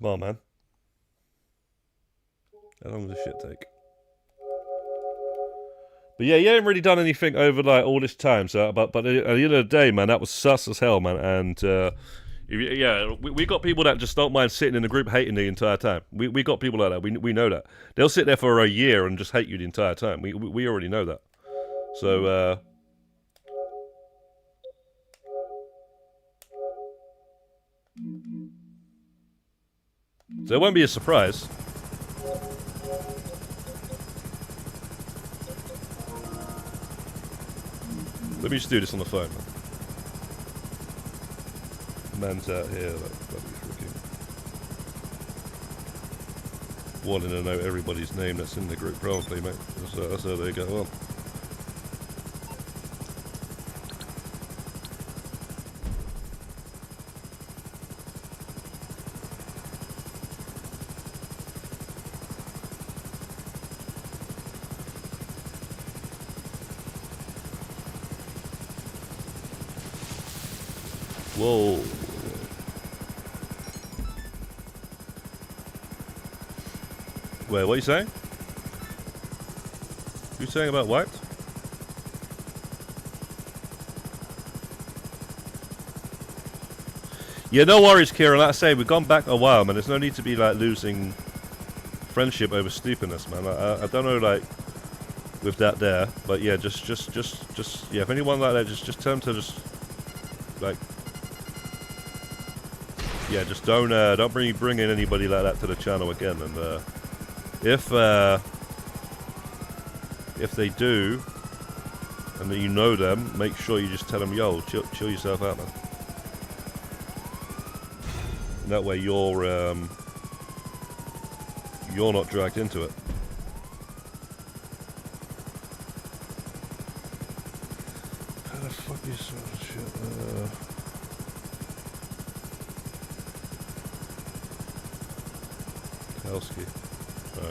on, man. How long does this shit take? But yeah, you ain't really done anything over like all this time. So, but at the end of the day, man, that was sus as hell, man. And yeah, we got people that just don't mind sitting in the group hating the entire time. We got people like that. We know that. They'll sit there for a year and just hate you the entire time. We already know that. So so it won't be a surprise. Let me just do this on the phone, man. Man's out here, like, bloody freaking wanting to know everybody's name that's in the group, probably, mate. That's how they go on. Whoa. Wait, what are you saying? You saying about wiped? Yeah, no worries, Kieran. Like I say, we've gone back a while, man. There's no need to be like losing friendship over stupidness, man. I don't know, like, with that there, but yeah, just yeah. If anyone like that, just tell them to just like. Yeah, just don't bring in anybody like that to the channel again. And if they do, and that you know them, make sure you just tell them, yo, chill yourself out, man. And that way you're not dragged into it. How the fuck is this shit? Kowski. Bro.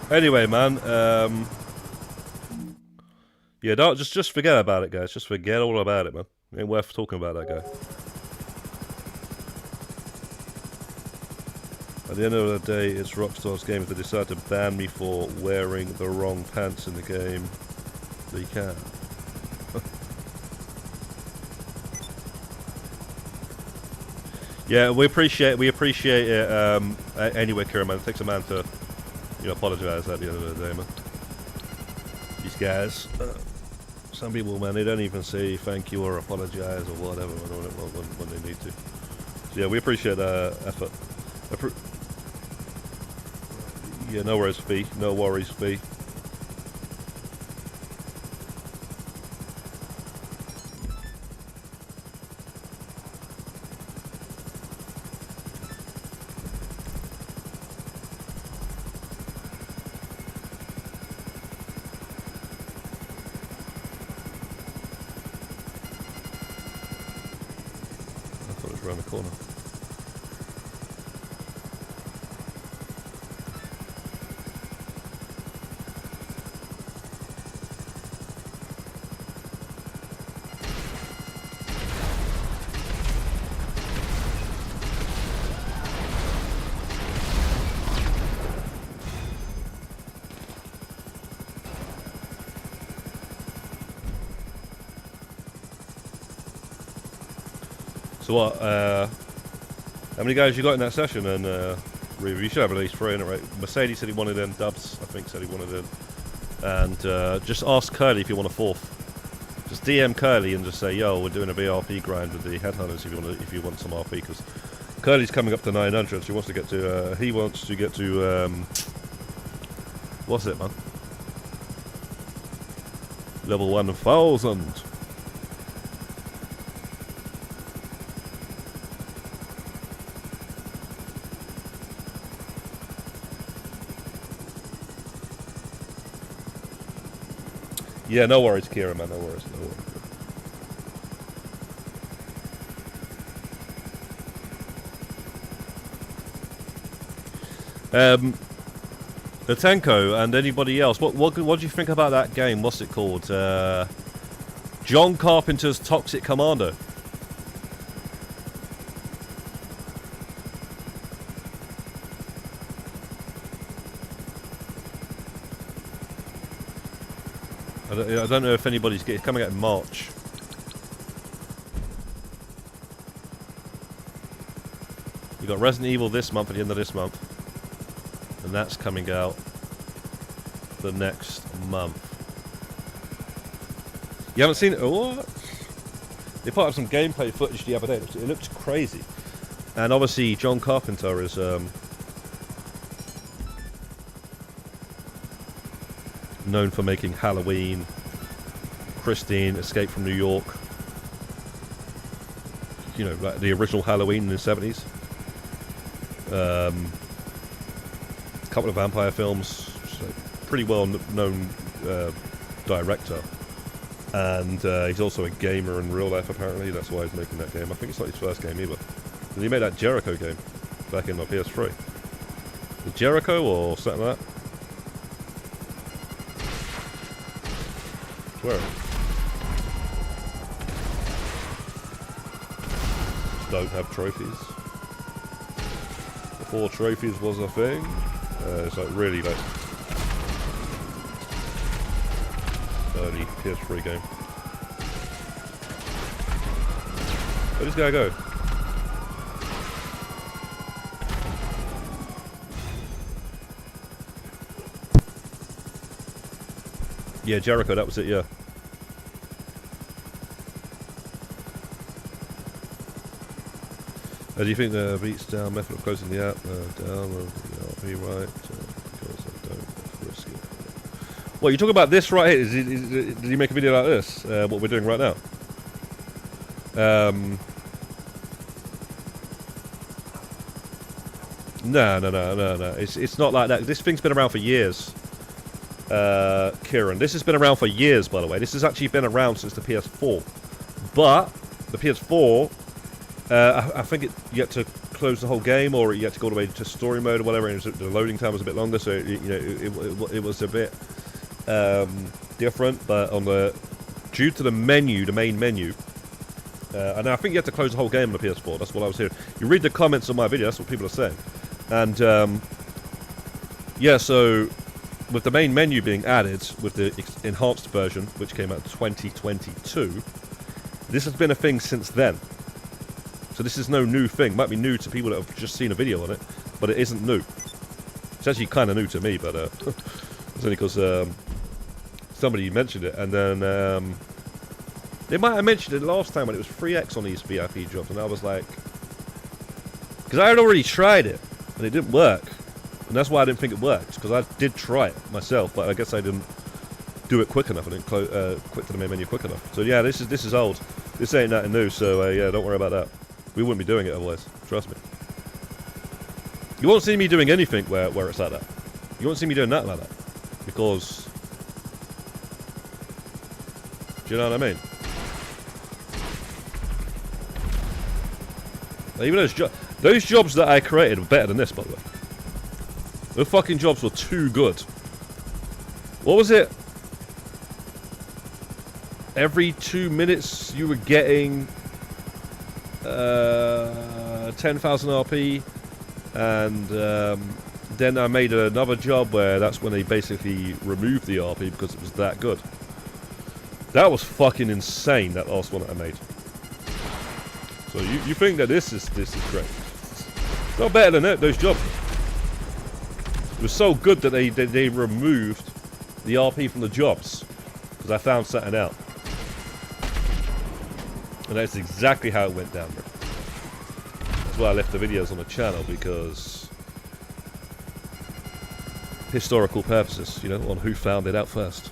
Anyway, man, yeah, don't just forget about it, guys. Just forget all about it, man. Ain't worth talking about that guy. At the end of the day, it's Rockstar's game. If they decide to ban me for wearing the wrong pants in the game, they can. Yeah, we appreciate it. Anyway, Kieran, man, it takes a man to, you know, apologise at the end of the day, man. These guys, some people, man, they don't even say thank you or apologise or whatever when they need to. So yeah, we appreciate that effort. Yeah, no worries, V. No worries, V. Around the corner. So what, How many guys you got in that session? And you should have at least 3 in it, right? Mercedes said he wanted in. Dubs, I think, said he wanted in. And just ask Curly if you want a 4th. Just DM Curly and just say, yo, we're doing a VRP grind with the headhunters if you want some RP, because Curly's coming up to 900. He wants to get to what's it, man? Level 1000. Yeah, no worries, Kira, man. No worries. No worries. Natenko and anybody else, what do you think about that game? What's it called? John Carpenter's Toxic Commando. I don't know if anybody's it's coming out in March. You got Resident Evil this month at the end of this month. And that's coming out the next month. You haven't seen it? What? They put up some gameplay footage the other day. It looks crazy. And obviously, John Carpenter is known for making Halloween, Christine, Escape from New York. You know, like the original Halloween in the 70s. Couple of vampire films, pretty well known director, and he's also a gamer in real life apparently. That's why he's making that game. I think it's not his first game either. And he made that Jericho game back in my PS3. The Jericho or something like that. Swear. Don't have trophies. Before trophies was a thing. It's like really like early PS3 game. Where does this guy go? Yeah, Jericho, that was it, yeah. Do you think the beats down method of closing the app down will be right? Because I don't risk it. Well, you talk about this right here. Did you make a video like this? What we're doing right now? No. It's not like that. This thing's been around for years. Kieran, this has been around for years, by the way. This has actually been around since the PS4. But the PS4. I think you had to close the whole game, or you had to go all the way to story mode or whatever, and the loading time was a bit longer, so it was a bit different. But due to the menu, the main menu, and I think you had to close the whole game on the PS4. That's what I was hearing. You read the comments on my video, that's what people are saying. And yeah, so with the main menu being added with the enhanced version, which came out in 2022, this has been a thing since then. So this is no new thing. Might be new to people that have just seen a video on it, but it isn't new. It's actually kind of new to me, but it's only because somebody mentioned it, and then they might have mentioned it last time when it was 3x on these VIP jobs, and I was like, because I had already tried it and it didn't work, and that's why I didn't think it worked, because I did try it myself, but I guess I didn't do it quick enough. I didn't quit to the main menu quick enough. So yeah, this is old. This ain't nothing new. So yeah, don't worry about that. We wouldn't be doing it otherwise. Trust me. You won't see me doing anything where it's like that. You won't see me doing that like that. Because... do you know what I mean? Like, even those jobs that I created were better than this, by the way. Those fucking jobs were too good. What was it? Every 2 minutes you were getting 10,000 RP, and then I made another job where that's when they basically removed the RP because it was that good. That was fucking insane, that last one that I made. So you think that this is great? Not better than those jobs. It was so good that they removed the RP from the jobs. Because I found something out. And that's exactly how it went down, bro. That's why I left the videos on the channel, because historical purposes, you know, on who found it out first.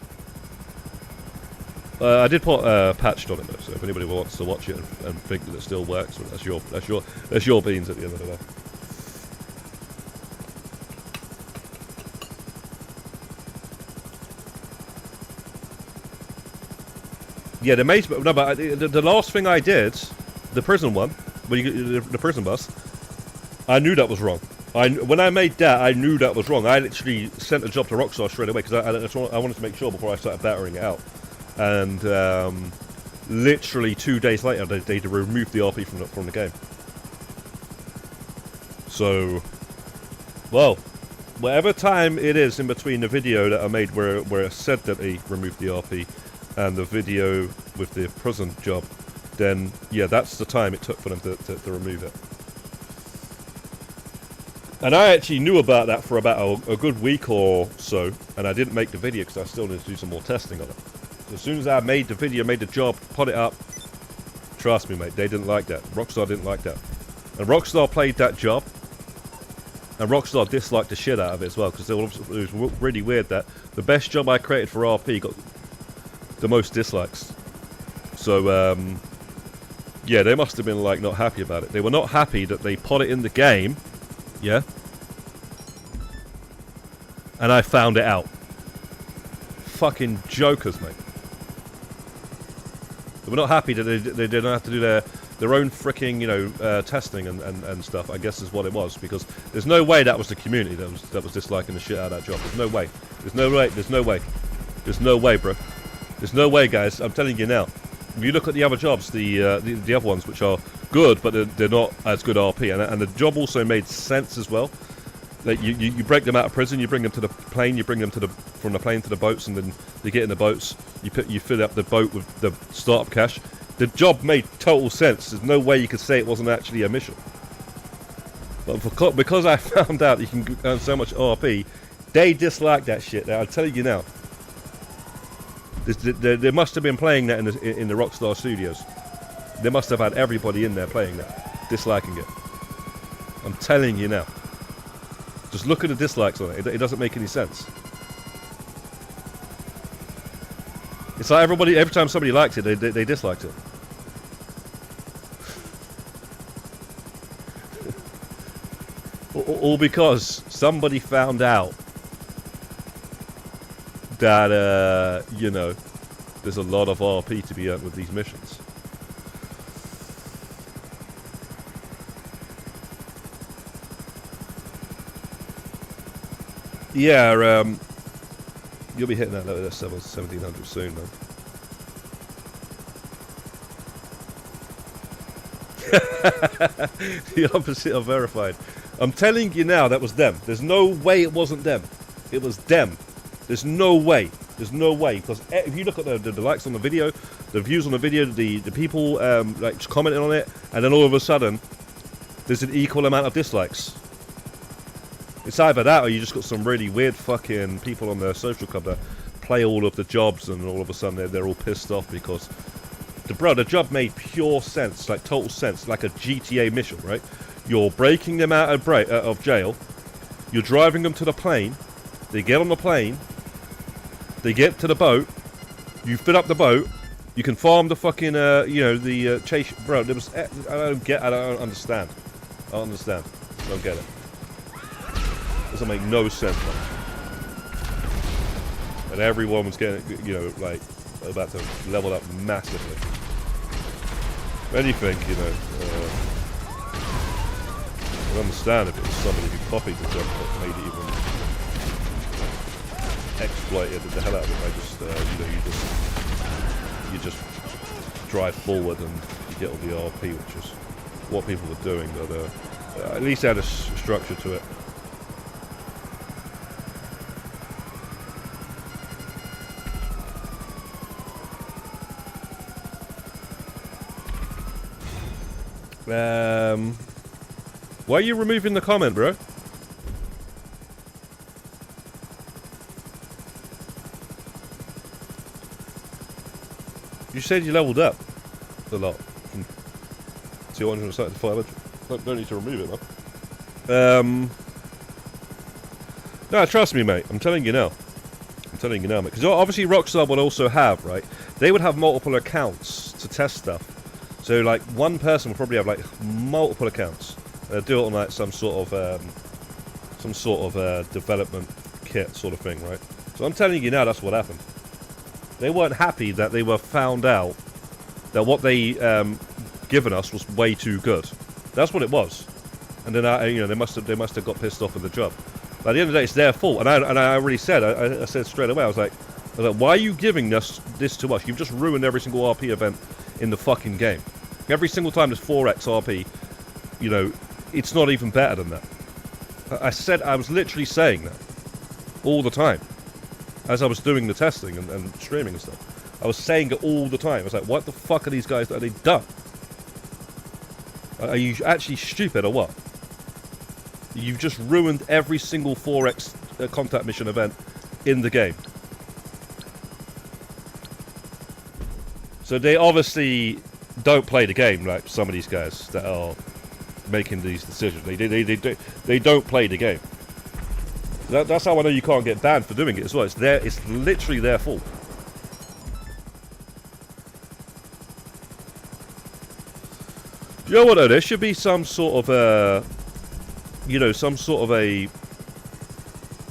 I did put patched on it though, so if anybody wants to watch it and think that it still works, well, that's your beans at the end of the day. Yeah, the last thing I did, the prison one, when you the prison bus, I knew that was wrong. When I made that, I knew that was wrong. I literally sent a job to Rockstar straight away because I wanted to make sure before I started battering it out. And literally 2 days later, they removed the RP from the game. So, well, whatever time it is in between the video that I made where it said that they removed the RP and the video with the prison job, then yeah, that's the time it took for them to remove it. And I actually knew about that for about a good week or so, and I didn't make the video because I still need to do some more testing on it. So as soon as I made the video, made the job, put it up, trust me, mate, they didn't like that. Rockstar didn't like that. And Rockstar played that job, and Rockstar disliked the shit out of it as well, because it was really weird that the best job I created for RP got the most dislikes. So, yeah, they must have been, like, not happy about it. They were not happy that they put it in the game, yeah? And I found it out. Fucking jokers, mate. They were not happy that they didn't have to do their own freaking, you know, testing and stuff, I guess is what it was, because there's no way that was the community that was disliking the shit out of that job. There's no way. There's no way. There's no way. There's no way, bro. There's no way, guys. I'm telling you now. If you look at the other jobs, the other ones, which are good, but they're not as good RP, and the job also made sense as well. Like you break them out of prison, you bring them to the plane, you bring them from the plane to the boats, and then they get in the boats. You fill up the boat with the startup cash. The job made total sense. There's no way you could say it wasn't actually a mission. But because I found out you can earn so much RP, they dislike that shit. Now, I'm telling you now. They must have been playing that in the Rockstar Studios. They must have had everybody in there playing that, disliking it. I'm telling you now. Just look at the dislikes on it. It doesn't make any sense. It's like every time somebody liked it, they disliked it. All because somebody found out that, you know, there's a lot of RP to be earned with these missions. Yeah, you'll be hitting that level 1700 soon, man. The opposite of verified. I'm telling you now, that was them. There's no way it wasn't them. It was them. There's no way. There's no way. Because if you look at the likes on the video, the views on the video, the people like commenting on it, and then all of a sudden, there's an equal amount of dislikes. It's either that or you just got some really weird fucking people on their social club that play all of the jobs, and all of a sudden they're all pissed off because the job made pure sense, like total sense, like a GTA mission, right? You're breaking them out of jail, you're driving them to the plane, they get on the plane, they get to the boat, you fill up the boat, you can farm the fucking, you know, the chase, bro, there was, I don't understand. I don't understand. I don't get it. Doesn't make no sense, man. And everyone was getting, you know, like, about to level up massively. Then you think, you know, I understand if it was somebody who copied the job that made it even exploited the hell out of it by just, you know, you just drive forward and you get all the RP, which is what people were doing, but at least had a structure to it. Why are you removing the comment, bro? You said you leveled up a lot from 200 to 500. Don't need to remove it, man. No, trust me, mate. I'm telling you now. I'm telling you now, mate. Because obviously Rockstar would also have, right? They would have multiple accounts to test stuff. So, like, one person would probably have, like, multiple accounts. Do it on, like, some sort of development kit sort of thing, right? So I'm telling you now, that's what happened. They weren't happy that they were found out that what they given us was way too good. That's what it was. And then they must have got pissed off with the job. But at the end of the day, it's their fault. And I already said, I said straight away, I was like, why are you giving this to us? You've just ruined every single RP event in the fucking game. Every single time there's 4x RP, you know, it's not even better than that. I was literally saying that all the time as I was doing the testing and streaming and stuff. I was saying it all the time. I was like, what the fuck are these guys, are they dumb? Are you actually stupid or what? You've just ruined every single 4x contact mission event in the game. So they obviously don't play the game like some of these guys that are making these decisions. They don't play the game. That's how I know you can't get banned for doing it as well. It's literally their fault. You know what though? There should be some sort of a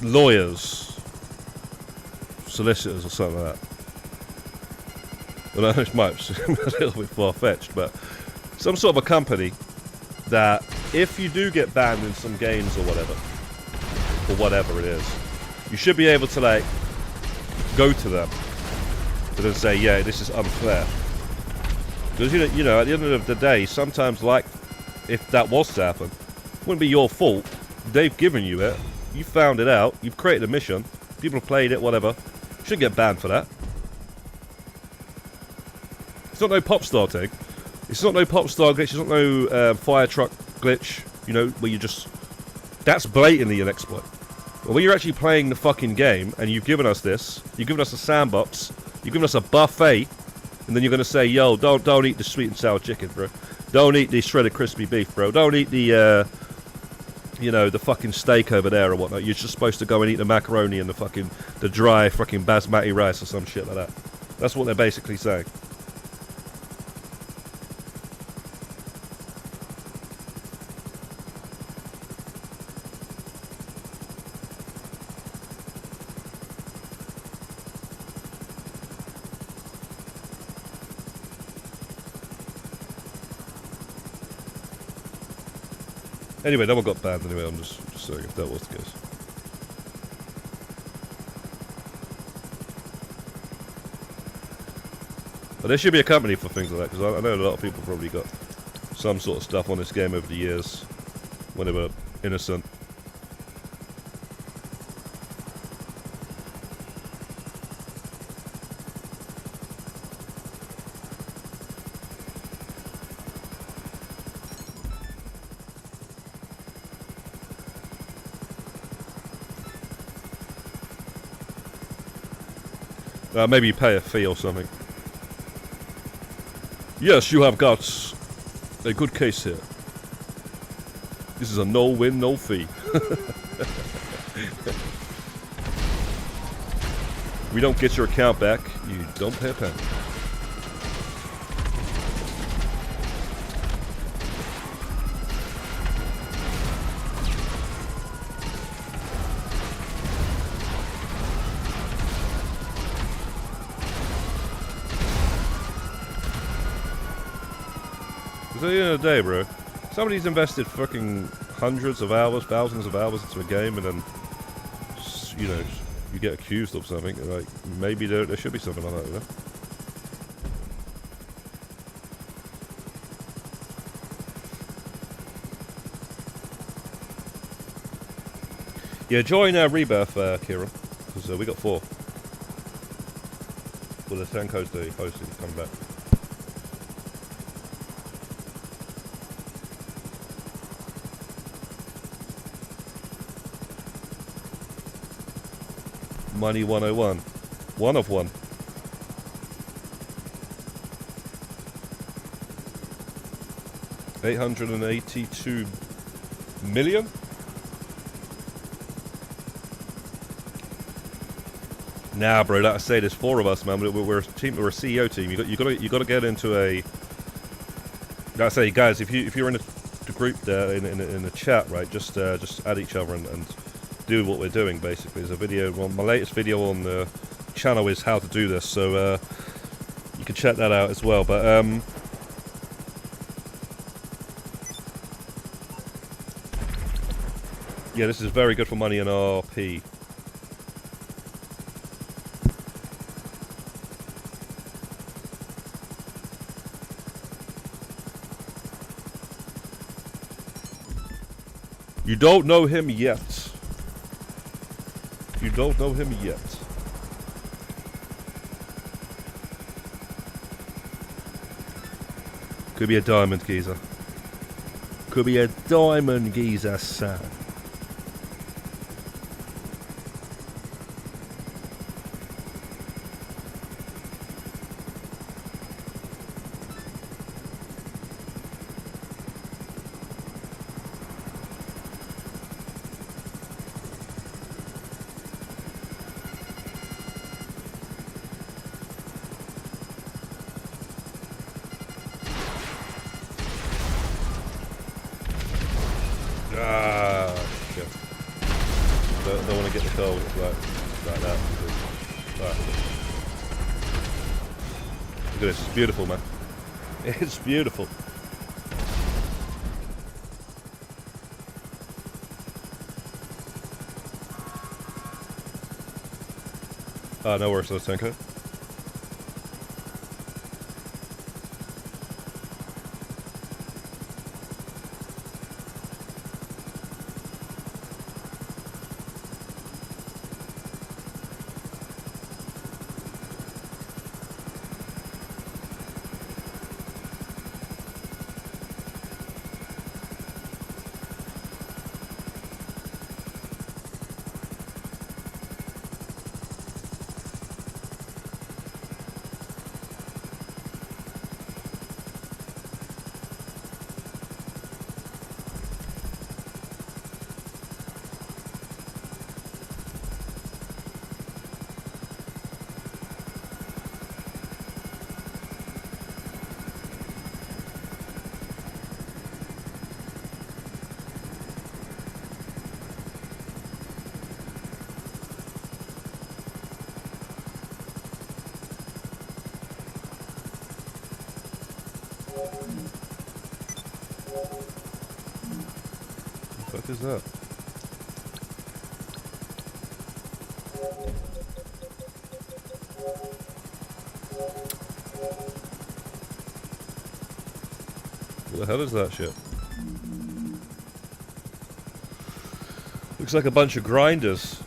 lawyers, solicitors or something like that. Well, it might be a little bit far-fetched, but some sort of a company that if you do get banned in some games or whatever it is, you should be able to like go to them to then say, yeah, this is unfair. Because you know, at the end of the day, sometimes like if that was to happen, it wouldn't be your fault. They've given you it. You found it out. You've created a mission. People have played it. Whatever. You shouldn't get banned for that. It's not no Popstar thing. It's not no Popstar glitch. It's not no fire truck glitch. You know, where you just... That's blatantly an exploit. But when you're actually playing the fucking game and you've given us this, you've given us a sandbox, you've given us a buffet, and then you're going to say, yo, don't eat the sweet and sour chicken, bro. Don't eat the shredded crispy beef, bro. Don't eat the, the fucking steak over there or whatnot. You're just supposed to go and eat the macaroni and the dry fucking basmati rice or some shit like that. That's what they're basically saying. Anyway, no one got banned anyway, I'm just saying if that was the case. But there should be a company for things like that, because I know a lot of people probably got some sort of stuff on this game over the years when they were innocent. Maybe you pay a fee or something. Yes, you have got a good case here. This is a no-win, no-fee. We don't get your account back, you don't pay a penny. At the end of the day, bro, somebody's invested fucking hundreds of hours, thousands of hours into a game, and then, you know, you get accused of something. Like, maybe there should be something like that, you know? Yeah, join Rebirth, Kira, because we got 4. Well, the Senko's the host is coming back. Money 101. One of one. $882 million? Nah, bro. Like I say, there's 4 of us, man. We're a team. We're a CEO team. You got to get into a. Like I say, guys, if you're in the group there in the chat, right? Just add each other and do what we're doing. Basically, there's a video. Well, my latest video on the channel is how to do this, so you can check that out as well. But yeah, this is very good for money in RP. You don't know him yet. You don't know him yet. Could be a diamond geezer. Could be a diamond geezer, son. Ah, shit. Don't want to get the cold like that. Right. Look at this, it's beautiful, man. It's beautiful. No worries, Tanko. What the fuck is that? What the hell is that shit? Looks like a bunch of grinders.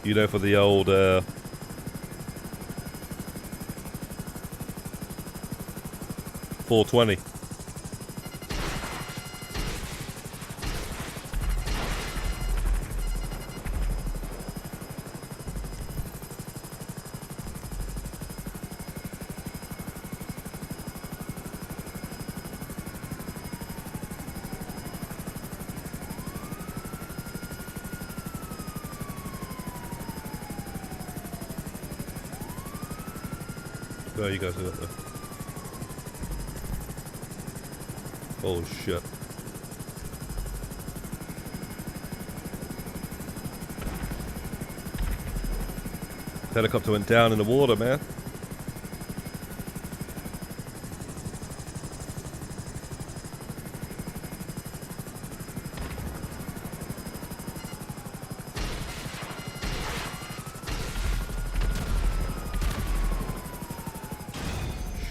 You know, for the old 420. Oh, you guys are up there. Oh shit. Helicopter went down in the water, man.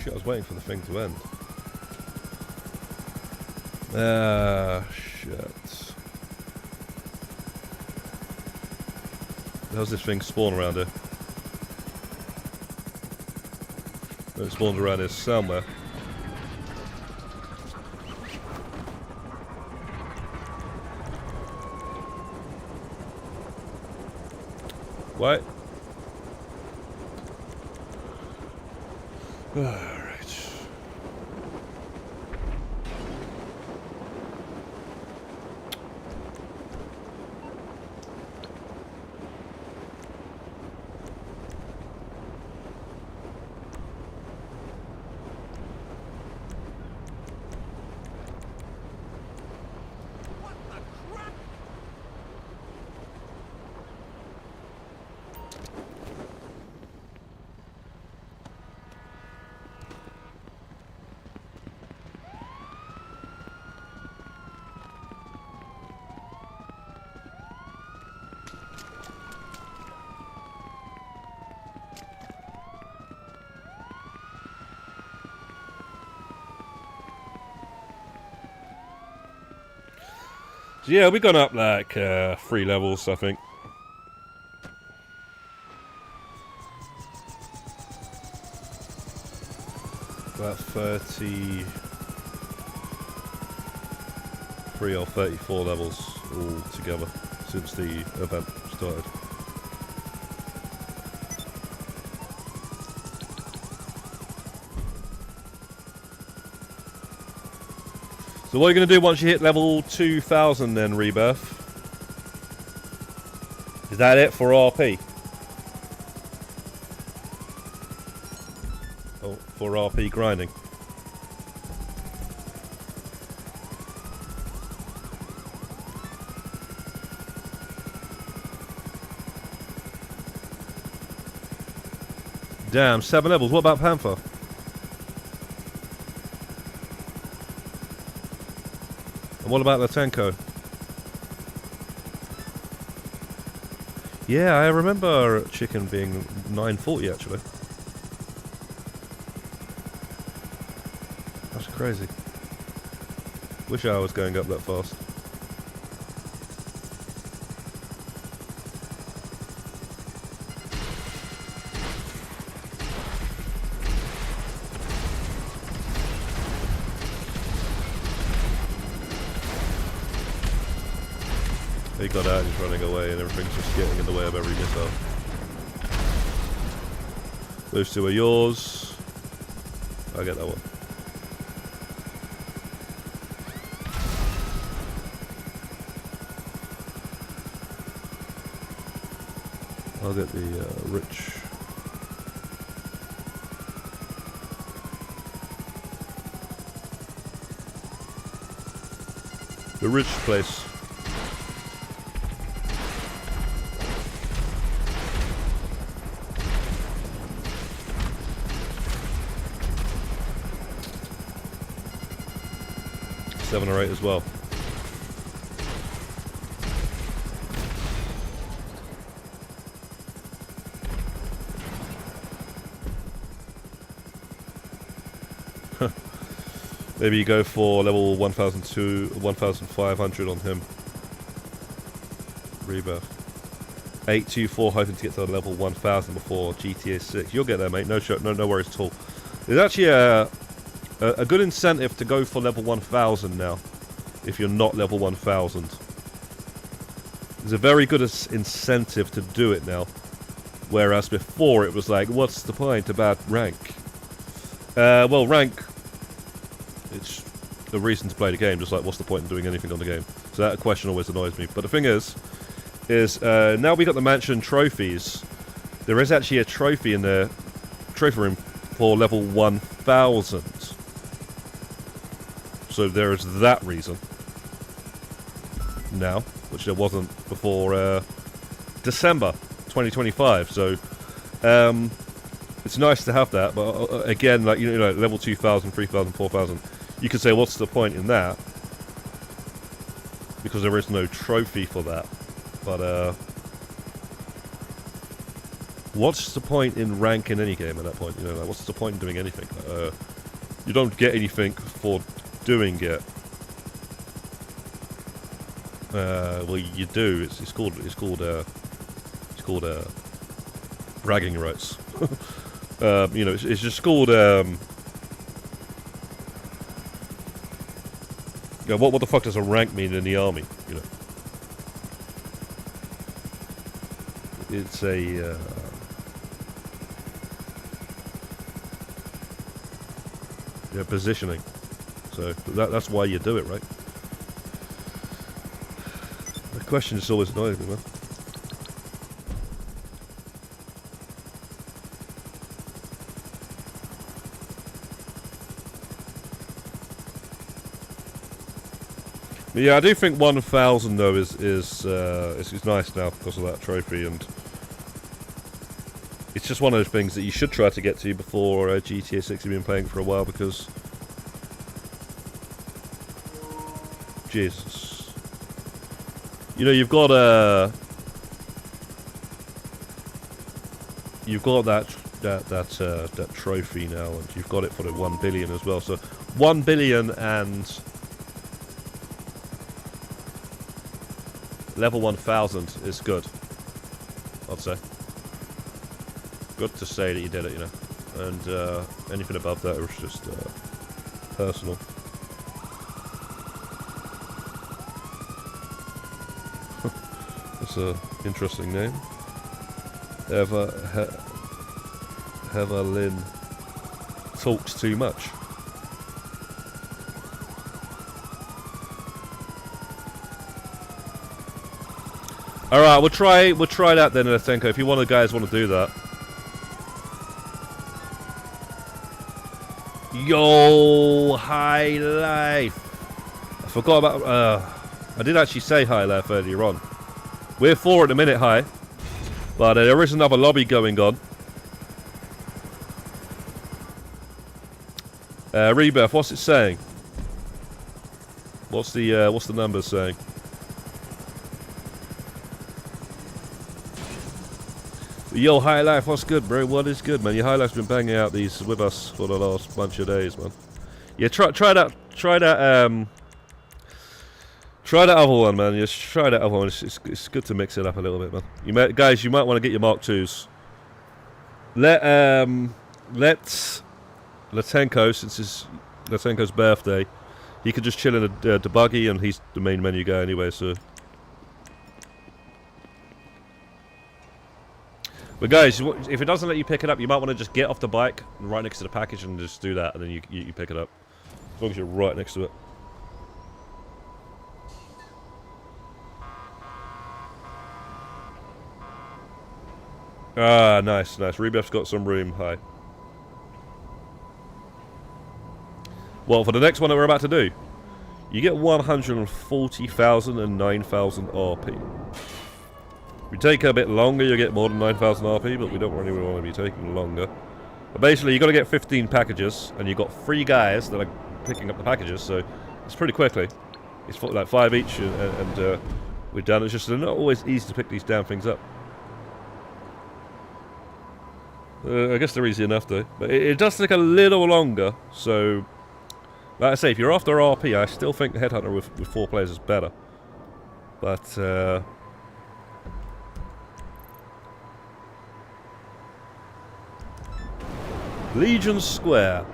Shit, I was waiting for the thing to end. Ah, shit. How's this thing spawn around here? It spawned around here somewhere. What? Alright. So yeah, we've gone up like 3 levels, I think. About 33 or 34 levels all together since the event started. So what are you going to do once you hit level 2000 then, Rebirth? Is that it for RP? Oh, for RP grinding. Damn, 7 levels. What about Panther? What about Latenko? Yeah, I remember Chicken being 940 actually. That's crazy. Wish I was going up that fast. He got out and he's running away and everything's just getting in the way of every missile. Those 2 are yours. I'll get that one. I'll get the rich. The rich place. Seven or 8 as well. Maybe you go for level 1500 on him. Rebirth. 824, hoping to get to level 1000 before GTA 6. You'll get there, mate. No worries at all. There's actually a good incentive to go for level 1000 now, if you're not level 1000. There's a very good incentive to do it now, whereas before it was like, what's the point about rank? Well, rank, it's the reason to play the game, just like what's the point in doing anything on the game? So that question always annoys me. But the thing is now we got the mansion trophies, there is actually a trophy in the trophy room for level 1000. So there is that reason now, which there wasn't before December 2025. So it's nice to have that, but again, like you know, level 2000, 3000, 4000, you could say, what's the point in that? Because there is no trophy for that. But what's the point in rank in any game at that point? You know, like, what's the point in doing anything? You don't get anything for doing it. Well, you do. It's called bragging rights. You know, it's just called. You know, what the fuck does a rank mean in the army? You know. it's a positioning. So that's why you do it, right? The question is always annoying me, man. Yeah, I do think 1,000 though is nice now because of that trophy, and it's just one of those things that you should try to get to before GTA 6 you've been playing for a while, because Jesus, you know, you've got that trophy now, and you've got it for the 1 billion as well. So 1 billion and level 1,000 is good, I'd say. Good to say that you did it, you know. And anything above that was just personal. That's an interesting name. Evelyn talks too much. All right, we'll try that then, Tenko. If you guys want to do that. Yo, High Life. I forgot about. I did actually say High Life earlier on. We're 4 at the minute, High, but there is another lobby going on. Rebirth, what's it saying? What's the numbers saying? Yo, High Life, what's good, bro? What is good, man? Your High Life's been banging out these with us for the last bunch of days, man. Yeah, try that other one, man. Just try that other one. It's good to mix it up a little bit, man. Guys, you might want to get your Mark IIs. Let Latenko, since it's Latenko's birthday, he could just chill in the buggy, and he's the main menu guy anyway, so. But guys, if it doesn't let you pick it up, you might want to just get off the bike right next to the package and just do that, and then you pick it up. As long as you're right next to it. Ah, nice. Rebuff's got some room. Hi. Well, for the next one that we're about to do, you get 140,000 and 9,000 RP. If you take a bit longer, you'll get more than 9,000 RP, but we don't really want to be taking longer. But basically, you've got to get 15 packages, and you've got 3 guys that are picking up the packages, so it's pretty quickly. It's like 5 each, and we're done. It's just they're not always easy to pick these damn things up. I guess they're easy enough, though. But it does take a little longer, so. Like I say, if you're after RP, I still think Headhunter with 4 players is better. But, Legion Square.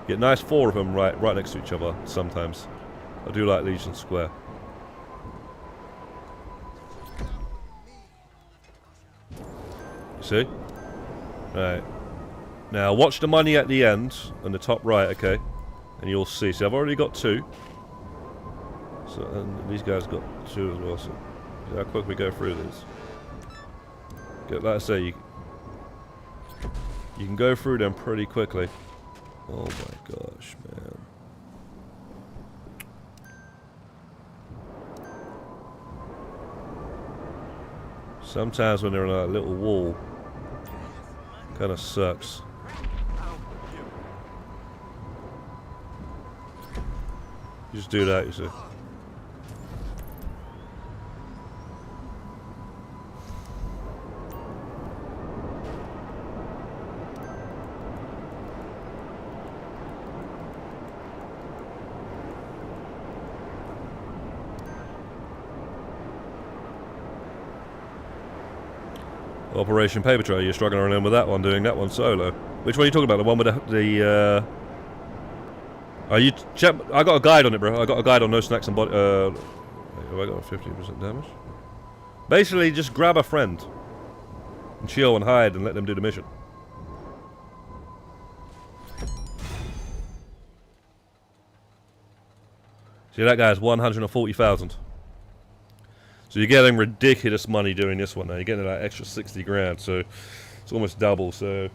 Get nice 4 of them right next to each other sometimes. I do like Legion Square. You see? Right. Now watch the money at the end, on the top right, okay? And you'll see. So I've already got 2. So, and these guys got 2 as well, so see how quick we go through this. Like I say, you can go through them pretty quickly. Oh my gosh, man. Sometimes when they're on a little wall, kind of sucks. You just do that, you see. Operation Paper Trail, you're struggling around with that one, doing that one solo. Which one are you talking about? The one with the I got a guide on it, bro. I got a guide on no snacks and body. Have I got 15% damage? Basically, just grab a friend. And chill and hide and let them do the mission. See, that guy's 140,000. So you're getting ridiculous money doing this one now. You're getting that extra 60 grand, so it's almost double. So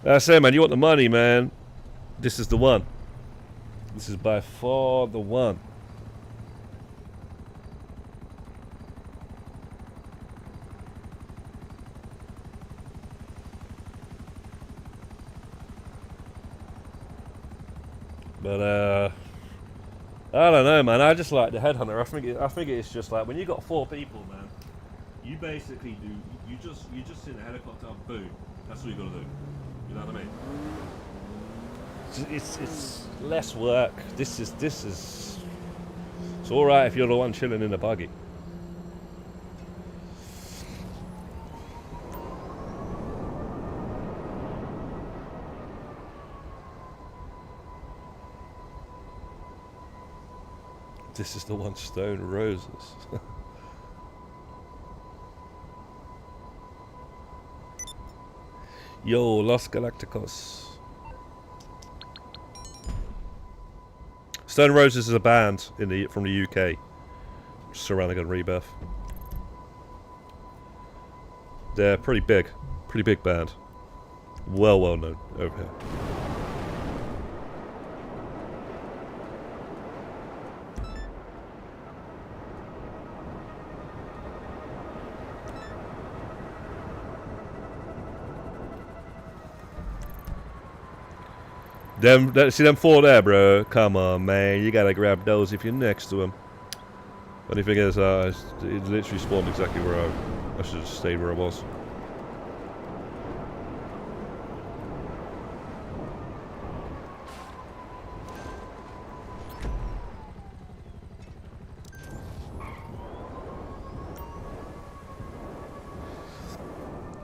I say, man, you want the money, man. This is the one. This is by far the one. But I don't know, man. I just like the headhunter. I think it's just like when you got 4 people, man. You basically do. You just sit in a helicopter, boom. That's what you gotta do. You know what I mean? It's less work. This is. It's all right if you're the one chilling in the buggy. This is the one, Stone Roses. Yo, Los Galacticos. Stone Roses is a band from the UK, surrounding on Rebirth. They're pretty big band. Well known over here. See them 4 there, bro. Come on, man. You gotta grab those if you're next to them. Funny thing is, it literally spawned exactly where I should have stayed where I was.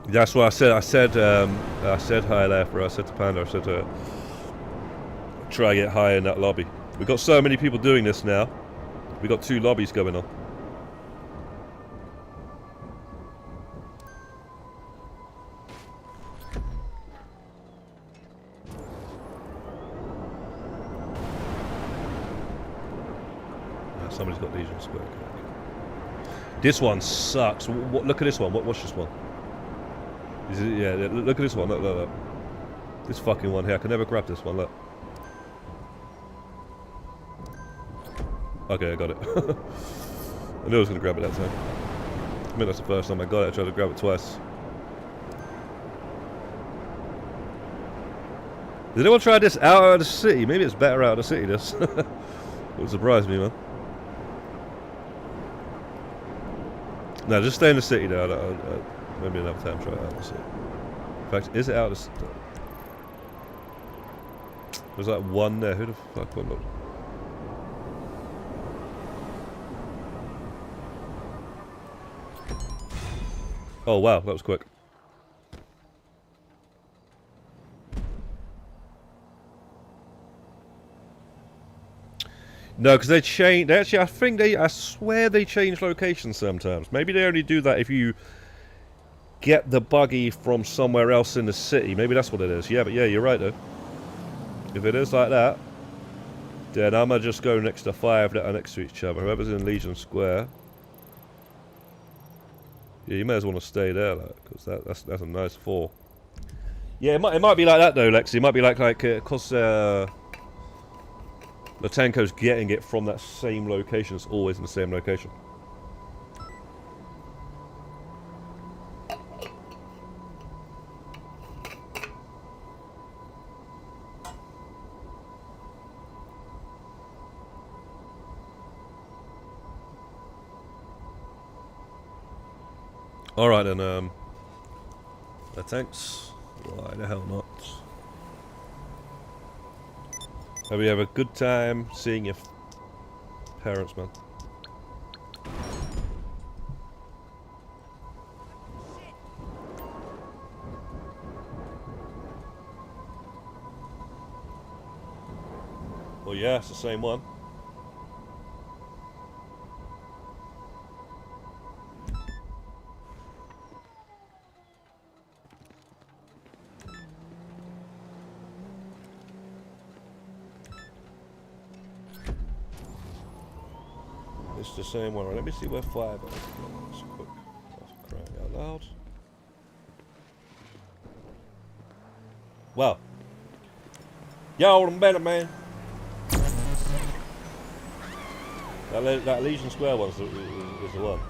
That's what I said. I said hi there, bro. I said to Panda. I said try to get high in that lobby. We've got so many people doing this now. We've got 2 lobbies going on. Somebody's got Legion Square. This one sucks. Look at this one. Watch this one. Yeah, look at this one. Look. This fucking one here. I can never grab this one. Look. Okay, I got it. I knew I was going to grab it that time. I think that's the first time I got it. I tried to grab it twice. Did anyone try this out of the city? Maybe it's better out of the city, this. Would surprise me, man. No, just stay in the city though. Maybe another time try it out of the city. In fact, is it out of the city? There's like one there. Who the fuck went up? Oh wow, that was quick. No, because they change. They actually, I swear they change locations sometimes. Maybe they only do that if you get the buggy from somewhere else in the city. Maybe that's what it is. Yeah, but yeah, you're right though. If it is like that, then I'ma just go next to 5 that are next to each other. Whoever's in Legion Square. Yeah, you may as well want to stay there, because that's a nice 4. Yeah, it might be like that though, Lexi. It might be like because Latenko's getting it from that same location. It's always in the same location. Alright then, thanks. Why the hell not? Hope you have a good time seeing your parents, man. Well, yeah, it's the same one. It's the same one. Let me see where 5 is. That's quick. That's crying out loud. Wow. Y'all them better, man. That Legion Square one's is the one.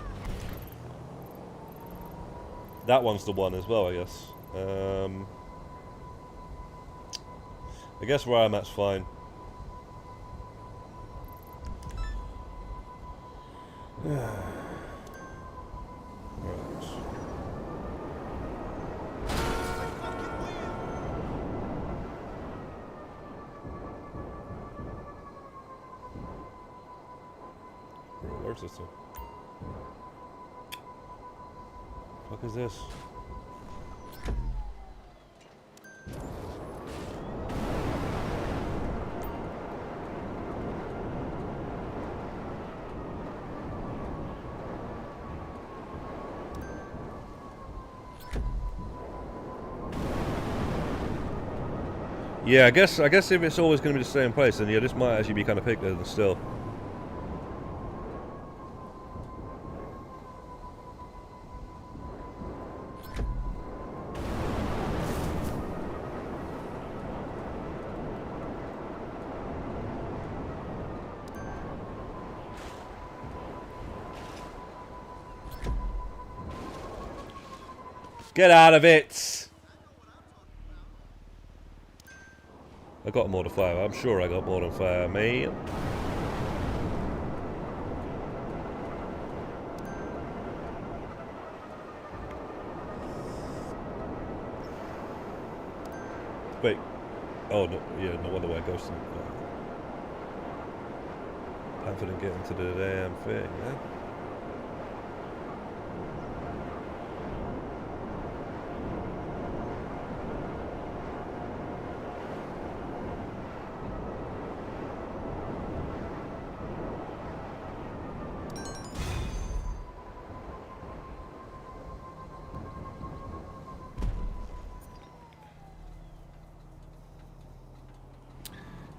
That one's the one as well, I guess. I guess where I'm at's fine. Right. Where's this thing? Fuck is this? Yeah, I guess if it's always going to be the same place, then yeah, this might actually be kind of picked then still. Get out of it! I got more than 5. I'm sure I got more than 5, man. Wait. Oh, no, yeah, no wonder why Ghost Panther didn't get into the damn thing, man.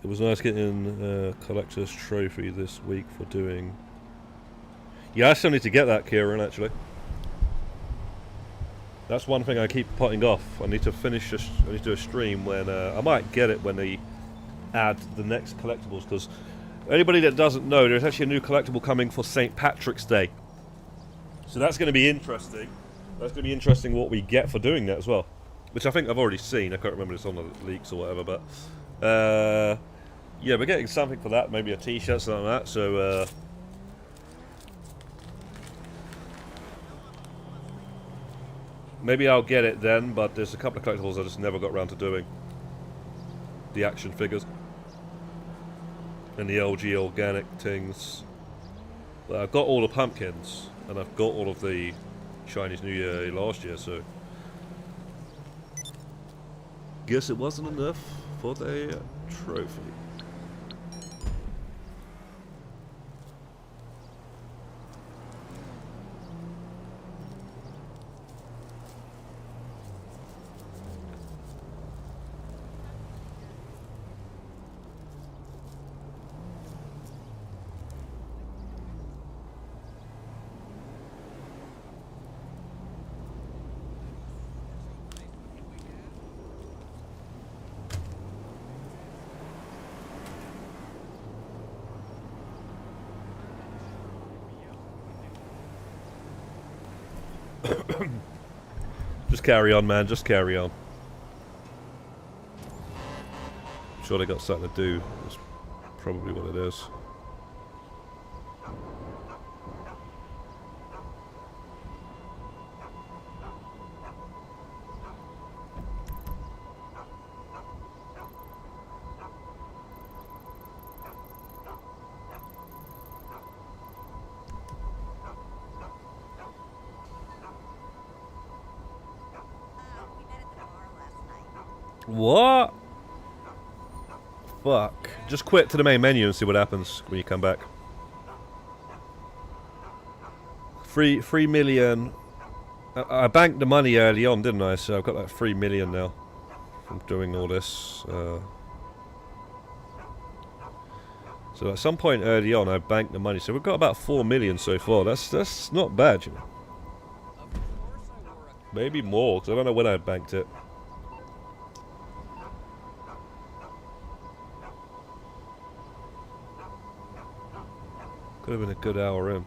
It was nice getting a collector's trophy this week for doing... Yeah, I still need to get that, Kieran, actually. That's one thing I keep putting off. I need to finish I need to do a stream when... I might get it when they add the next collectibles, because anybody that doesn't know, there's actually a new collectible coming for St. Patrick's Day. So that's going to be interesting. That's going to be interesting what we get for doing that as well. Which I think I've already seen. I can't remember if it's on the leaks or whatever, but... yeah, we're getting something for that, maybe a t-shirt, something like that, so, maybe I'll get it then, but there's a couple of collectibles I just never got around to doing. The action figures. And the LG organic things. But I've got all the pumpkins, and I've got all of the Chinese New Year last year, so... Guess it wasn't enough for the trophy. Just carry on, man. Just carry on. I'm sure they got something to do. That's probably what it is. What? Fuck. Just quit to the main menu and see what happens when you come back. 3 million. I banked the money early on, didn't I? So I've got like 3 million now from doing all this. So at some point early on, I banked the money. So we've got about 4 million so far. That's not bad, you know. Maybe more, because I don't know when I banked it. Could have been a good hour in.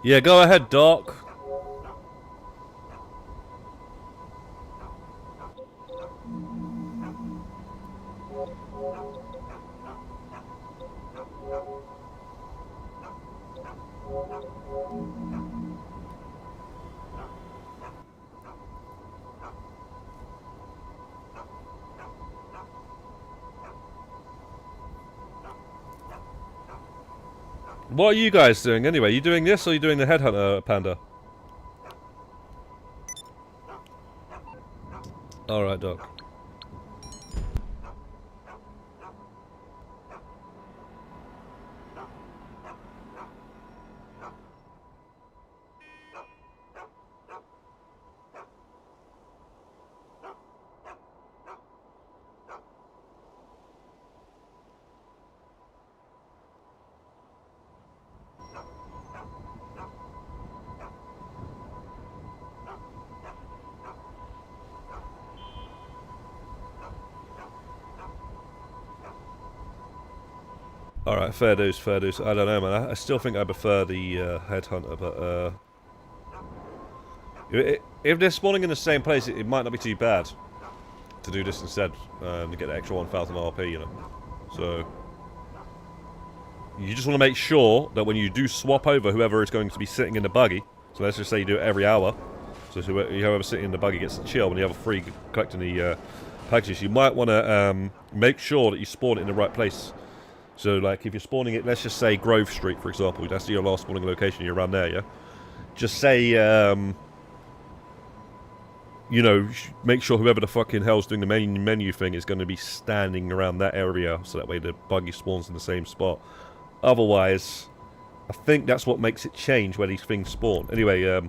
Yeah, go ahead, Doc. What are you guys doing anyway? You doing this or are you doing the headhunter, Panda? Alright, Doc. Alright, fair dues, fair dues. I don't know, man. I still think I prefer the headhunter, but if they're spawning in the same place, it might not be too bad to do this instead to get the extra 1,000 RP, you know. So you just want to make sure that when you do swap over whoever is going to be sitting in the buggy, so let's just say you do it every hour, so whoever's sitting in the buggy gets to chill when you have a free collecting the packages, you might want to make sure that you spawn it in the right place. So like if you're spawning it, let's just say Grove Street, for example, that's your last spawning location, you're around there, yeah? Just say, you know, make sure whoever the fucking hell's doing the menu thing is going to be standing around that area, so that way the buggy spawns in the same spot. Otherwise, I think that's what makes it change where these things spawn. Anyway,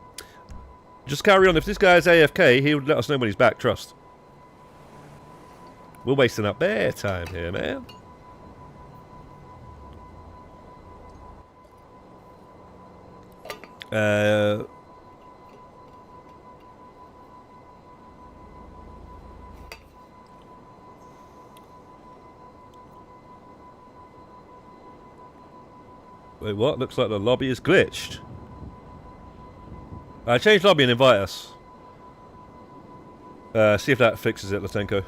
just carry on. If this guy is AFK, he would let us know when he's back, trust. We're wasting up bare time here, man. Wait, what? Looks like the lobby is glitched. Change lobby and invite us. See if that fixes it, Latenko.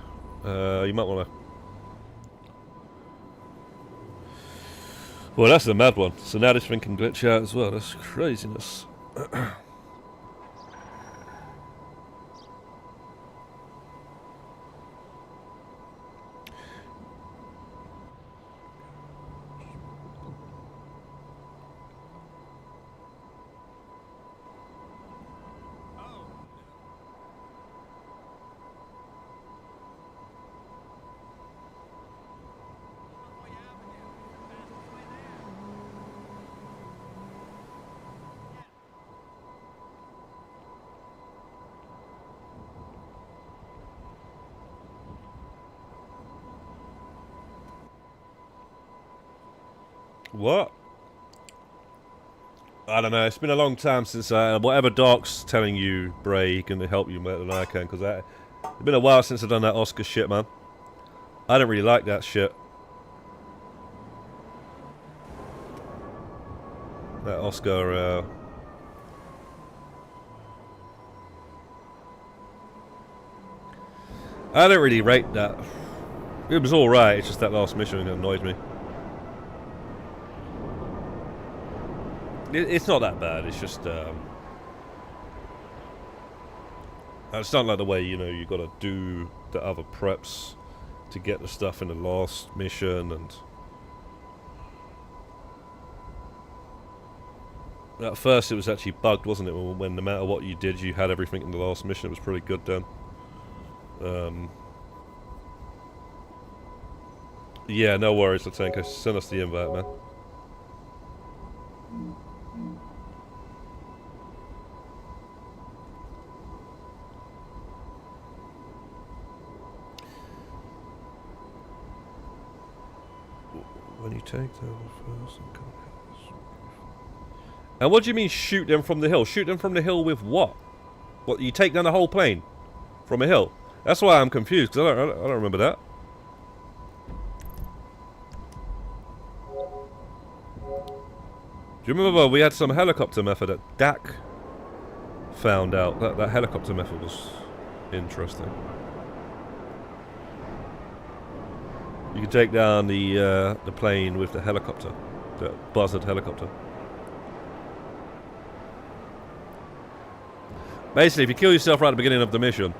You might want to... Well, that's the mad one. So now this thing can glitch out as well. That's craziness. What? I don't know. It's been a long time since whatever Dark's telling you, Bray, can help you better than I can, because it's been a while since I've done that Oscar shit, man. I don't really like that shit. That Oscar. I don't really rate that. It was all right. It's just that last mission that annoyed me. It's not that bad. It's just it's not like the way you got to do the other preps to get the stuff in the last mission, and at first it was actually bugged, wasn't it? When no matter what you did, you had everything in the last mission. It was pretty good then. Yeah, no worries, Latenko. Send us the invite, man. When you take them first and come. And what do you mean shoot them from the hill? Shoot them from the hill with what? What, you take down the whole plane from a hill? That's why I'm confused, because I don't remember that. Do you remember we had some helicopter method that Dak found out? That helicopter method was interesting. You can take down the plane with the helicopter, the buzzard helicopter. Basically, if you kill yourself right at the beginning of the mission,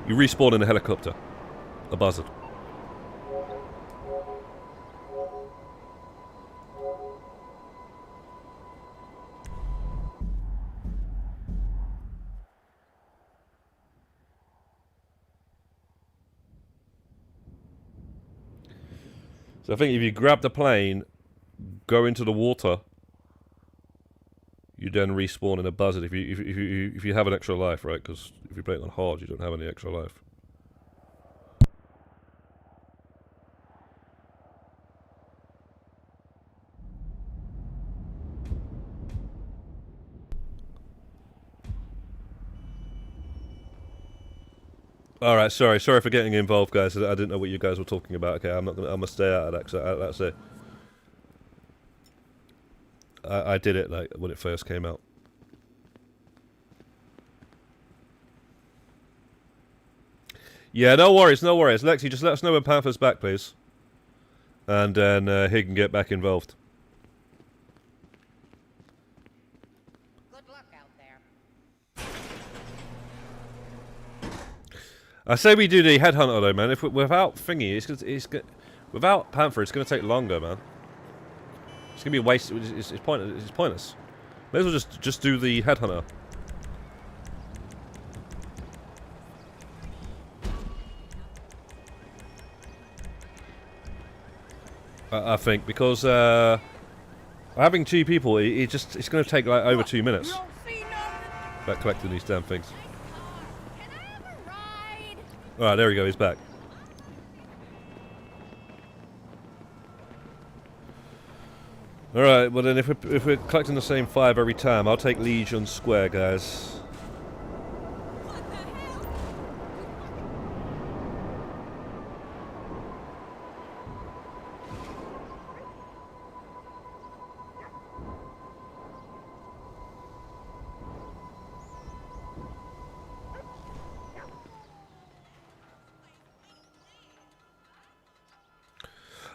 you respawn in a helicopter, a buzzard. So I think if you grab the plane, go into the water, you then respawn in a buzzard if you have an extra life, right? Because if you play it on hard, you don't have any extra life. All right, sorry for getting involved, guys. I didn't know what you guys were talking about. Okay, I'm gonna stay out of that. Cause that's it. I did it like when it first came out. Yeah, no worries. Lexi, just let us know when Panther's back, please. And then he can get back involved. Good luck out there. I say we do the headhunter though, man. If without thingy, without Panther, it's gonna take longer, man. It's gonna be a waste. It's pointless. It's pointless. May as well just do the headhunter. I think because having two people, it's gonna take like over 2 minutes. About collecting these damn things. Can I have a ride? All right, there we go. He's back. Alright, well then if we're collecting the same 5 every time, I'll take Legion Square, guys. What the hell?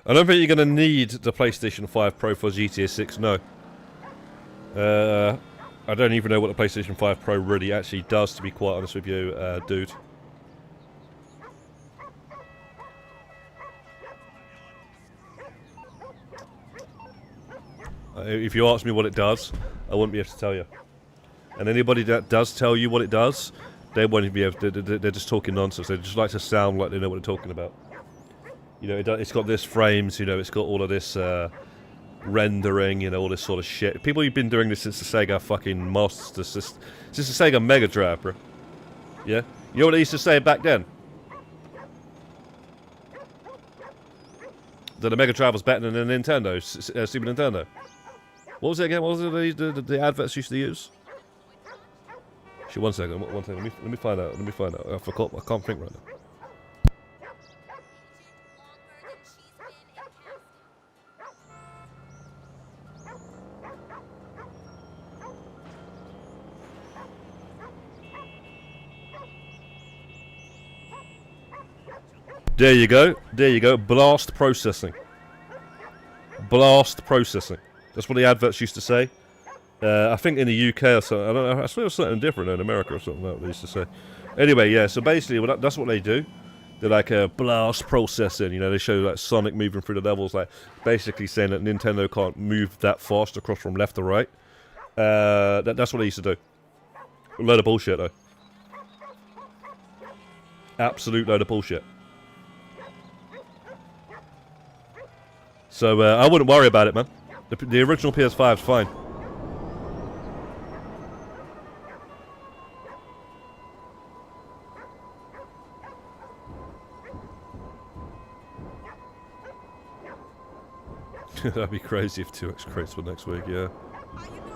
I don't think you're going to need the PlayStation 5 Pro for GTA 6, no. I don't even know what the PlayStation 5 Pro really actually does, to be quite honest with you, dude. If you ask me what it does, I wouldn't be able to tell you. And anybody that does tell you what it does, they won't be able to, they're just talking nonsense. They just like to sound like they know what they're talking about. You know, it's got this frames, you know, it's got all of this rendering, you know, all this sort of shit. People who've been doing this since the Sega fucking Master System, since the Sega Mega Drive, bro. Yeah? You know what they used to say back then? That the Mega Drive was better than the Nintendo, Super Nintendo. What was it again? What was it the adverts used to use? Actually, one second. Let me find out. I forgot. I can't think right now. There you go. Blast processing. That's what the adverts used to say. I think in the UK or something. I don't know. I swear it was something different in America or something like that they used to say. Anyway, yeah. So basically, that's what they do. They're like blast processing. You know, they show like Sonic moving through the levels, like basically saying that Nintendo can't move that fast across from left to right. That's what they used to do. A load of bullshit, though. Absolute load of bullshit. So I wouldn't worry about it, man. The original PS5 is fine. That'd be crazy if 2X crates were next week, yeah. How you doing?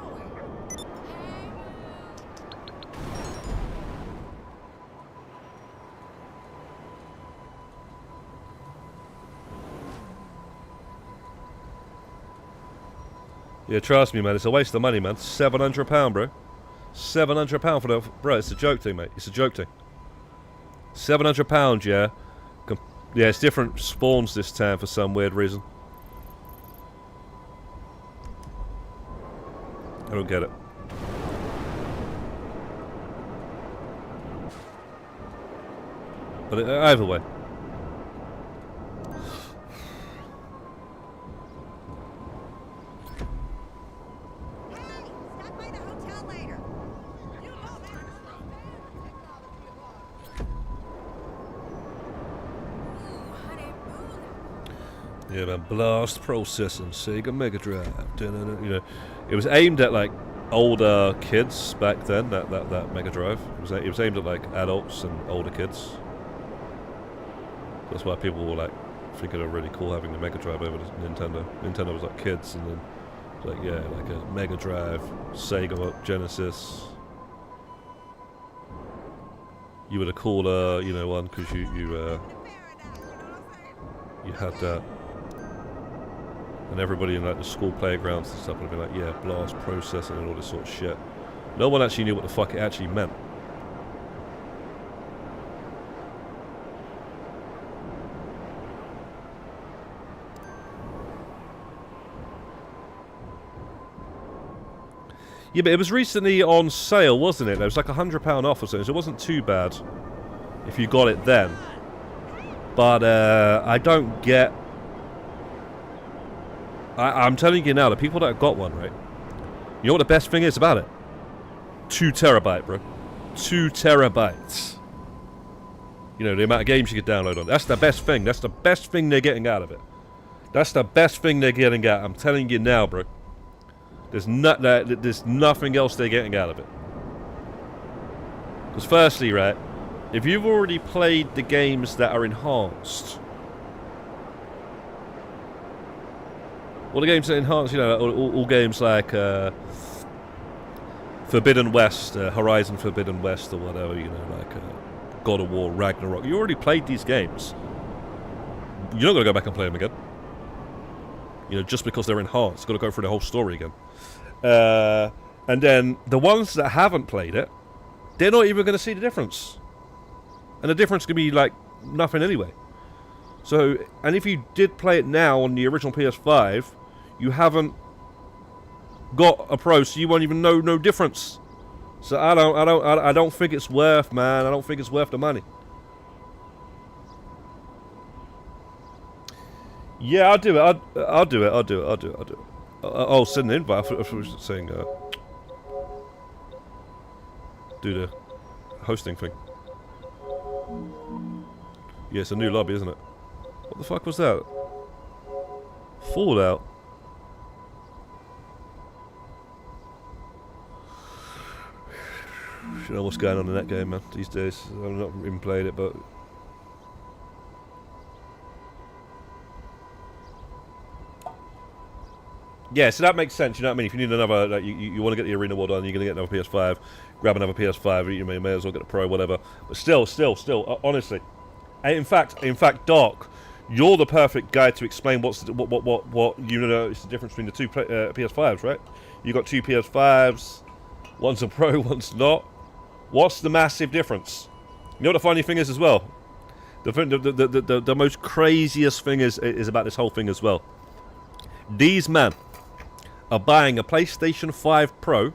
Yeah, trust me, man. It's a waste of money, man. £700, bro. £700 for the... Bro, it's a joke thing, mate. It's a joke thing. £700, yeah. Yeah, it's different spawns this time for some weird reason. I don't get it. But either way. Hey, stop by the hotel later. You know that. Ooh, honey, boo. Yeah, man. Blast processing, Sega Mega Drive. You know, it was aimed at like older kids back then. That Mega Drive. It was aimed at like adults and older kids. That's why people were like thinking it really cool having the Mega Drive over the Nintendo. Nintendo was like kids, and then like yeah, like a Mega Drive, Sega Genesis. You were the cooler, you know, one because you had that. And everybody in like the school playgrounds and stuff would be like, yeah, blast processing and all this sort of shit. No one actually knew what the fuck it actually meant. Yeah, but it was recently on sale, wasn't it? It was like £100 off or something, so it wasn't too bad if you got it then. But I don't get... I'm telling you now, the people that got one, right? You know what the best thing is about it? 2 terabyte, bro. 2 terabytes. You know, the amount of games you could download on. That's the best thing. That's the best thing they're getting out of it. That's the best thing they're getting out. I'm telling you now, bro. There's nothing else they're getting out of it. Because firstly, right, if you've already played the games that are enhanced... All the games that enhance, you know, all games like Forbidden West, Horizon Forbidden West or whatever, you know, like God of War, Ragnarok. You already played these games. You're not going to go back and play them again. You know, just because they're enhanced. Got to go through the whole story again. And then the ones that haven't played it, they're not even going to see the difference. And the difference could be like nothing anyway. So, and if you did play it now on the original PS5, you haven't got a Pro, so you won't even know no difference. So I don't think it's worth, man. I don't think it's worth the money. Yeah, I'll do it. I'll do it. I'll send an invite. I thought you were saying do the hosting thing. Yeah, it's a new lobby, isn't it? What the fuck was that? Fallout. I don't know what's going on in that game, man, these days. I've not even played it, but... Yeah, so that makes sense, you know what I mean? If you need another, like, you want to get the Arena World on, you're going to get another PS5, grab another PS5, you may as well get a Pro, whatever. But still, honestly. In fact, Doc, you're the perfect guy to explain what you know is the difference between the two PS5s, right? You got 2 PS5s, one's a Pro, one's not. What's the massive difference? You know what the funny thing is as well? The most craziest thing is about this whole thing as well. These men are buying a PlayStation 5 Pro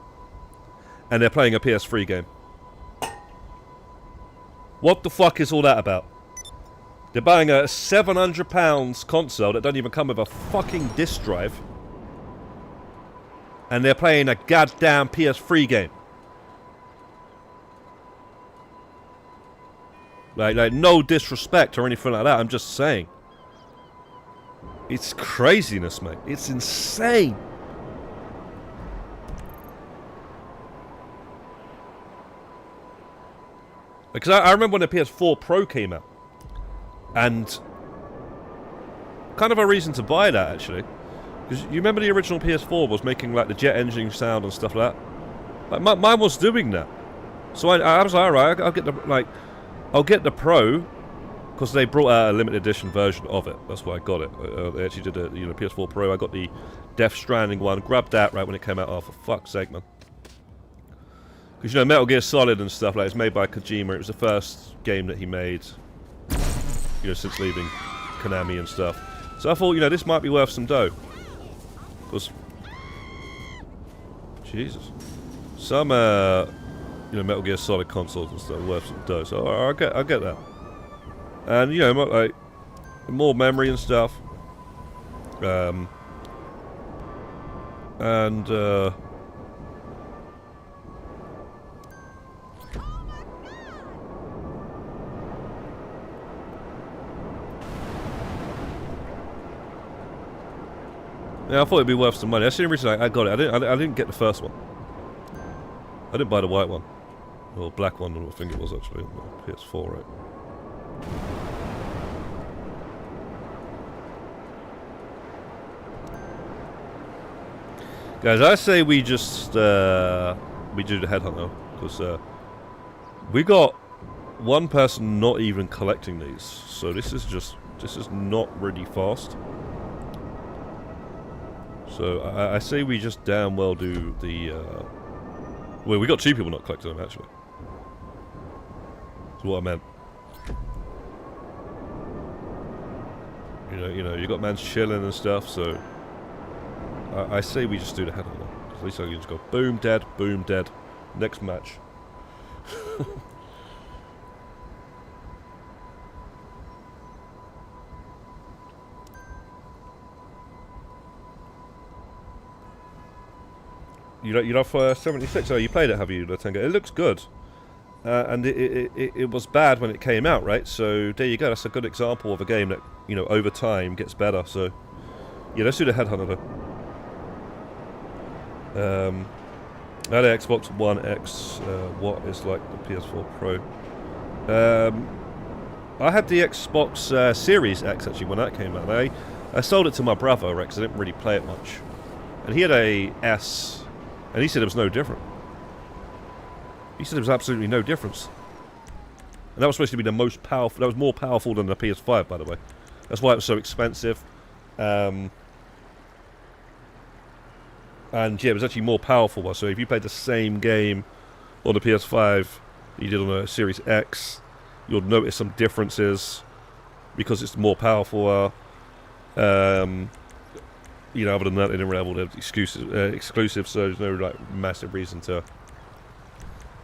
and they're playing a PS3 game. What the fuck is all that about? They're buying a £700 console that don't even come with a fucking disc drive. And they're playing a goddamn PS3 game. Like no disrespect or anything like that, I'm just saying. It's craziness, mate. It's insane. Because I remember when the PS4 Pro came out. And kind of a reason to buy that, actually. Because you remember the original PS4 was making like the jet engine sound and stuff like that? Like mine was doing that. So I was like, alright, I'll get the Pro, because they brought out a limited edition version of it. That's why I got it. They actually did a PS4 Pro. I got the Death Stranding one. Grabbed that right when it came out. Oh, for fuck's sake, man. Because, Metal Gear Solid and stuff, like, it's made by Kojima. It was the first game that he made, since leaving Konami and stuff. So I thought, this might be worth some dough. Because, Jesus. Some, Metal Gear Solid consoles and stuff are worth some dough. So I'll get that. And, like, more memory and stuff. Yeah, I thought it'd be worth some money. That's the only reason I got it. I didn't get the first one. I didn't buy the white one. Or black one, I think it was actually. PS4, right? Guys, I say we just we do the headhunter, because we got one person not even collecting these, so this is not really fast. So I say we just damn well do the well, we got two people not collecting them actually. That's what I meant. You got mans chilling and stuff, so I say we just do the headhunter. At least I can just go boom, dead, next match. You love 76? Oh, you played it, have you, Latenga? It looks good. And it was bad when it came out, right? So there you go. That's a good example of a game that, over time gets better. So, yeah, let's do the headhunter though. I had an Xbox One X. What is like the PS4 Pro? I had the Xbox Series X actually when that came out. I sold it to my brother, right? Because I didn't really play it much. And he had a S. And he said it was no different. He said there was absolutely no difference. And that was supposed to be the most powerful. That was more powerful than the PS5, by the way. That's why it was so expensive. And yeah, it was actually more powerful. So if you played the same game on the PS5 you did on the Series X, you'll notice some differences because it's more powerful. Other than that, they didn't really have all the exclusives, so there's no like massive reason to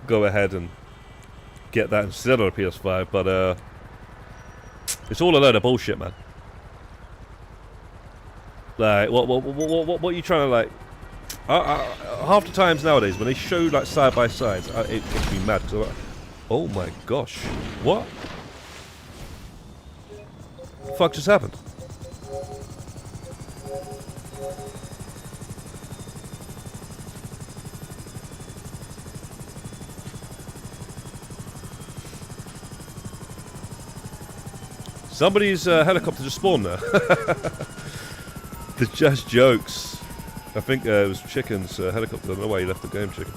go ahead and get that instead of the PS5. But it's all a load of bullshit, man. Like, what are you trying to like? Half the times nowadays, when they show like side by sides, it gets me mad. Cause I'm like, oh my gosh, what? The fuck just happened? Somebody's helicopter just spawned there. They're just jokes. I think it was Chicken's helicopter. I don't know why he left the game, Chicken.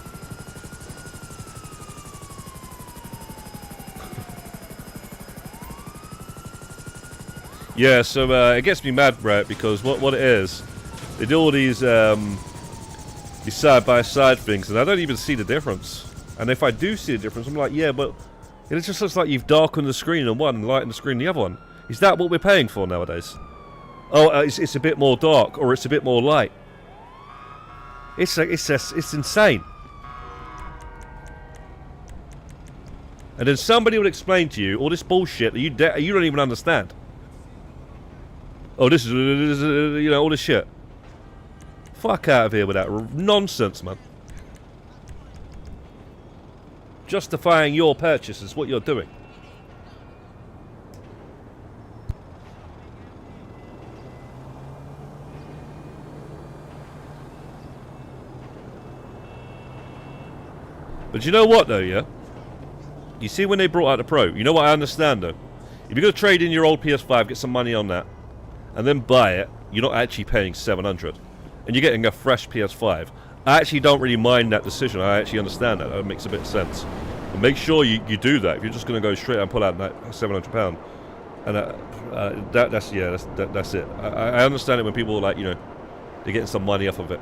Yeah, so it gets me mad, Brett, because what it is, they do all these side-by-side things, and I don't even see the difference. And if I do see the difference, I'm like, yeah, but it just looks like you've darkened the screen on one and lightened the screen on the other one. Is that what we're paying for nowadays? Oh, it's a bit more dark, or it's a bit more light. It's insane. And then somebody will explain to you all this bullshit that you don't even understand. Oh, this is you know, all this shit. Fuck out of here with that nonsense, man. Justifying your purchase is what you're doing. But you know what though, yeah? You see when they brought out the Pro, you know what I understand though? If you're going to trade in your old PS5, get some money on that, and then buy it, you're not actually paying $700. And you're getting a fresh PS5. I actually don't really mind that decision. I actually understand that. That makes a bit of sense. But make sure you do that. If you're just going to go straight and pull out that £700, and that's it. I understand it when people are like, you know, they're getting some money off of it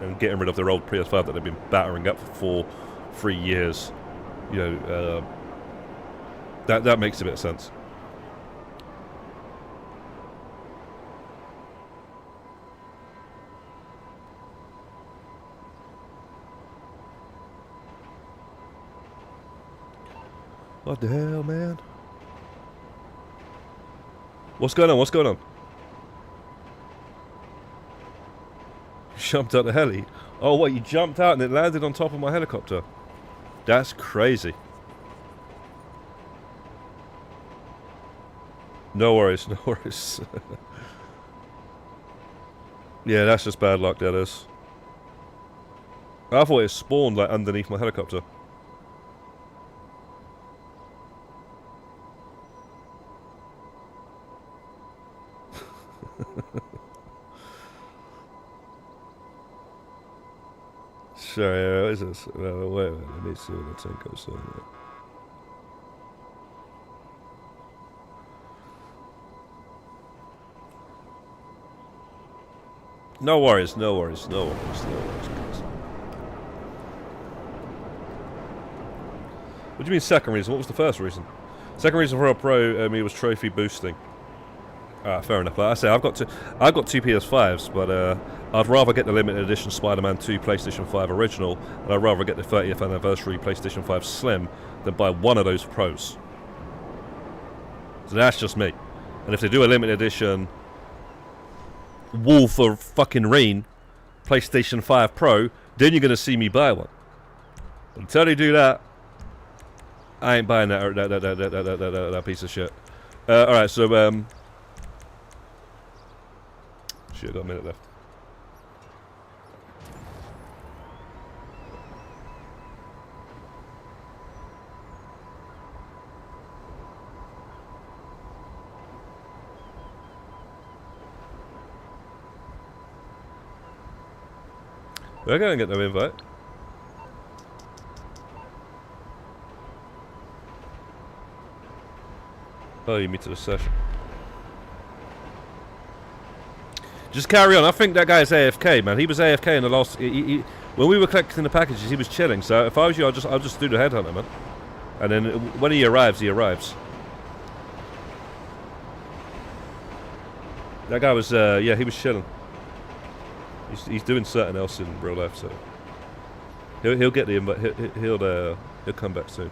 and getting rid of their old PS5 that they've been battering up for 3 years. You know, that makes a bit of sense. What the hell, man? What's going on? What's going on? Jumped out the heli. Oh, what? You jumped out and it landed on top of my helicopter? That's crazy. No worries, no worries. Yeah, that's just bad luck, that is. I thought it spawned like underneath my helicopter. Sorry, what is this? Wait a minute, let me see what the tank goes on. No worries, no worries, no worries, no worries, guys. What do you mean second reason? What was the first reason? Second reason for a Pro, it was trophy boosting. Fair enough. Like I say, I've got two PS5s, but I'd rather get the limited edition Spider-Man 2 PlayStation 5 original, and I'd rather get the 30th anniversary PlayStation 5 Slim than buy one of those Pros. So that's just me. And if they do a limited edition Wolf of fucking Rain PlayStation 5 Pro, then you're going to see me buy one. But until they do that, I ain't buying that piece of shit. Alright, so shit, got a minute left. We're going to get no invite. Oh, you mean to the session. Just carry on. I think that guy's AFK, man. He was AFK in the last... when we were collecting the packages, he was chilling. So if I was you, I'll just do the headhunter, man. And then when he arrives, he arrives. That guy was, yeah, he was chilling. He's doing something else in real life, so he'll get the invite. He'll come back soon.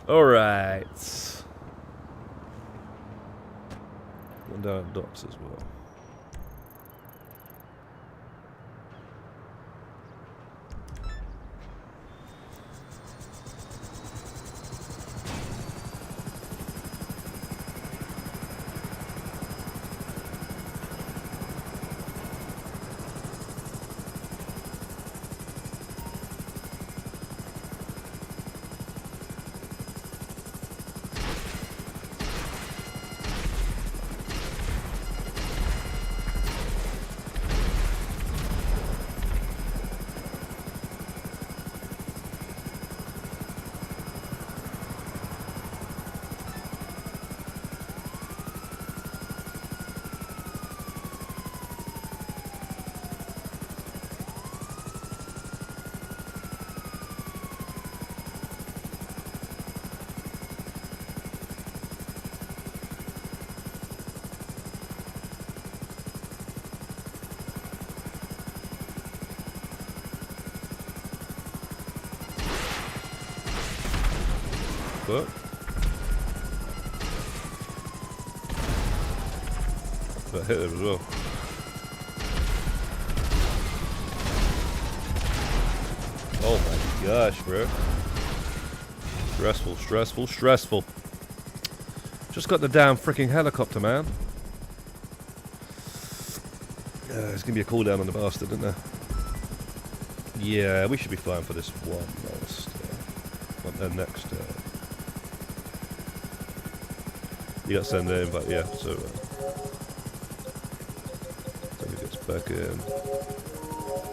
Alright. One down at docks as well. fuck? That hit him as well. Oh my gosh, bro. Stressful, stressful, stressful. Just got the damn freaking helicopter, man. There's gonna be a cooldown on the bastard, isn't there? Yeah, we should be fine for this one next. You got to send the invite, yeah. So he gets back in.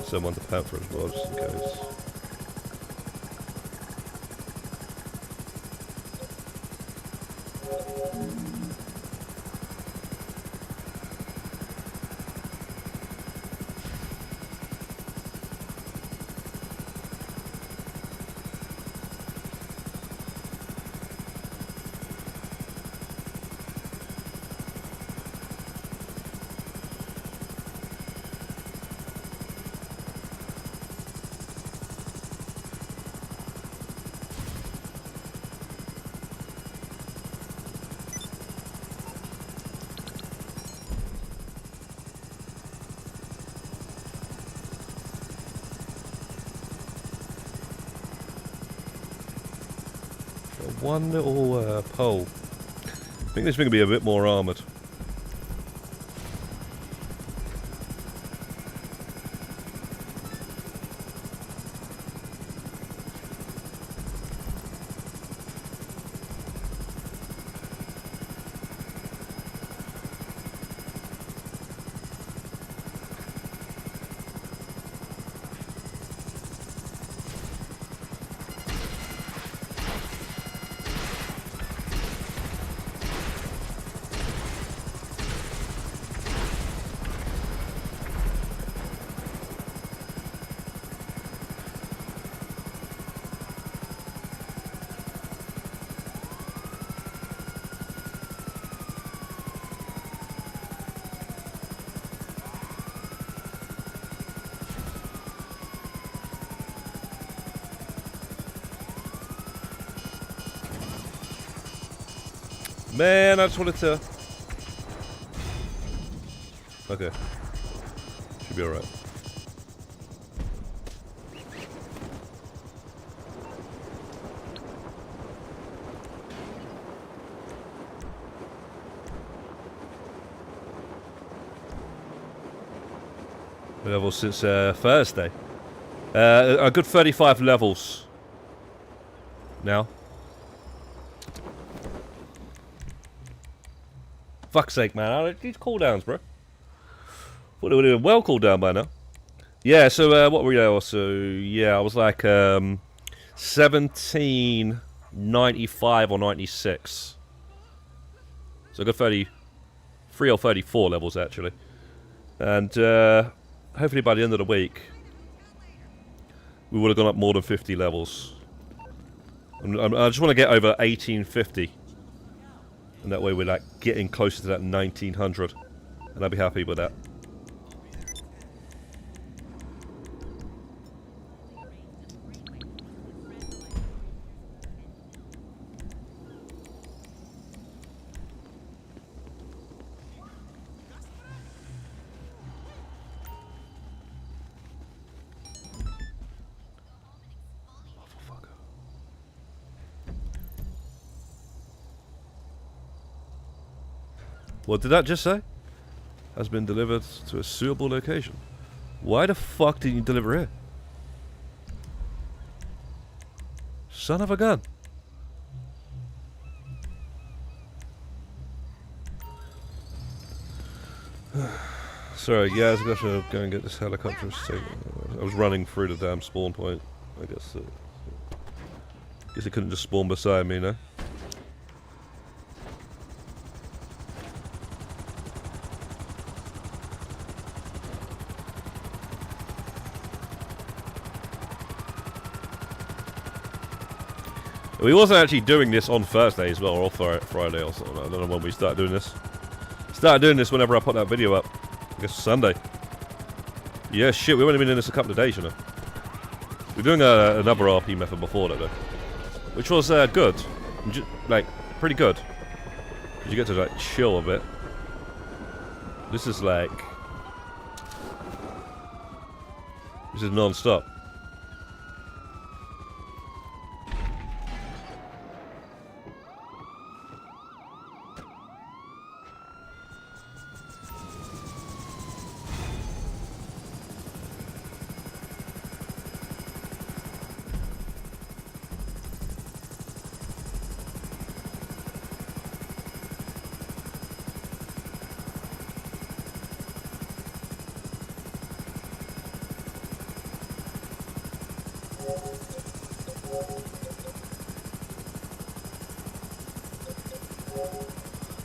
Send one to Panther as well, just in case. One little pole. I think this thing will be a bit more armoured. Man, I just wanted to... Okay. Should be alright. Level since Thursday. A good 35 levels now. Fuck's sake, man. I need cooldowns, bro. What are we doing? Well cooled down by now. Yeah, so what were we there? So, yeah, I was like 17, 95 or 96. So I got 33 or 34 levels, actually. And hopefully by the end of the week, we would have gone up more than 50 levels. I just want to get over 1850. And that way we're like getting closer to that 1900. And I'd be happy with that. What did that just say? Has been delivered to a suitable location. Why the fuck didn't you deliver here? Son of a gun. Sorry, guys, I've got to go and get this helicopter. I was running through the damn spawn point. I guess it couldn't just spawn beside me, no? We wasn't actually doing this on Thursday as well, or Friday or something. I don't know when we started doing this. Started doing this whenever I put that video up. I guess Sunday. Yeah, shit, we've only been doing this a couple of days, you know. We're doing another RP method before that, though. Which was good. Like, pretty good. 'Cause you get to like chill a bit. This is like, this is non-stop.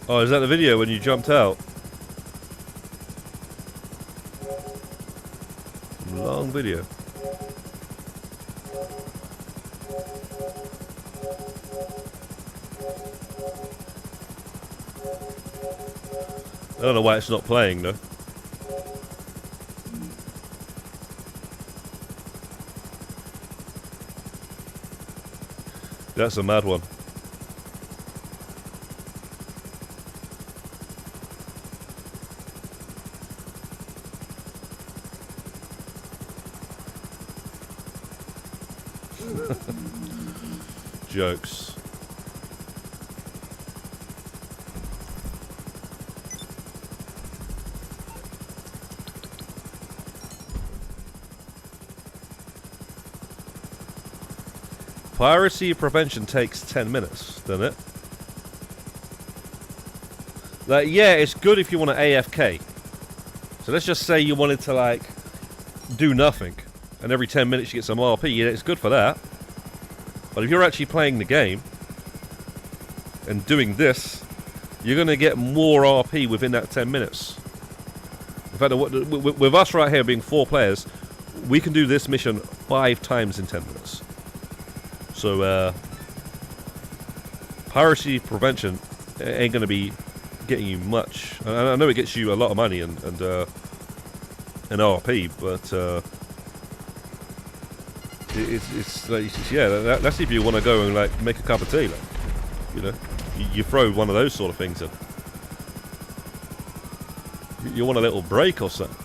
Oh, is that the video when you jumped out? Long video. I don't know why it's not playing though. That's a mad one. Jokes. Piracy prevention takes 10 minutes, doesn't it? Like, yeah, it's good if you want to AFK. So let's just say you wanted to, like, do nothing, and every 10 minutes you get some RP, yeah, it's good for that. But if you're actually playing the game and doing this, you're going to get more RP within that 10 minutes. In fact, with us right here being 4 players, we can do this mission 5 times in 10 minutes. So, piracy prevention ain't going to be getting you much. I know it gets you a lot of money and RP, but it's like, yeah, that's if you want to go and like make a cup of tea, like, you know, you throw one of those sort of things in. You want a little break or something.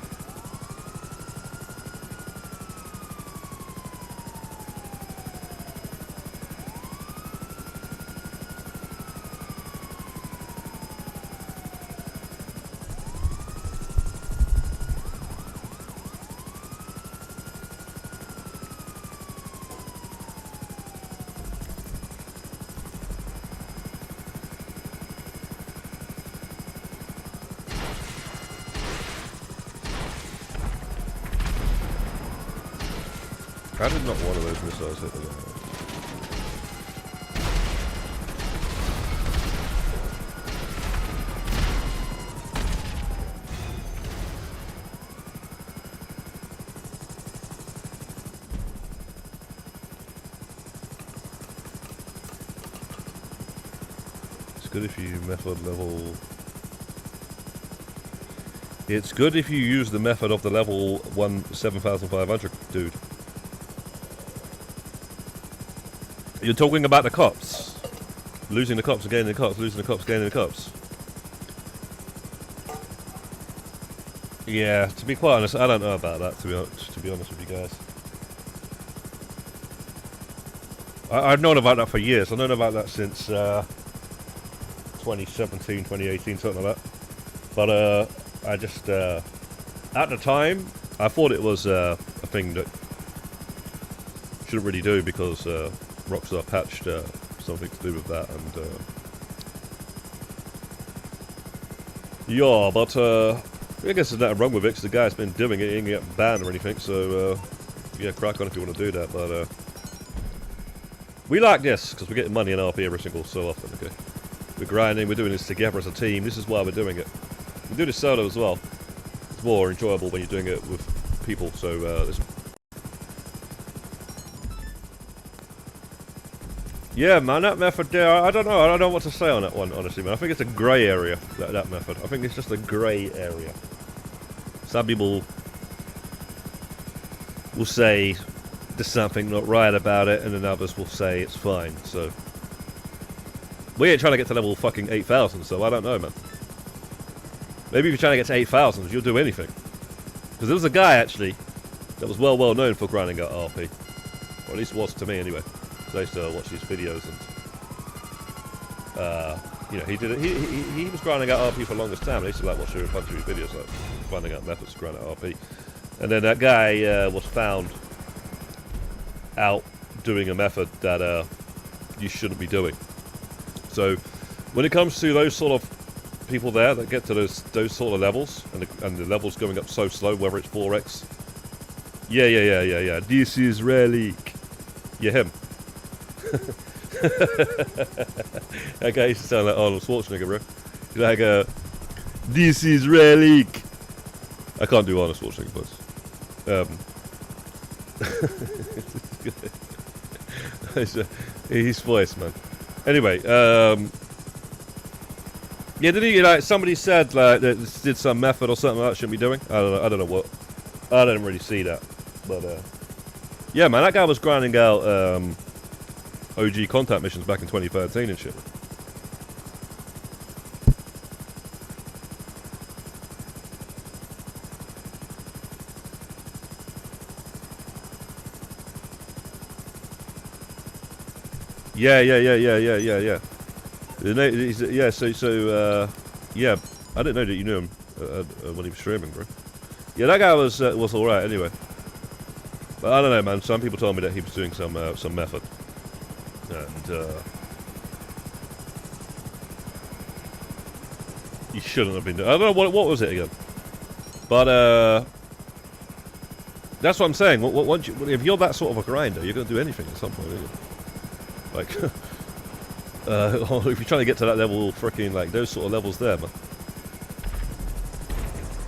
How did not one of those missiles hit the ground? It's good if you method level... It's good if you use the method of the level 7500, dude. You're talking about the cops. Losing the cops, gaining the cops, losing the cops, gaining the cops. Yeah, to be quite honest, I don't know about that, to be honest with you guys. I've known about that for years. I've known about that since 2017, 2018, something like that. But I just, at the time, I thought it was a thing that shouldn't really do because Rockstar patched something to do with that, and yeah, but I guess there's nothing wrong with it because the guy's been doing it, he ain't get banned or anything, so yeah, crack on if you want to do that, but we like this because we're getting money in RP every single so often, okay? We're grinding, we're doing this together as a team, this is why we're doing it. We do this solo as well. It's more enjoyable when you're doing it with people, so there's... Yeah, man, that method there, I don't know. I don't know what to say on that one, honestly, man. I think it's a grey area, that method. I think it's just a grey area. Some people will say there's something not right about it, and then others will say it's fine, so... We ain't trying to get to level fucking 8,000, so I don't know, man. Maybe if you're trying to get to 8,000, you'll do anything. Because there was a guy, actually, that was well known for grinding out RP. Or at least was to me, anyway. Because I used to watch his videos and... you know, he was grinding out RP for the longest time. I used to like watching a bunch of his videos, like grinding out methods to grind out RP. And then that guy was found out doing a method that you shouldn't be doing. So when it comes to those sort of people there that get to those sort of levels, and the levels going up so slow, whether it's 4x, yeah. This is relic. Yeah, him. That guy used to sound like Arnold Schwarzenegger, bro. He's like, this is relic. I can't do Arnold Schwarzenegger voice. His voice, man. Anyway, yeah, did he, like, somebody said, like, that this did some method or something that I shouldn't be doing? I don't know what. I didn't really see that. But, yeah, man, that guy was grinding out, OG contact missions back in 2013 and shit. Yeah. Yeah, yeah, I didn't know that you knew him when he was streaming, bro. Yeah, that guy was alright anyway. But I don't know, man. Some people told me that he was doing some method. And you shouldn't have been doing. I don't know what was it again. But that's what I'm saying. If you're that sort of a grinder, you're going to do anything at some point, isn't you? Like, if you're trying to get to that level, freaking like those sort of levels there, man,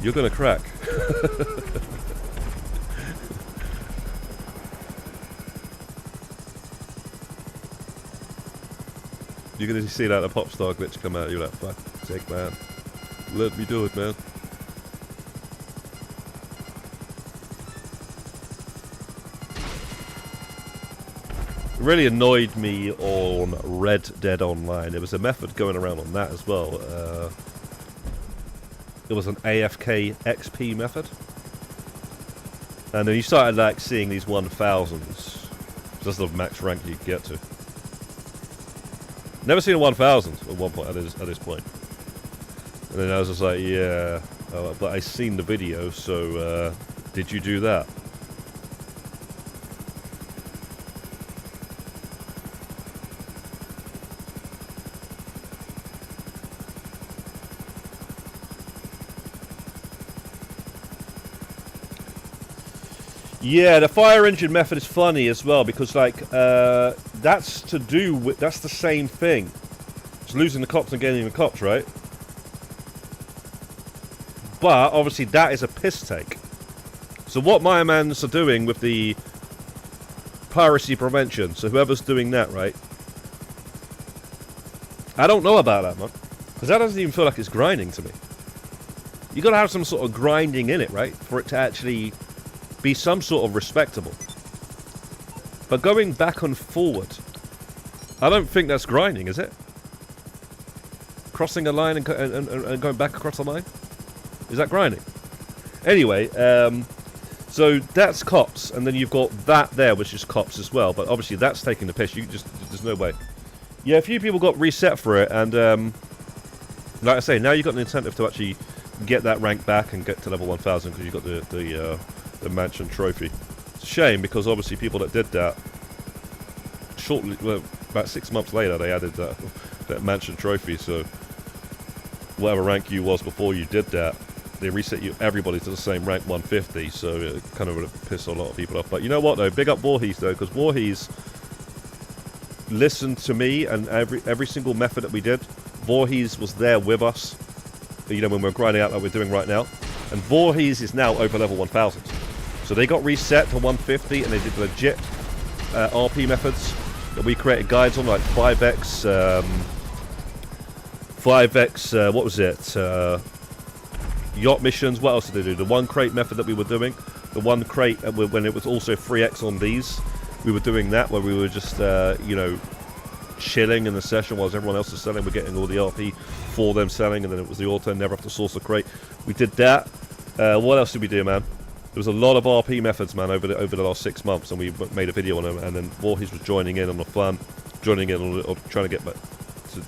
you're going to crack. You're going to see that a pop star glitch come out. You're like, fuck, sake, man. Let me do it, man. It really annoyed me on Red Dead Online. There was a method going around on that as well. It was an AFK XP method. And then you started like seeing these 1000s. That's the max rank you could get to. Never seen a 1000 at one point at this point. And then I was just like, yeah, but I seen the video, so did you do that? Yeah, the fire engine method is funny as well because, like, that's to do with, that's the same thing. It's losing the cops and gaining the cops, right? But obviously that is a piss take. So what my mans are doing with the piracy prevention, so whoever's doing that, right? I don't know about that, man, because that doesn't even feel like it's grinding to me. You got to have some sort of grinding in it, right, for it to actually be some sort of respectable. But going back and forward, I don't think that's grinding, is it? Crossing a line and going back across the line? Is that grinding? Anyway, so that's cops, and then you've got that there, which is cops as well. But obviously that's taking the piss. There's no way. Yeah, a few people got reset for it, and like I say, now you've got an incentive to actually get that rank back and get to level 1000 because you've got the mansion trophy. It's a shame because obviously people that did that shortly, well, about 6 months later, they added that mansion trophy. So whatever rank you was before you did that, they reset you everybody to the same rank 150. So it kind of would piss a lot of people off. But you know what though? Big up Voorhees though, because Voorhees listened to me and every single method that we did. Voorhees was there with us. You know, when we're grinding out like we're doing right now. And Voorhees is now over level 1000. So they got reset to 150 and they did legit RP methods that we created guides on, like 5x, what was it? Yacht missions. What else did they do? The one crate method that we were doing. The one crate when it was also 3x on these. We were doing that where we were just, you know, chilling in the session whilst everyone else is selling. We're getting all the RP for them selling, and then it was the auto, never have to source a crate. We did that. What else did we do, man? There was a lot of RP methods, man, over the last 6 months, and we made a video on them. And then Voorhees was joining in on the fun, joining in on trying to get back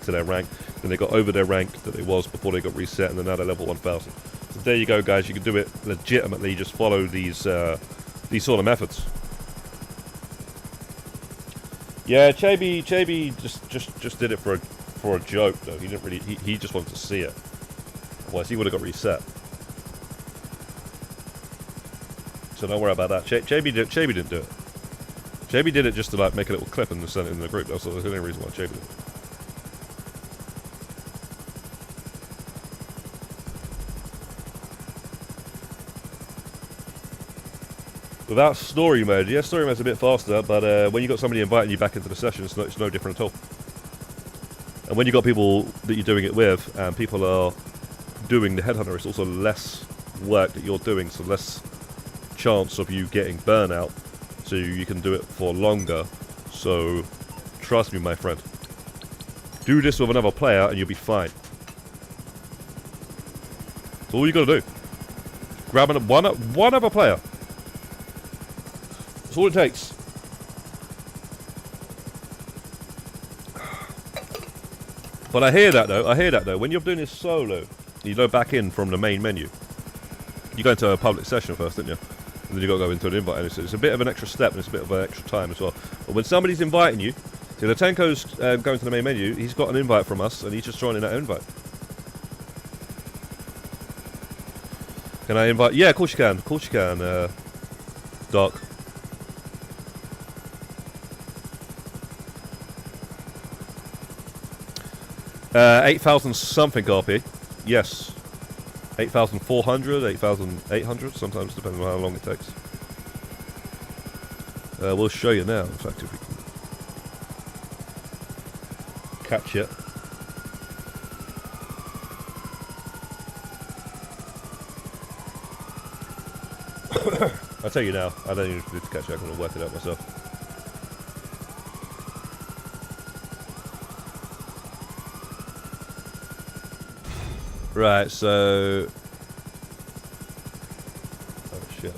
to their rank. Then they got over their rank that it was before they got reset, and then now they're level 1000. So there you go, guys. You can do it legitimately. Just follow these sort of methods. Yeah, Chaby just did it for a joke, though. He didn't really. He just wanted to see it. Otherwise, he would have got reset. So don't worry about that. Chaby didn't do it. Chaby did it just to like make a little clip and send it in the group. That's the only reason why Chaby did it. Without story mode, yeah, story mode's a bit faster, but when you got somebody inviting you back into the session, it's no different at all. And when you got people that you're doing it with, and people are doing the headhunter, it's also less work that you're doing, so less chance of you getting burnout, so you can do it for longer. So trust me, my friend, do this with another player and you'll be fine. That's all you gotta do. Grab one other player. That's all it takes. But I hear that though, when you're doing this solo, you go back in from the main menu. You go into a public session first, didn't you? And then you got to go into an invite, and it's a bit of an extra step, and it's a bit of an extra time as well. But when somebody's inviting you, so the Tenko's going to the main menu, he's got an invite from us, and he's just joining that invite. Can I invite? Yeah, of course you can. Of course you can, Doc. Uh, 8,000 something RP. Yes. 8,400, 8,800, sometimes depending on how long it takes. We'll show you now, in fact, if we can catch it. I'll tell you now, I don't even need to catch it, I'm going to work it out myself. Right, so... oh shit.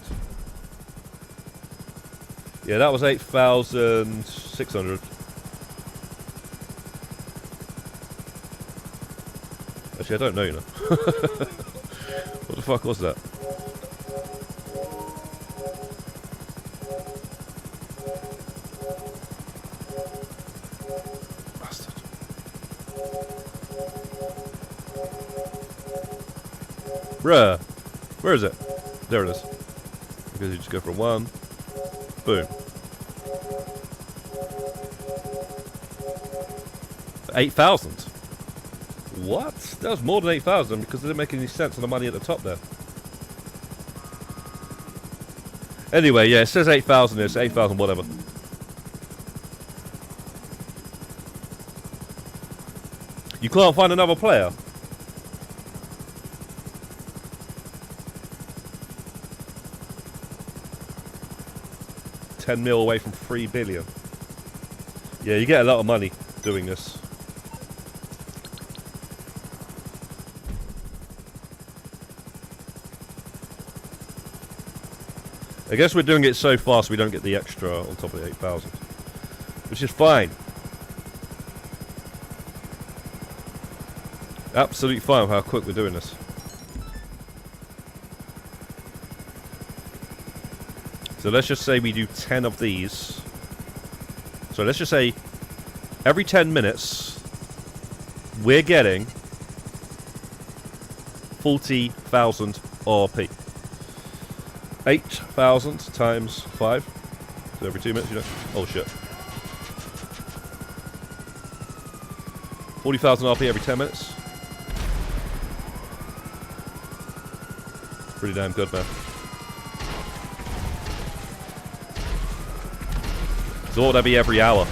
Yeah, that was 8,600. Actually, I don't know, you know. What the fuck was that? Bruh, where is it? There it is. Because you just go for one, boom. 8,000. What? That was more than 8,000 because it didn't make any sense on the money at the top there. Anyway, yeah, it says 8,000. It's 8,000, whatever. You can't find another player. $10 mil away from 3 billion. Yeah, you get a lot of money doing this. I guess we're doing it so fast we don't get the extra on top of the 8,000, which is fine. Absolutely fine with how quick we're doing this. So let's just say we do 10 of these. So let's just say every 10 minutes we're getting 40,000 RP. 8,000 times 5. So every 2 minutes, you know. Oh shit. 40,000 RP every 10 minutes. Pretty damn good, man. So what would that be every hour?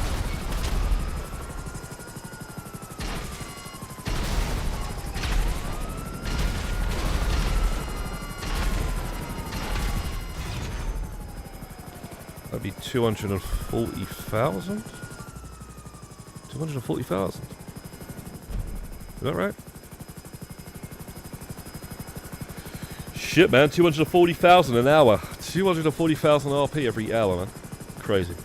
That'd be 240,000? 240,000. Is that right? Shit, man. 240,000 an hour. 240,000 RP every hour, man. Crazy.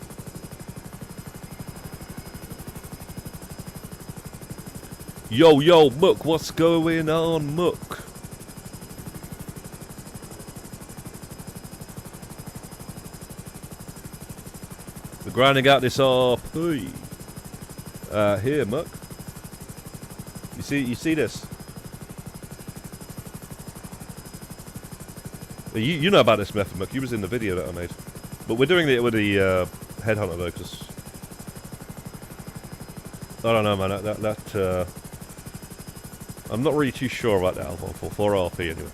Yo, yo, Mook, what's going on, Mook? We're grinding out this RP. Here, Mook. You see this? You know about this method, Mook. You was in the video that I made. But we're doing it with the headhunter though, because I don't know, man. That I'm not really too sure about that Alpha for RP anyway.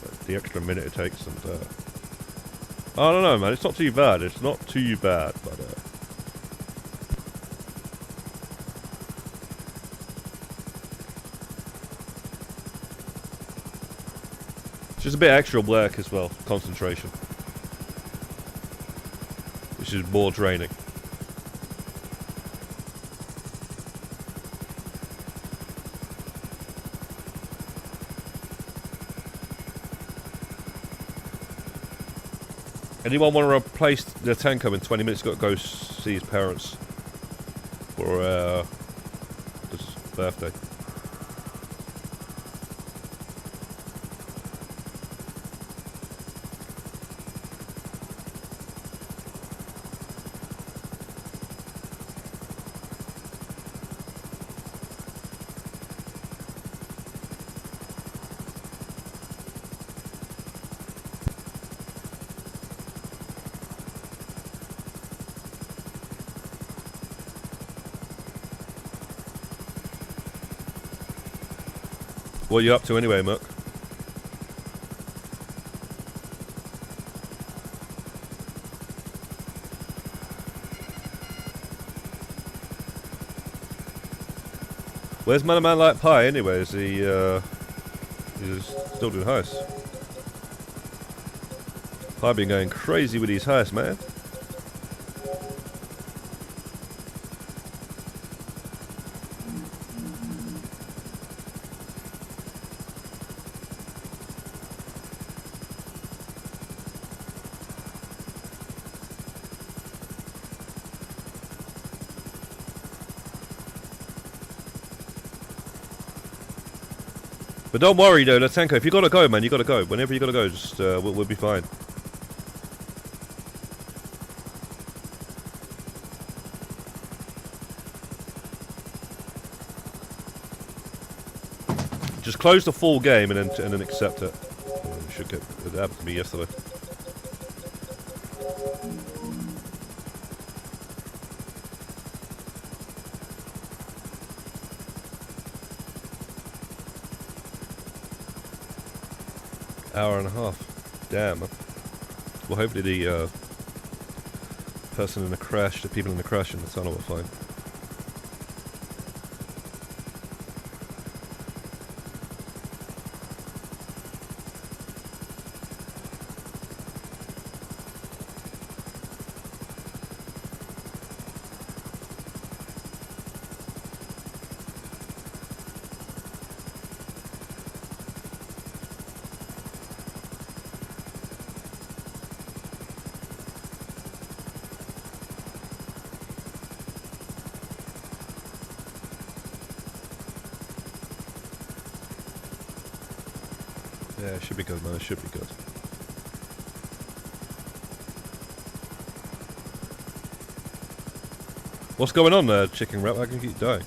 But the extra minute it takes, and I don't know, man. It's not too bad. It's not too bad, but it's just a bit extra work as well. Concentration, which is more draining. Anyone want to replace the tanker in 20 minutes? Got to go see his parents for his birthday. What are you up to anyway, Mook? Where's Man Like Pie anyway? Is he he's still doing heists? Pie been going crazy with these heists, man. But don't worry though, Latenko, if you gotta go, man, you gotta go. Whenever you gotta go, just we'll be fine. Just close the full game and then accept it. You should get it happened to me yesterday. Hour and a half. Damn. Well, hopefully the person in the crash, the people in the crash in the tunnel were fine. Yeah, it should be good, man. It should be good. What's going on there, chicken wrap? I can keep dying.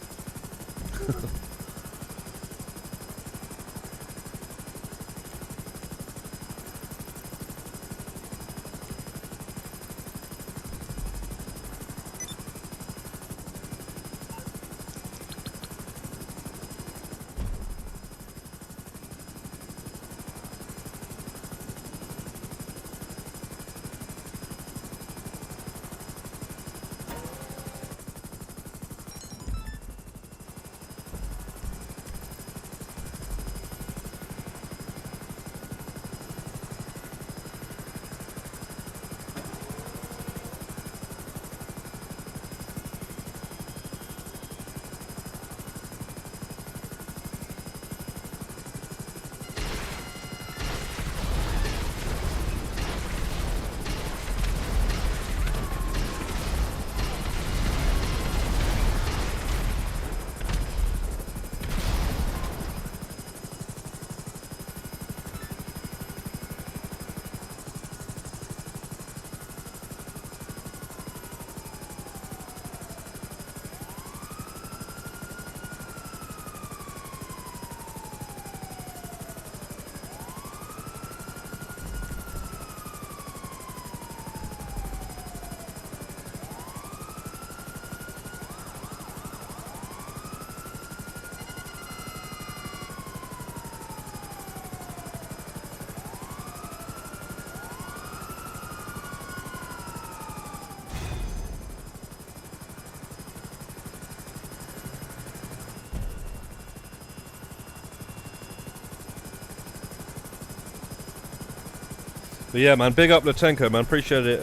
But yeah, man, big up Latenko, man. Appreciate it,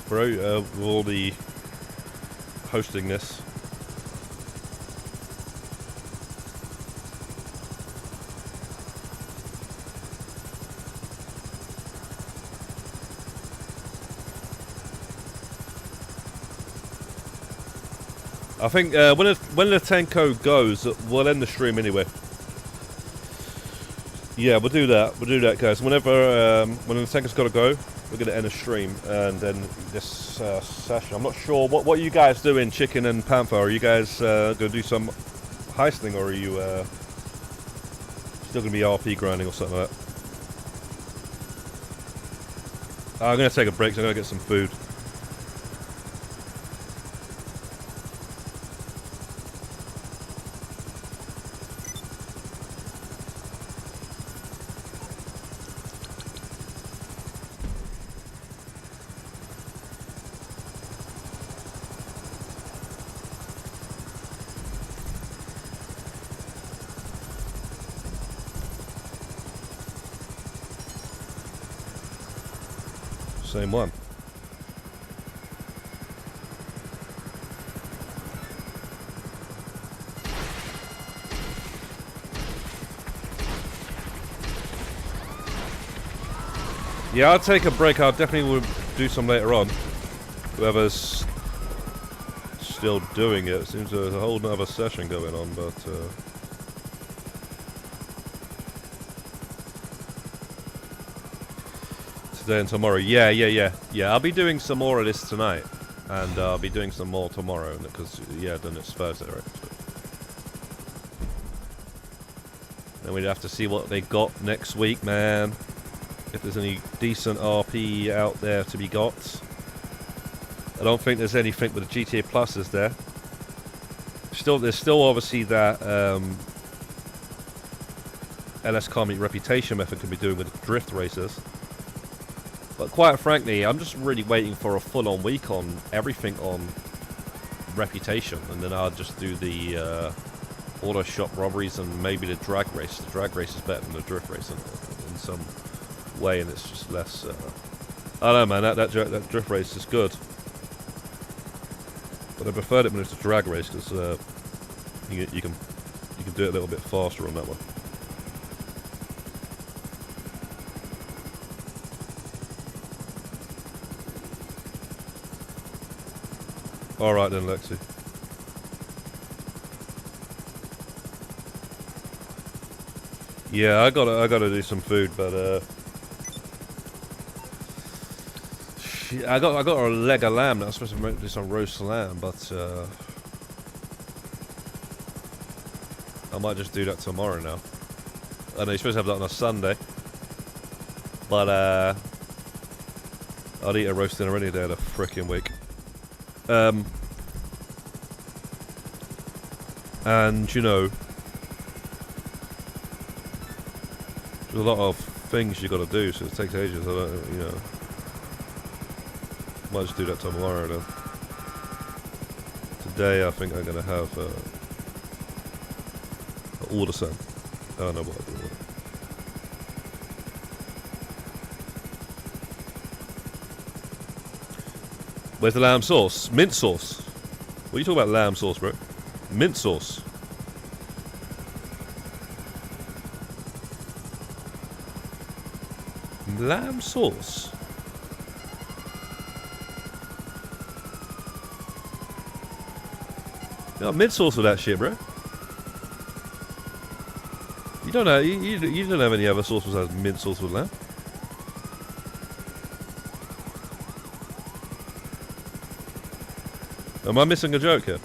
bro, with all the hosting this. I think when Latenko goes, we'll end the stream anyway. Yeah, we'll do that. We'll do that, guys. Whenever when Latenko's got to go, we're gonna end the stream, and then this session. I'm not sure what are you guys doing, Chicken and Panther. Are you guys gonna do some heisting, or are you still gonna be RP grinding or something like that? I'm gonna take a break. So I'm gonna get some food. Same one. Yeah, I'll take a break. I definitely will do some later on. Whoever's still doing it. Seems there's a whole nother session going on, but today and tomorrow. Yeah. I'll be doing some more of this tonight, and I'll be doing some more tomorrow, because then it's Thursday, right? So. Then we'd have to see what they got next week, man. If there's any decent RP out there to be got. I don't think there's anything with the GTA Plus is there. There's still obviously that LS Comedy reputation method can be doing with drift races. But quite frankly, I'm just really waiting for a full-on week on everything on reputation, and then I'll just do the auto shop robberies and maybe the drag race. The drag race is better than the drift race in some way, and it's just less. I don't know, man. That drift race is good, but I preferred it when it's a drag race because you can do it a little bit faster on that one. All right then, Lexi. Yeah, I gotta do some food, but I got a leg of lamb. I was supposed to do some roast lamb, but I might just do that tomorrow now. I know you're supposed to have that on a Sunday, but I'd eat a roast dinner any day of the frickin' week. And you know, there's a lot of things you got to do, so it takes ages. I don't, you know, might just do that tomorrow then. Today I think I'm gonna have order some. I don't know what I do with it. Where's the lamb sauce? Mint sauce. What are you talking about, lamb sauce, bro? Mint sauce. Lamb sauce. You got mint sauce with that shit, bro. You don't know. You don't have any other sauce besides mint sauce with lamb. Am I missing a joke here?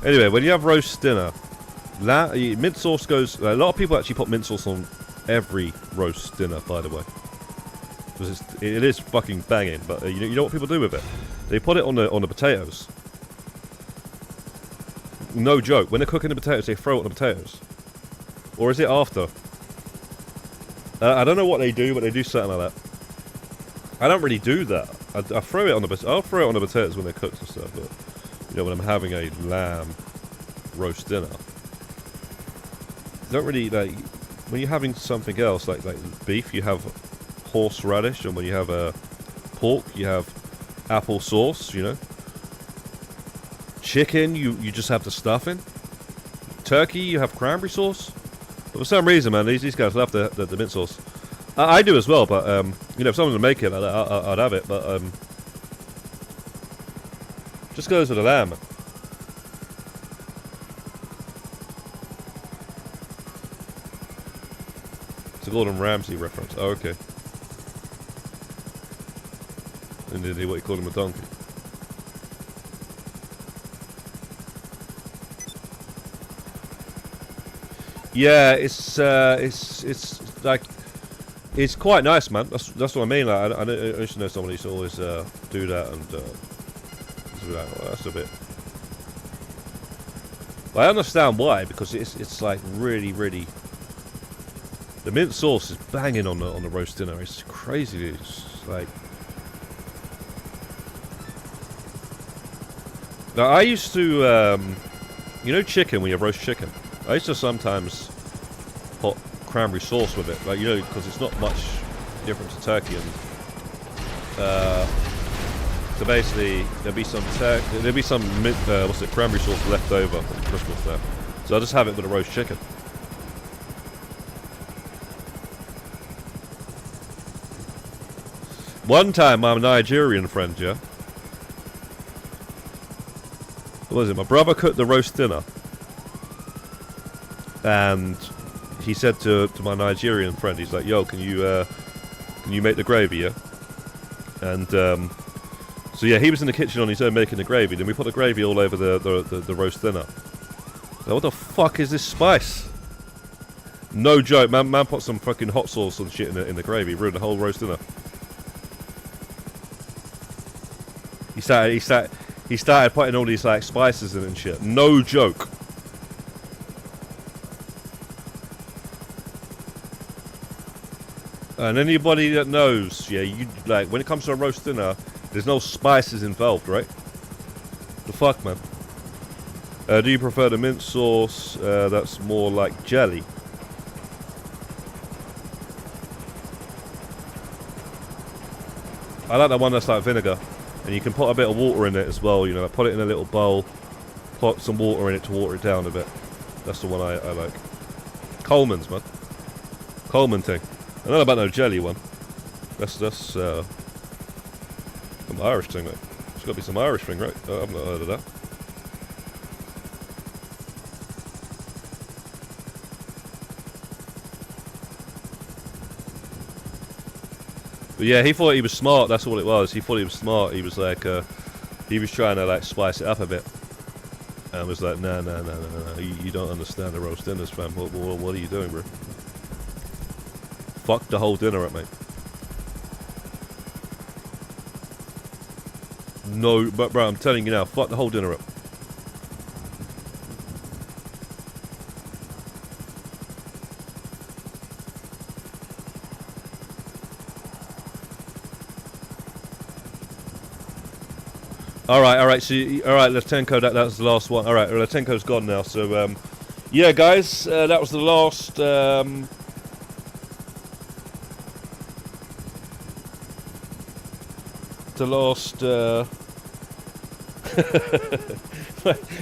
Anyway, when you have roast dinner, mint sauce goes. A lot of people actually put mint sauce on every roast dinner, by the way, because it is fucking banging. But you know what people do with it? They put it on the potatoes. No joke. When they're cooking the potatoes, they throw it on the potatoes. Or is it after? I don't know what they do, but they do something like that. I don't really do that. I throw it on the I'll throw it on the potatoes when they're cooked and stuff. But you know, when I'm having a lamb roast dinner, I don't really like. When you're having something else like beef, you have horseradish, and when you have pork, you have apple sauce. You know, chicken, you just have the stuffing. Turkey, you have cranberry sauce. But for some reason, man, these guys love the mint sauce. I do as well, but you know, if someone would make it, I'd have it. But just goes with the lamb. It's a Gordon Ramsay reference. Oh, okay. And did he what he called him, a donkey? Yeah, it's like, it's quite nice, man. That's what I mean. Like, I used to know someone who used to always do that, and be like, well, that's a bit. But I understand why, because it's like really, really. The mint sauce is banging on the roast dinner. It's crazy. It's like. Now I used to, you know, chicken when you roast chicken. I used to sometimes put cranberry sauce with it, like, you know, because it's not much different to turkey. And so basically, there'll be some what's it, cranberry sauce left over from Christmas there. So I'll just have it with a roast chicken. One time, my Nigerian friend, yeah, what was it? My brother cooked the roast dinner. And he said to my Nigerian friend, he's like, "Yo, can you make the gravy, yeah?" And so yeah, he was in the kitchen on his own making the gravy. Then we put the gravy all over the roast dinner. Like, what the fuck is this spice? No joke, man put some fucking hot sauce and shit in the gravy, ruined the whole roast dinner. He started putting all these like spices in it and shit. No joke. And anybody that knows, yeah, you like when it comes to a roast dinner, there's no spices involved, right? The fuck, man. Do you prefer the mint sauce that's more like jelly? I like the one that's like vinegar, and you can put a bit of water in it as well. You know, put it in a little bowl, put some water in it to water it down a bit. That's the one I like. Coleman's, man. Coleman thing. I don't know about no jelly one. That's some Irish thing, mate. It's got to be some Irish thing, right? I've not heard of that. But yeah, he thought he was smart. That's all it was. He thought he was smart. He was like, he was trying to like spice it up a bit, and was like, no. You don't understand the roast dinners, fam. What are you doing, bro? Fuck the whole dinner up, mate. No, but bro, I'm telling you now, fuck the whole dinner up. Alright, so, alright, Letenko, that was the last one. Alright, Letenko's gone now, so, yeah, guys, that was the last,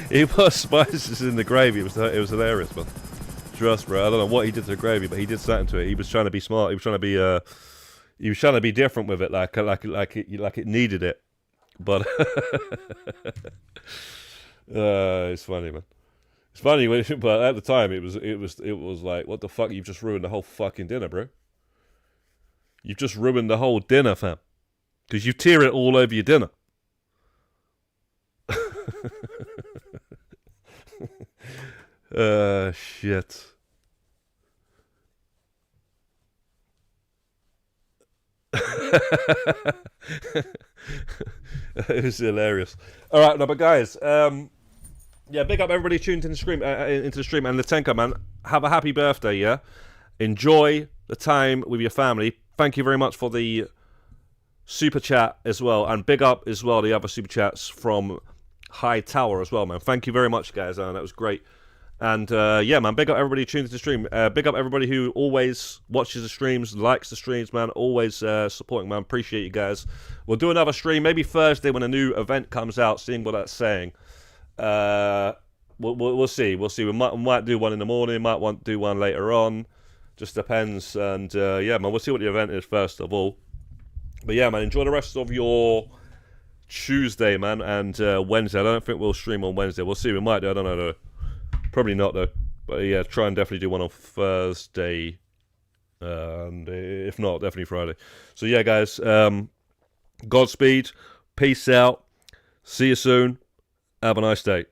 he put spices in the gravy. It was hilarious, man. Trust, bro. I don't know what he did to the gravy, but he did something to it. He was trying to be smart. He was trying to be different with it, like it needed it. But it's funny, man. It's funny, but at the time it was like, what the fuck? You've just ruined the whole fucking dinner, bro. You've just ruined the whole dinner, fam. Because you tear it all over your dinner. Shit. It was hilarious. Alright, no, but guys, yeah, big up everybody tuned into the stream, and Letenko, man, have a happy birthday, yeah? Enjoy the time with your family. Thank you very much for the super chat as well, and big up as well the other super chats from High Tower as well, man. Thank you very much, guys. That was great. And yeah, man, big up everybody who tunes to the stream. Big up everybody who always watches the streams, likes the streams, man. Always supporting, man. Appreciate you guys. We'll do another stream maybe Thursday when a new event comes out, seeing what that's saying. We'll see. We'll see. We might do one in the morning, might want to do one later on. Just depends. And yeah, man, we'll see what the event is first of all. But yeah, man, enjoy the rest of your Tuesday, man, and Wednesday. I don't think we'll stream on Wednesday. We'll see. We might do. I don't know, though. Probably not, though. But yeah, try and definitely do one on Thursday. And if not, definitely Friday. So yeah, guys, Godspeed. Peace out. See you soon. Have a nice day.